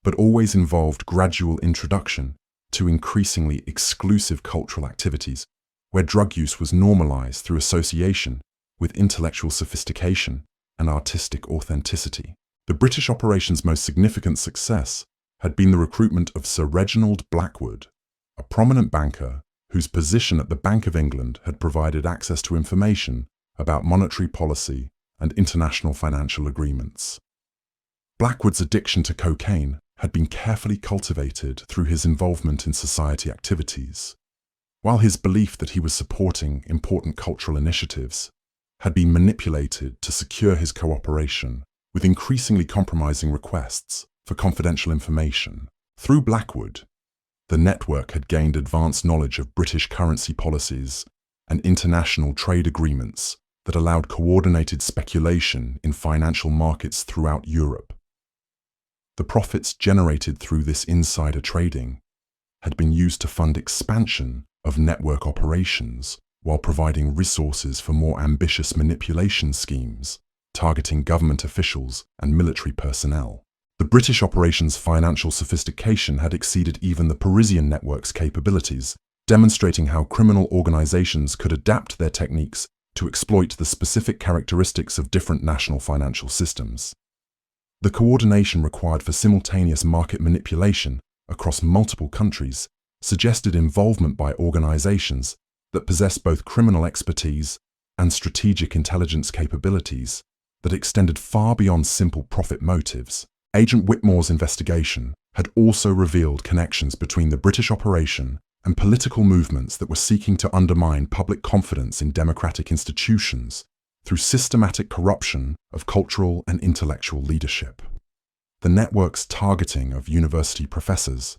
but always involved gradual introduction to increasingly exclusive cultural activities, where drug use was normalized through association with intellectual sophistication and artistic authenticity. The British operation's most significant success had been the recruitment of Sir Reginald Blackwood, a prominent banker whose position at the Bank of England had provided access to information about monetary policy and international financial agreements. Blackwood's addiction to cocaine had been carefully cultivated through his involvement in society activities, while his belief that he was supporting important cultural initiatives had been manipulated to secure his cooperation with increasingly compromising requests for confidential information. Through Blackwood, the network had gained advanced knowledge of British currency policies and international trade agreements that allowed coordinated speculation in financial markets throughout Europe. The profits generated through this insider trading had been used to fund expansion of network operations while providing resources for more ambitious manipulation schemes targeting government officials and military personnel. The British operation's financial sophistication had exceeded even the Parisian network's capabilities, demonstrating how criminal organizations could adapt their techniques to exploit the specific characteristics of different national financial systems. The coordination required for simultaneous market manipulation across multiple countries suggested involvement by organizations that possess both criminal expertise and strategic intelligence capabilities that extended far beyond simple profit motives. Agent Whitmore's investigation had also revealed connections between the British operation and political movements that were seeking to undermine public confidence in democratic institutions through systematic corruption of cultural and intellectual leadership. The network's targeting of university professors,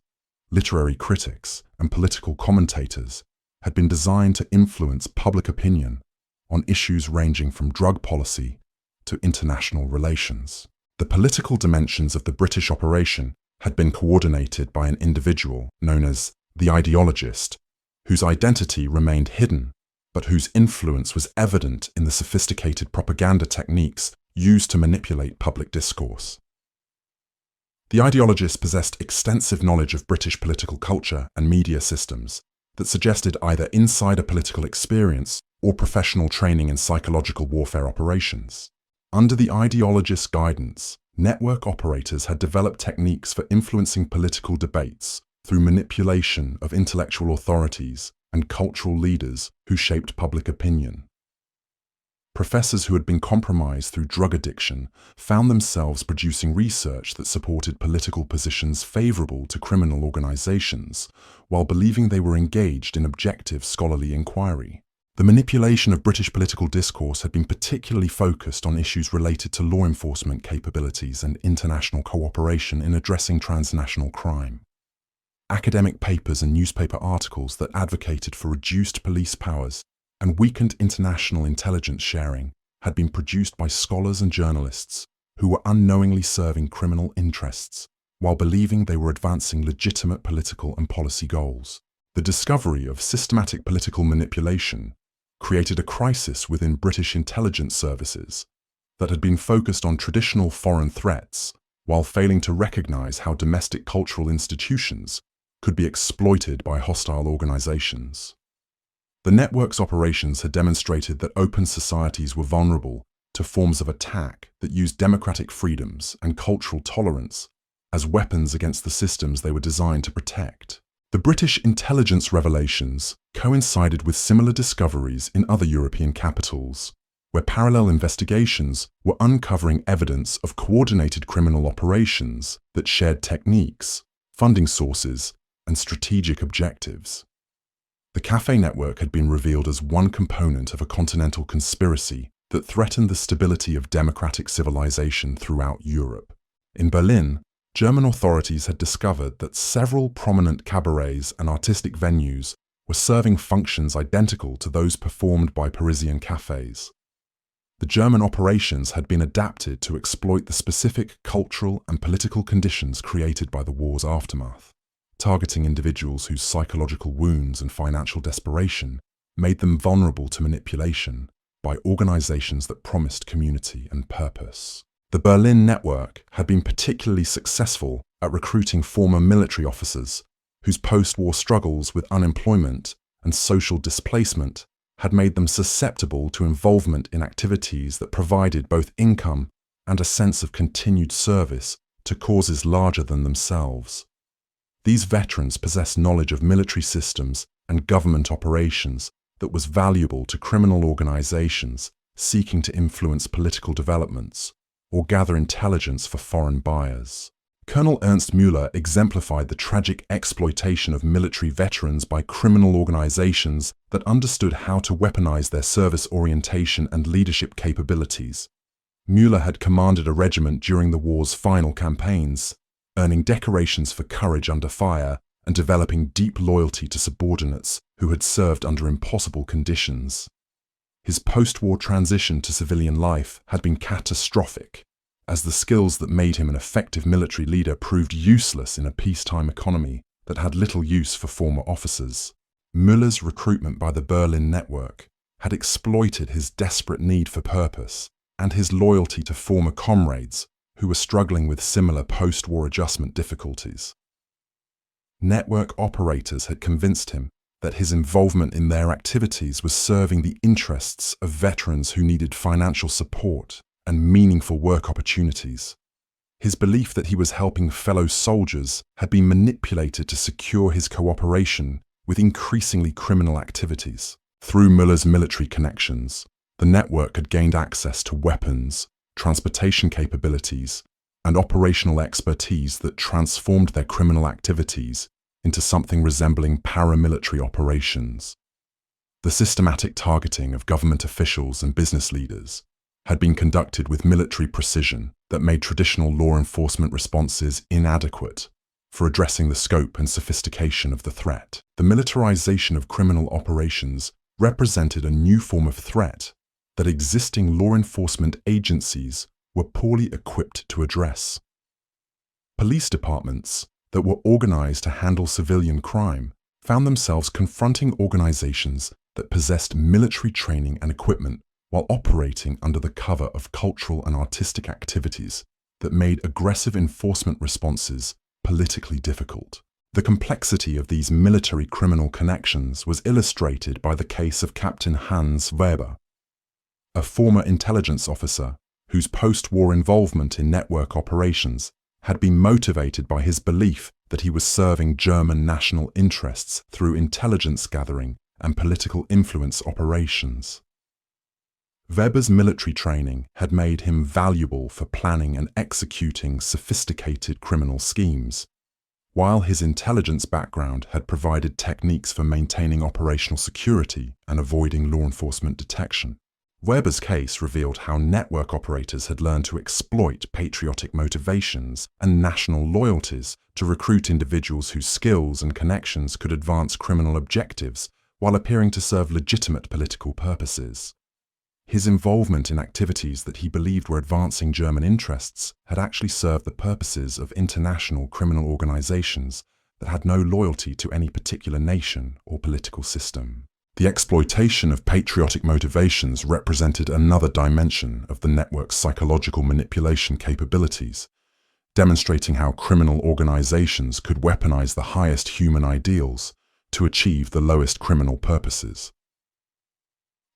literary critics, and political commentators had been designed to influence public opinion on issues ranging from drug policy to international relations. The political dimensions of the British operation had been coordinated by an individual known as the ideologist, whose identity remained hidden, but whose influence was evident in the sophisticated propaganda techniques used to manipulate public discourse. The ideologist possessed extensive knowledge of British political culture and media systems that suggested either insider political experience or professional training in psychological warfare operations. Under the ideologist's guidance, network operators had developed techniques for influencing political debates through manipulation of intellectual authorities and cultural leaders who shaped public opinion. Professors who had been compromised through drug addiction found themselves producing research that supported political positions favorable to criminal organizations, while believing they were engaged in objective scholarly inquiry. The manipulation of British political discourse had been particularly focused on issues related to law enforcement capabilities and international cooperation in addressing transnational crime. Academic papers and newspaper articles that advocated for reduced police powers and weakened international intelligence sharing had been produced by scholars and journalists who were unknowingly serving criminal interests while believing they were advancing legitimate political and policy goals. The discovery of systematic political manipulation created a crisis within British intelligence services that had been focused on traditional foreign threats while failing to recognize how domestic cultural institutions could be exploited by hostile organizations. The network's operations had demonstrated that open societies were vulnerable to forms of attack that used democratic freedoms and cultural tolerance as weapons against the systems they were designed to protect. The British intelligence revelations coincided with similar discoveries in other European capitals, where parallel investigations were uncovering evidence of coordinated criminal operations that shared techniques, funding sources, and strategic objectives. The Café network had been revealed as one component of a continental conspiracy that threatened the stability of democratic civilization throughout Europe. In Berlin, German authorities had discovered that several prominent cabarets and artistic venues were serving functions identical to those performed by Parisian cafés. The German operations had been adapted to exploit the specific cultural and political conditions created by the war's aftermath, targeting individuals whose psychological wounds and financial desperation made them vulnerable to manipulation by organizations that promised community and purpose. The Berlin network had been particularly successful at recruiting former military officers whose post-war struggles with unemployment and social displacement had made them susceptible to involvement in activities that provided both income and a sense of continued service to causes larger than themselves. These veterans possessed knowledge of military systems and government operations that was valuable to criminal organizations seeking to influence political developments or gather intelligence for foreign buyers. Colonel Ernst Müller exemplified the tragic exploitation of military veterans by criminal organizations that understood how to weaponize their service orientation and leadership capabilities. Müller had commanded a regiment during the war's final campaigns, earning decorations for courage under fire and developing deep loyalty to subordinates who had served under impossible conditions. His post-war transition to civilian life had been catastrophic, as the skills that made him an effective military leader proved useless in a peacetime economy that had little use for former officers. Müller's recruitment by the Berlin network had exploited his desperate need for purpose and his loyalty to former comrades who were struggling with similar post-war adjustment difficulties. Network operators had convinced him that his involvement in their activities was serving the interests of veterans who needed financial support and meaningful work opportunities. His belief that he was helping fellow soldiers had been manipulated to secure his cooperation with increasingly criminal activities. Through Müller's military connections, the network had gained access to weapons, transportation capabilities, and operational expertise that transformed their criminal activities into something resembling paramilitary operations. The systematic targeting of government officials and business leaders had been conducted with military precision that made traditional law enforcement responses inadequate for addressing the scope and sophistication of the threat. The militarization of criminal operations represented a new form of threat that existing law enforcement agencies were poorly equipped to address. Police departments that were organized to handle civilian crime found themselves confronting organizations that possessed military training and equipment while operating under the cover of cultural and artistic activities that made aggressive enforcement responses politically difficult. The complexity of these military criminal connections was illustrated by the case of Captain Hans Weber, a former intelligence officer whose post-war involvement in network operations had been motivated by his belief that he was serving German national interests through intelligence gathering and political influence operations. Weber's military training had made him valuable for planning and executing sophisticated criminal schemes, while his intelligence background had provided techniques for maintaining operational security and avoiding law enforcement detection. Weber's case revealed how network operators had learned to exploit patriotic motivations and national loyalties to recruit individuals whose skills and connections could advance criminal objectives while appearing to serve legitimate political purposes. His involvement in activities that he believed were advancing German interests had actually served the purposes of international criminal organizations that had no loyalty to any particular nation or political system. The exploitation of patriotic motivations represented another dimension of the network's psychological manipulation capabilities, demonstrating how criminal organizations could weaponize the highest human ideals to achieve the lowest criminal purposes.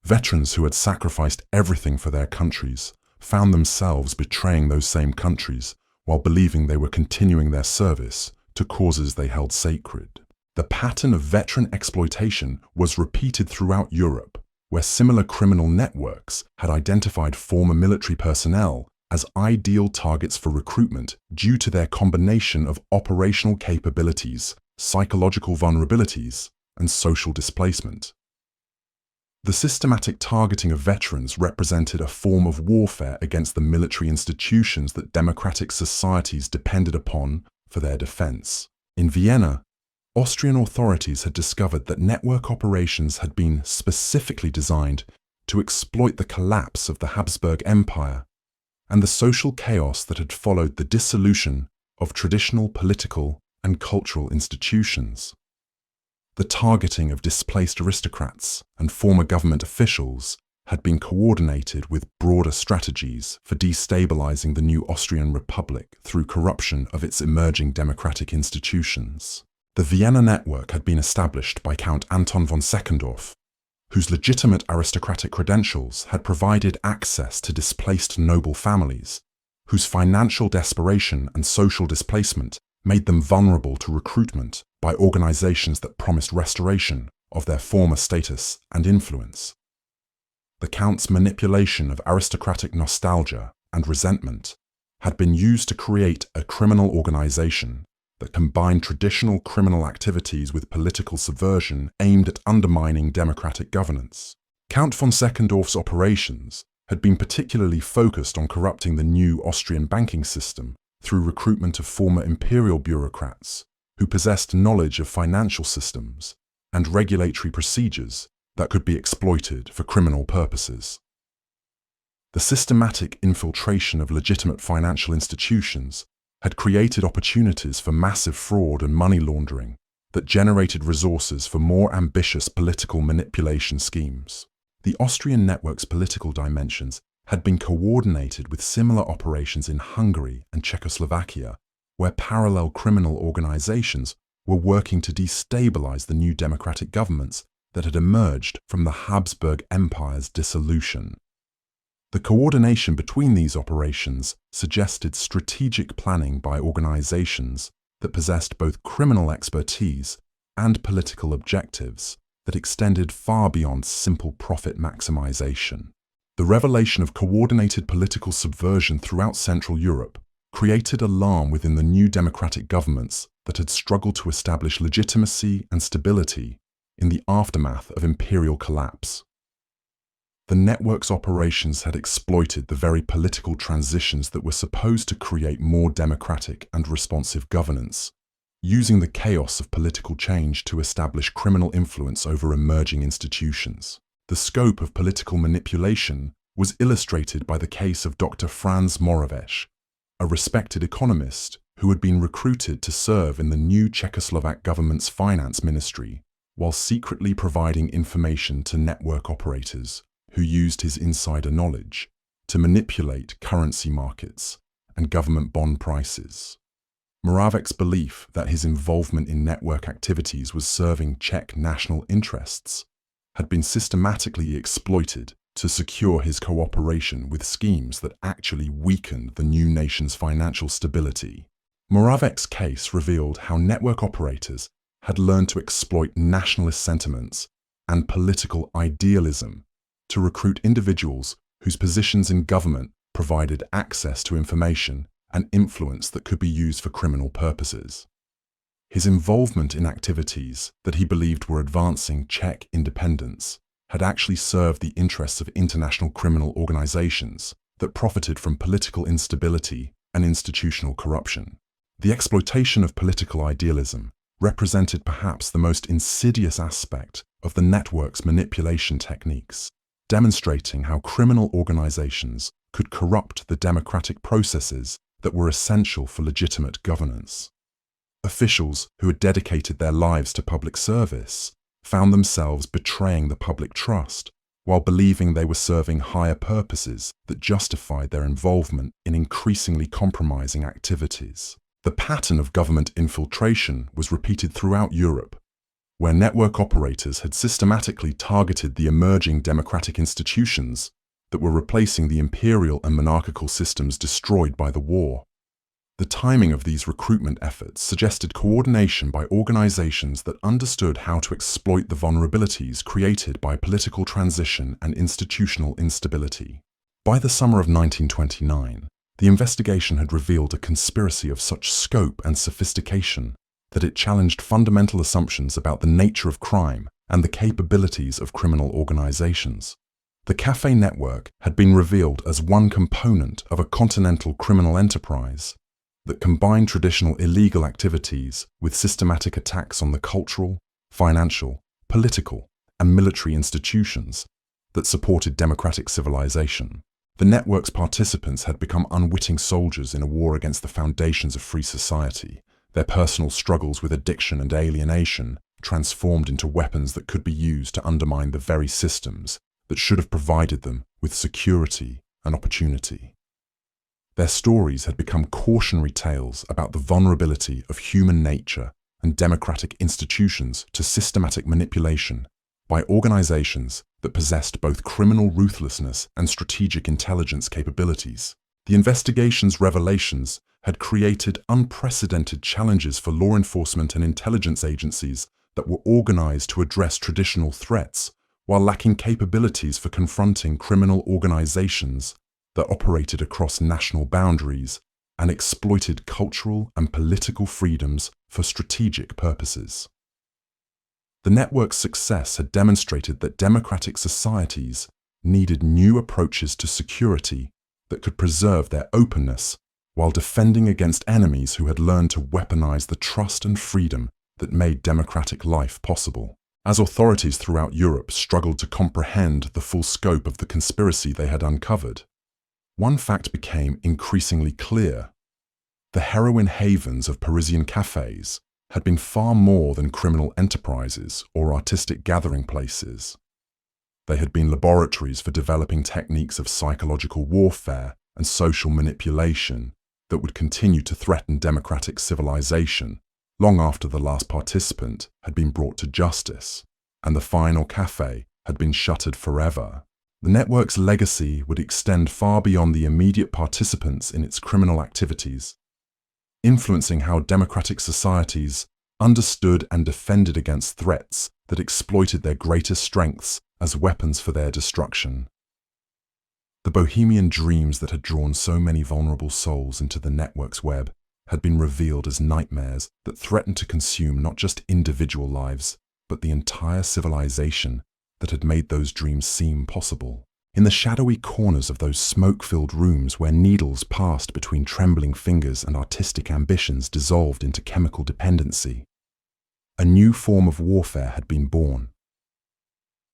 Veterans who had sacrificed everything for their countries found themselves betraying those same countries while believing they were continuing their service to causes they held sacred. The pattern of veteran exploitation was repeated throughout Europe, where similar criminal networks had identified former military personnel as ideal targets for recruitment due to their combination of operational capabilities, psychological vulnerabilities, and social displacement. The systematic targeting of veterans represented a form of warfare against the military institutions that democratic societies depended upon for their defense. In Vienna, Austrian authorities had discovered that network operations had been specifically designed to exploit the collapse of the Habsburg Empire and the social chaos that had followed the dissolution of traditional political and cultural institutions. The targeting of displaced aristocrats and former government officials had been coordinated with broader strategies for destabilizing the new Austrian Republic through corruption of its emerging democratic institutions. The Vienna network had been established by Count Anton von Seckendorf, whose legitimate aristocratic credentials had provided access to displaced noble families, whose financial desperation and social displacement made them vulnerable to recruitment by organizations that promised restoration of their former status and influence. The Count's manipulation of aristocratic nostalgia and resentment had been used to create a criminal organization that combined traditional criminal activities with political subversion aimed at undermining democratic governance. Count von Seckendorf's operations had been particularly focused on corrupting the new Austrian banking system through recruitment of former imperial bureaucrats who possessed knowledge of financial systems and regulatory procedures that could be exploited for criminal purposes. The systematic infiltration of legitimate financial institutions had created opportunities for massive fraud and money laundering that generated resources for more ambitious political manipulation schemes. The Austrian network's political dimensions had been coordinated with similar operations in Hungary and Czechoslovakia, where parallel criminal organizations were working to destabilize the new democratic governments that had emerged from the Habsburg Empire's dissolution. The coordination between these operations suggested strategic planning by organizations that possessed both criminal expertise and political objectives that extended far beyond simple profit maximization. The revelation of coordinated political subversion throughout Central Europe created alarm within the new democratic governments that had struggled to establish legitimacy and stability in the aftermath of imperial collapse. The network's operations had exploited the very political transitions that were supposed to create more democratic and responsive governance, using the chaos of political change to establish criminal influence over emerging institutions. The scope of political manipulation was illustrated by the case of Dr. Franz Moravec, a respected economist who had been recruited to serve in the new Czechoslovak government's finance ministry while secretly providing information to network operators who used his insider knowledge to manipulate currency markets and government bond prices. Moravec's belief that his involvement in network activities was serving Czech national interests had been systematically exploited to secure his cooperation with schemes that actually weakened the new nation's financial stability. Moravec's case revealed how network operators had learned to exploit nationalist sentiments and political idealism to recruit individuals whose positions in government provided access to information and influence that could be used for criminal purposes. His involvement in activities that he believed were advancing Czech independence had actually served the interests of international criminal organizations that profited from political instability and institutional corruption. The exploitation of political idealism represented perhaps the most insidious aspect of the network's manipulation techniques, demonstrating how criminal organizations could corrupt the democratic processes that were essential for legitimate governance. Officials who had dedicated their lives to public service found themselves betraying the public trust while believing they were serving higher purposes that justified their involvement in increasingly compromising activities. The pattern of government infiltration was repeated throughout Europe, where network operators had systematically targeted the emerging democratic institutions that were replacing the imperial and monarchical systems destroyed by the war. The timing of these recruitment efforts suggested coordination by organizations that understood how to exploit the vulnerabilities created by political transition and institutional instability. By the summer of 1929, the investigation had revealed a conspiracy of such scope and sophistication that it challenged fundamental assumptions about the nature of crime and the capabilities of criminal organizations. The Cafe network had been revealed as one component of a continental criminal enterprise that combined traditional illegal activities with systematic attacks on the cultural, financial, political, and military institutions that supported democratic civilization. The network's participants had become unwitting soldiers in a war against the foundations of free society. Their personal struggles with addiction and alienation transformed into weapons that could be used to undermine the very systems that should have provided them with security and opportunity. Their stories had become cautionary tales about the vulnerability of human nature and democratic institutions to systematic manipulation by organizations that possessed both criminal ruthlessness and strategic intelligence capabilities. The investigation's revelations had created unprecedented challenges for law enforcement and intelligence agencies that were organized to address traditional threats while lacking capabilities for confronting criminal organizations that operated across national boundaries and exploited cultural and political freedoms for strategic purposes. The network's success had demonstrated that democratic societies needed new approaches to security that could preserve their openness while defending against enemies who had learned to weaponize the trust and freedom that made democratic life possible. As authorities throughout Europe struggled to comprehend the full scope of the conspiracy they had uncovered, one fact became increasingly clear. The heroin havens of Parisian cafes had been far more than criminal enterprises or artistic gathering places. They had been laboratories for developing techniques of psychological warfare and social manipulation that would continue to threaten democratic civilization long after the last participant had been brought to justice and the final cafe had been shuttered forever. The network's legacy would extend far beyond the immediate participants in its criminal activities, influencing how democratic societies understood and defended against threats that exploited their greatest strengths as weapons for their destruction. The bohemian dreams that had drawn so many vulnerable souls into the network's web had been revealed as nightmares that threatened to consume not just individual lives, but the entire civilization that had made those dreams seem possible. In the shadowy corners of those smoke-filled rooms where needles passed between trembling fingers and artistic ambitions dissolved into chemical dependency, a new form of warfare had been born.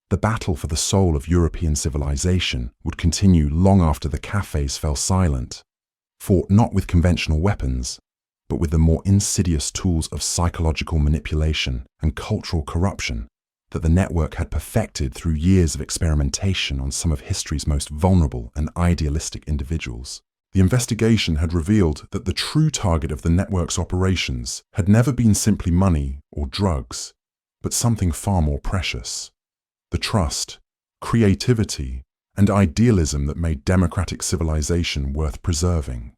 The battle for the soul of European civilization would continue long after the cafes fell silent, fought not with conventional weapons, but with the more insidious tools of psychological manipulation and cultural corruption that the network had perfected through years of experimentation on some of history's most vulnerable and idealistic individuals. The investigation had revealed that the true target of the network's operations had never been simply money or drugs, but something far more precious: the trust, creativity, and idealism that made democratic civilization worth preserving.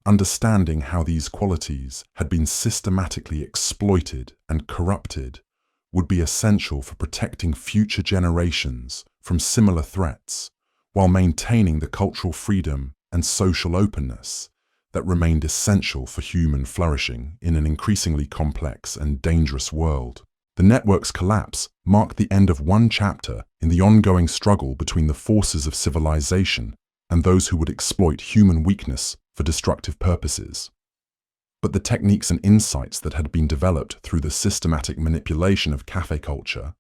Understanding how these qualities had been systematically exploited and corrupted would be essential for protecting future generations from similar threats, while maintaining the cultural freedom and social openness that remained essential for human flourishing in an increasingly complex and dangerous world. The network's collapse marked the end of one chapter in the ongoing struggle between the forces of civilization and those who would exploit human weakness for destructive purposes. But the techniques and insights that had been developed through the systematic manipulation of cafe culture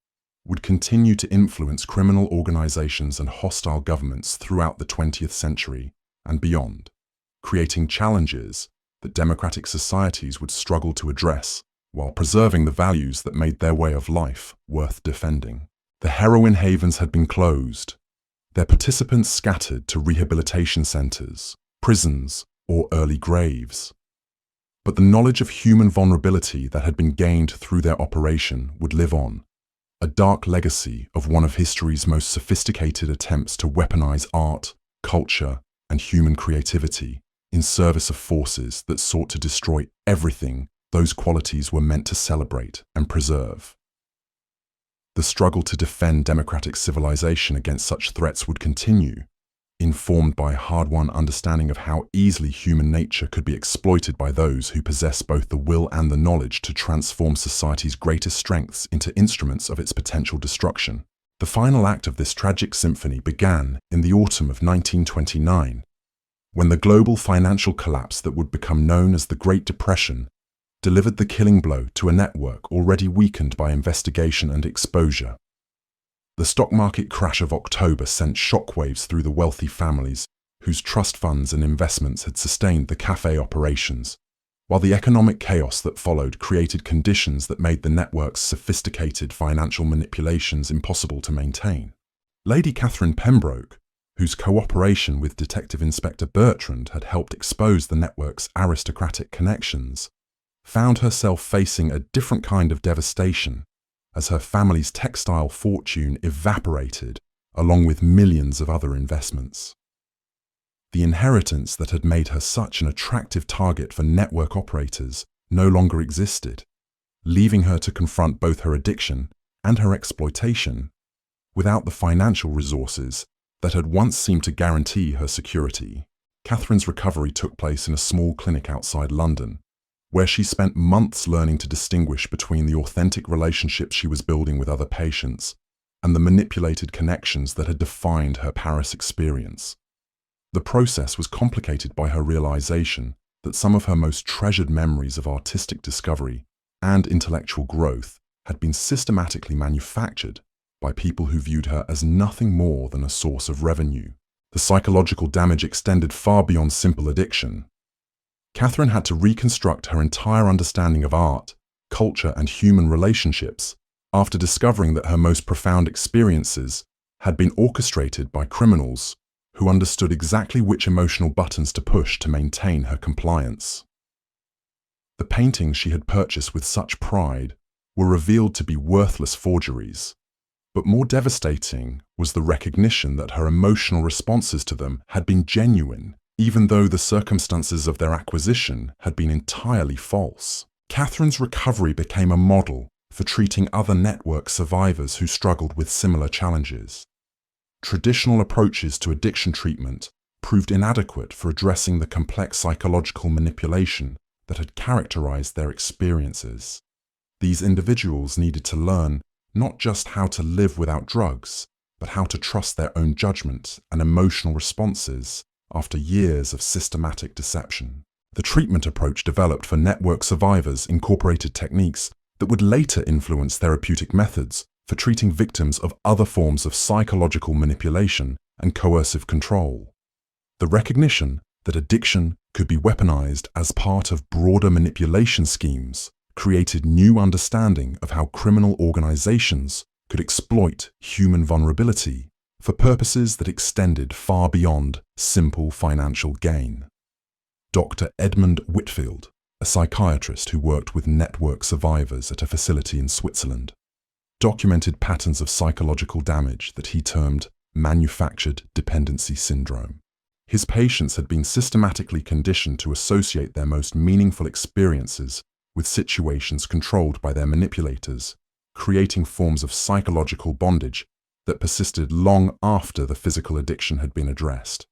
would continue to influence criminal organizations and hostile governments throughout the 20th century and beyond, creating challenges that democratic societies would struggle to address while preserving the values that made their way of life worth defending. The heroin havens had been closed, their participants scattered to rehabilitation centers, prisons, or early graves. But the knowledge of human vulnerability that had been gained through their operation would live on, a dark legacy of one of history's most sophisticated attempts to weaponize art, culture, and human creativity in service of forces that sought to destroy everything those qualities were meant to celebrate and preserve. The struggle to defend democratic civilization against such threats would continue, informed by a hard-won understanding of how easily human nature could be exploited by those who possess both the will and the knowledge to transform society's greatest strengths into instruments of its potential destruction. The final act of this tragic symphony began in the autumn of 1929, when the global financial collapse that would become known as the Great Depression delivered the killing blow to a network already weakened by investigation and exposure. The stock market crash of October sent shockwaves through the wealthy families whose trust funds and investments had sustained the cafe operations, while the economic chaos that followed created conditions that made the network's sophisticated financial manipulations impossible to maintain. Lady Catherine Pembroke, whose cooperation with Detective Inspector Bertrand had helped expose the network's aristocratic connections, found herself facing a different kind of devastation as her family's textile fortune evaporated along with millions of other investments. The inheritance that had made her such an attractive target for network operators no longer existed, leaving her to confront both her addiction and her exploitation without the financial resources that had once seemed to guarantee her security. Catherine's recovery took place in a small clinic outside London, where she spent months learning to distinguish between the authentic relationships she was building with other patients and the manipulated connections that had defined her Paris experience. The process was complicated by her realization that some of her most treasured memories of artistic discovery and intellectual growth had been systematically manufactured by people who viewed her as nothing more than a source of revenue. The psychological damage extended far beyond simple addiction. Catherine had to reconstruct her entire understanding of art, culture, and human relationships after discovering that her most profound experiences had been orchestrated by criminals who understood exactly which emotional buttons to push to maintain her compliance. The paintings she had purchased with such pride were revealed to be worthless forgeries, but more devastating was the recognition that her emotional responses to them had been genuine, even though the circumstances of their acquisition had been entirely false. Catherine's recovery became a model for treating other network survivors who struggled with similar challenges. Traditional approaches to addiction treatment proved inadequate for addressing the complex psychological manipulation that had characterized their experiences. These individuals needed to learn not just how to live without drugs, but how to trust their own judgment and emotional responses after years of systematic deception. The treatment approach developed for network survivors incorporated techniques that would later influence therapeutic methods for treating victims of other forms of psychological manipulation and coercive control. The recognition that addiction could be weaponized as part of broader manipulation schemes created new understanding of how criminal organizations could exploit human vulnerability for purposes that extended far beyond simple financial gain. Dr. Edmund Whitfield, a psychiatrist who worked with network survivors at a facility in Switzerland, documented patterns of psychological damage that he termed manufactured dependency syndrome. His patients had been systematically conditioned to associate their most meaningful experiences with situations controlled by their manipulators, creating forms of psychological bondage that persisted long after the physical addiction had been addressed.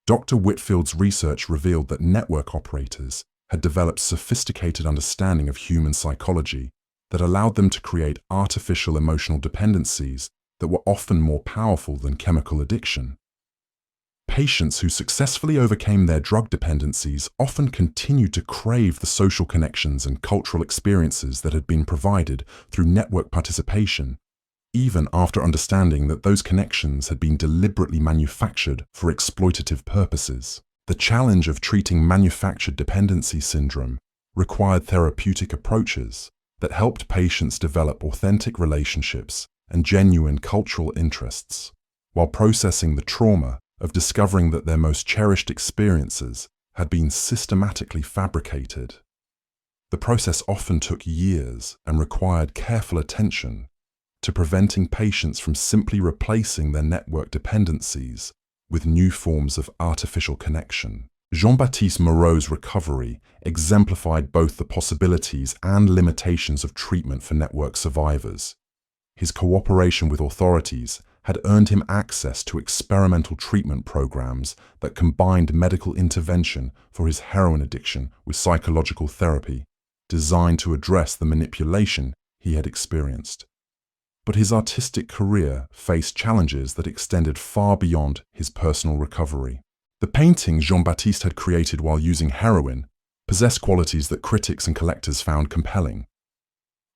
Dr. Whitfield's research revealed that network operators had developed sophisticated understanding of human psychology that allowed them to create artificial emotional dependencies that were often more powerful than chemical addiction. Patients who successfully overcame their drug dependencies often continued to crave the social connections and cultural experiences that had been provided through network participation, even after understanding that those connections had been deliberately manufactured for exploitative purposes. The challenge of treating manufactured dependency syndrome required therapeutic approaches that helped patients develop authentic relationships and genuine cultural interests, while processing the trauma of discovering that their most cherished experiences had been systematically fabricated. The process often took years and required careful attention to preventing patients from simply replacing their network dependencies with new forms of artificial connection. Jean-Baptiste Moreau's recovery exemplified both the possibilities and limitations of treatment for network survivors. His cooperation with authorities had earned him access to experimental treatment programs that combined medical intervention for his heroin addiction with psychological therapy, designed to address the manipulation he had experienced. But his artistic career faced challenges that extended far beyond his personal recovery. The paintings Jean-Baptiste had created while using heroin possessed qualities that critics and collectors found compelling.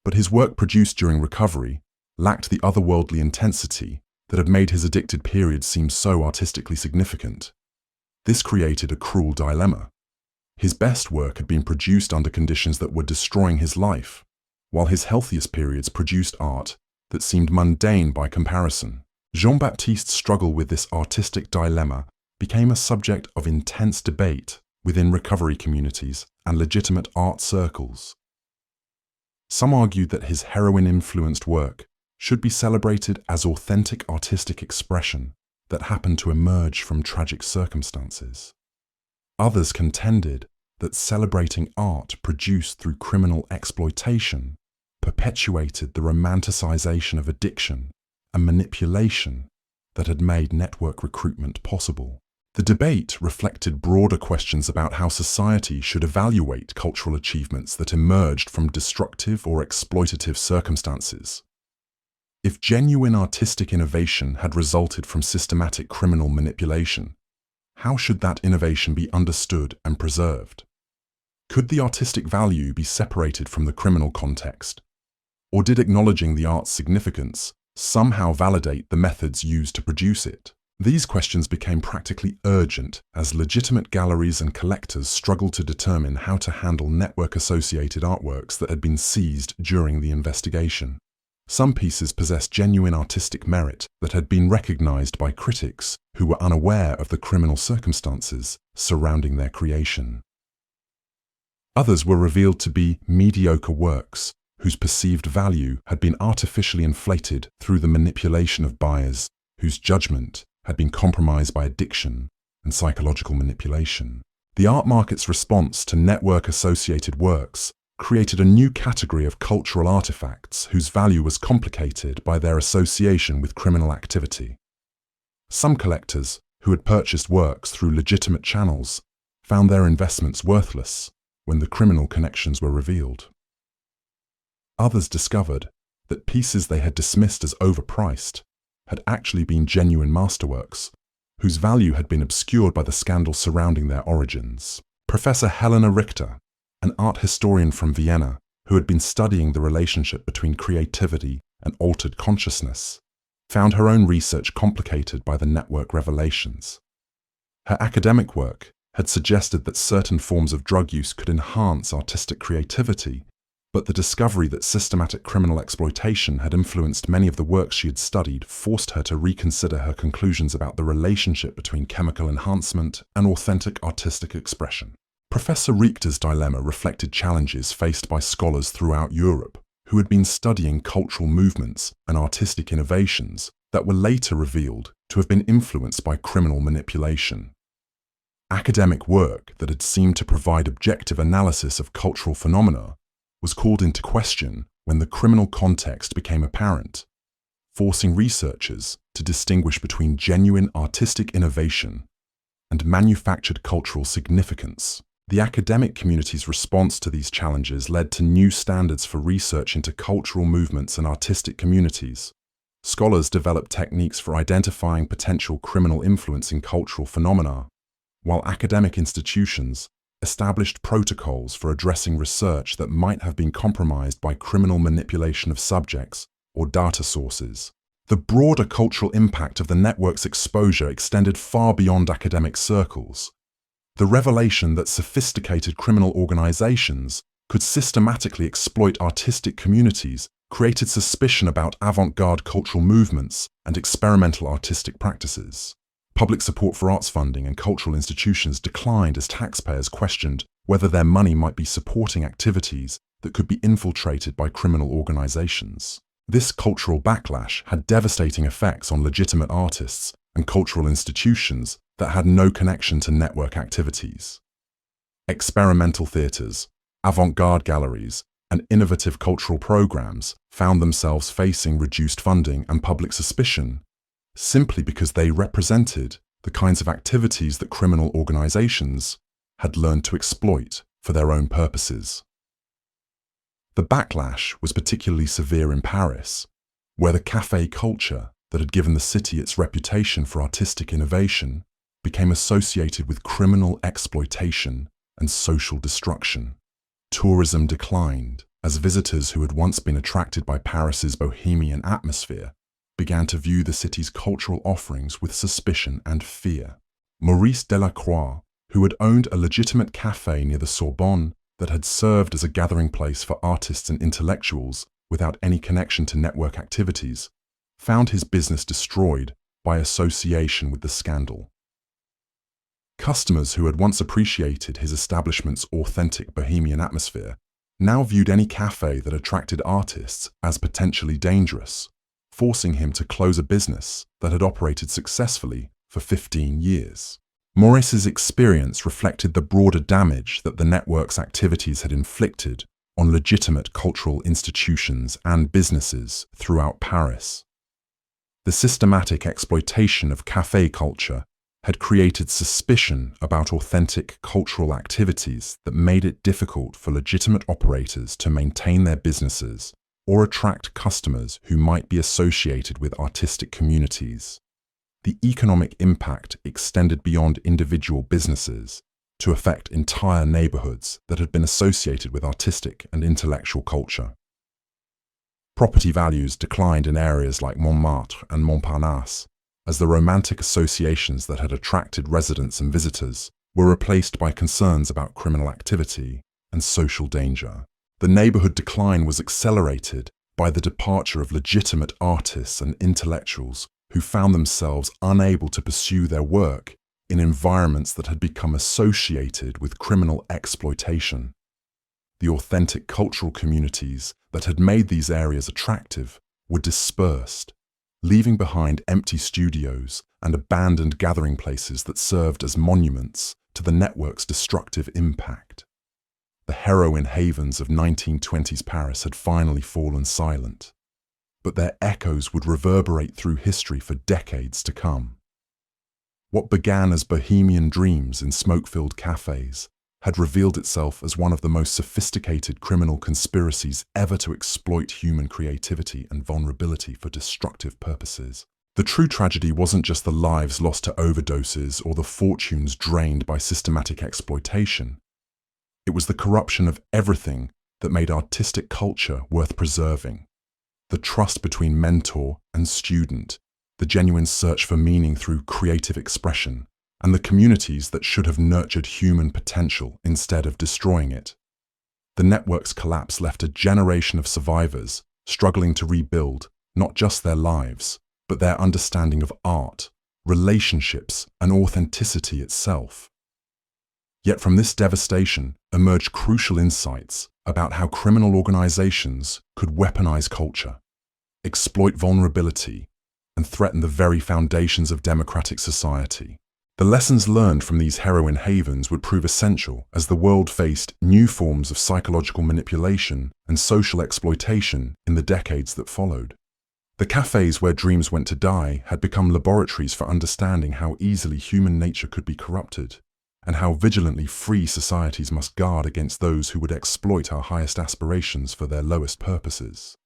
But his work produced during recovery lacked the otherworldly intensity that had made his addicted period seem so artistically significant. This created a cruel dilemma. His best work had been produced under conditions that were destroying his life, while his healthiest periods produced art that seemed mundane by comparison. Jean-Baptiste's struggle with this artistic dilemma became a subject of intense debate within recovery communities and legitimate art circles. Some argued that his heroin-influenced work should be celebrated as authentic artistic expression that happened to emerge from tragic circumstances. Others contended that celebrating art produced through criminal exploitation perpetuated the romanticization of addiction and manipulation that had made network recruitment possible. The debate reflected broader questions about how society should evaluate cultural achievements that emerged from destructive or exploitative circumstances. If genuine artistic innovation had resulted from systematic criminal manipulation, how should that innovation be understood and preserved? Could the artistic value be separated from the criminal context? Or did acknowledging the art's significance somehow validate the methods used to produce it? These questions became practically urgent as legitimate galleries and collectors struggled to determine how to handle network-associated artworks that had been seized during the investigation. Some pieces possessed genuine artistic merit that had been recognized by critics who were unaware of the criminal circumstances surrounding their creation. Others were revealed to be mediocre works whose perceived value had been artificially inflated through the manipulation of buyers whose judgment had been compromised by addiction and psychological manipulation. The art market's response to network-associated works created a new category of cultural artifacts whose value was complicated by their association with criminal activity. Some collectors, who had purchased works through legitimate channels, found their investments worthless when the criminal connections were revealed. Others discovered that pieces they had dismissed as overpriced had actually been genuine masterworks, whose value had been obscured by the scandal surrounding their origins. Professor Helena Richter, an art historian from Vienna who had been studying the relationship between creativity and altered consciousness, found her own research complicated by the network revelations. Her academic work had suggested that certain forms of drug use could enhance artistic creativity, but the discovery that systematic criminal exploitation had influenced many of the works she had studied forced her to reconsider her conclusions about the relationship between chemical enhancement and authentic artistic expression. Professor Richter's dilemma reflected challenges faced by scholars throughout Europe who had been studying cultural movements and artistic innovations that were later revealed to have been influenced by criminal manipulation. Academic work that had seemed to provide objective analysis of cultural phenomena was called into question when the criminal context became apparent, forcing researchers to distinguish between genuine artistic innovation and manufactured cultural significance. The academic community's response to these challenges led to new standards for research into cultural movements and artistic communities. Scholars developed techniques for identifying potential criminal influence in cultural phenomena, while academic institutions established protocols for addressing research that might have been compromised by criminal manipulation of subjects or data sources. The broader cultural impact of the network's exposure extended far beyond academic circles. The revelation that sophisticated criminal organizations could systematically exploit artistic communities created suspicion about avant-garde cultural movements and experimental artistic practices. Public support for arts funding and cultural institutions declined as taxpayers questioned whether their money might be supporting activities that could be infiltrated by criminal organizations. This cultural backlash had devastating effects on legitimate artists and cultural institutions that had no connection to network activities. Experimental theatres, avant-garde galleries, and innovative cultural programs found themselves facing reduced funding and public suspicion simply because they represented the kinds of activities that criminal organizations had learned to exploit for their own purposes. The backlash was particularly severe in Paris, where the café culture that had given the city its reputation for artistic innovation became associated with criminal exploitation and social destruction. Tourism declined as visitors who had once been attracted by Paris's bohemian atmosphere began to view the city's cultural offerings with suspicion and fear. Maurice Delacroix, who had owned a legitimate café near the Sorbonne that had served as a gathering place for artists and intellectuals without any connection to network activities, found his business destroyed by association with the scandal. Customers who had once appreciated his establishment's authentic bohemian atmosphere now viewed any café that attracted artists as potentially dangerous, forcing him to close a business that had operated successfully for 15 years. Maurice's experience reflected the broader damage that the network's activities had inflicted on legitimate cultural institutions and businesses throughout Paris. The systematic exploitation of café culture had created suspicion about authentic cultural activities that made it difficult for legitimate operators to maintain their businesses or attract customers who might be associated with artistic communities. The economic impact extended beyond individual businesses to affect entire neighborhoods that had been associated with artistic and intellectual culture. Property values declined in areas like Montmartre and Montparnasse, as the romantic associations that had attracted residents and visitors were replaced by concerns about criminal activity and social danger. The neighborhood decline was accelerated by the departure of legitimate artists and intellectuals who found themselves unable to pursue their work in environments that had become associated with criminal exploitation. The authentic cultural communities that had made these areas attractive were dispersed, leaving behind empty studios and abandoned gathering places that served as monuments to the network's destructive impact. The heroin havens of 1920s Paris had finally fallen silent, but their echoes would reverberate through history for decades to come. What began as bohemian dreams in smoke-filled cafes had revealed itself as one of the most sophisticated criminal conspiracies ever to exploit human creativity and vulnerability for destructive purposes. The true tragedy wasn't just the lives lost to overdoses or the fortunes drained by systematic exploitation. It was the corruption of everything that made artistic culture worth preserving. The trust between mentor and student, the genuine search for meaning through creative expression, and the communities that should have nurtured human potential instead of destroying it. The network's collapse left a generation of survivors struggling to rebuild not just their lives, but their understanding of art, relationships, and authenticity itself. Yet from this devastation emerged crucial insights about how criminal organizations could weaponize culture, exploit vulnerability, and threaten the very foundations of democratic society. The lessons learned from these heroin havens would prove essential as the world faced new forms of psychological manipulation and social exploitation in the decades that followed. The cafes where dreams went to die had become laboratories for understanding how easily human nature could be corrupted, and how vigilantly free societies must guard against those who would exploit our highest aspirations for their lowest purposes.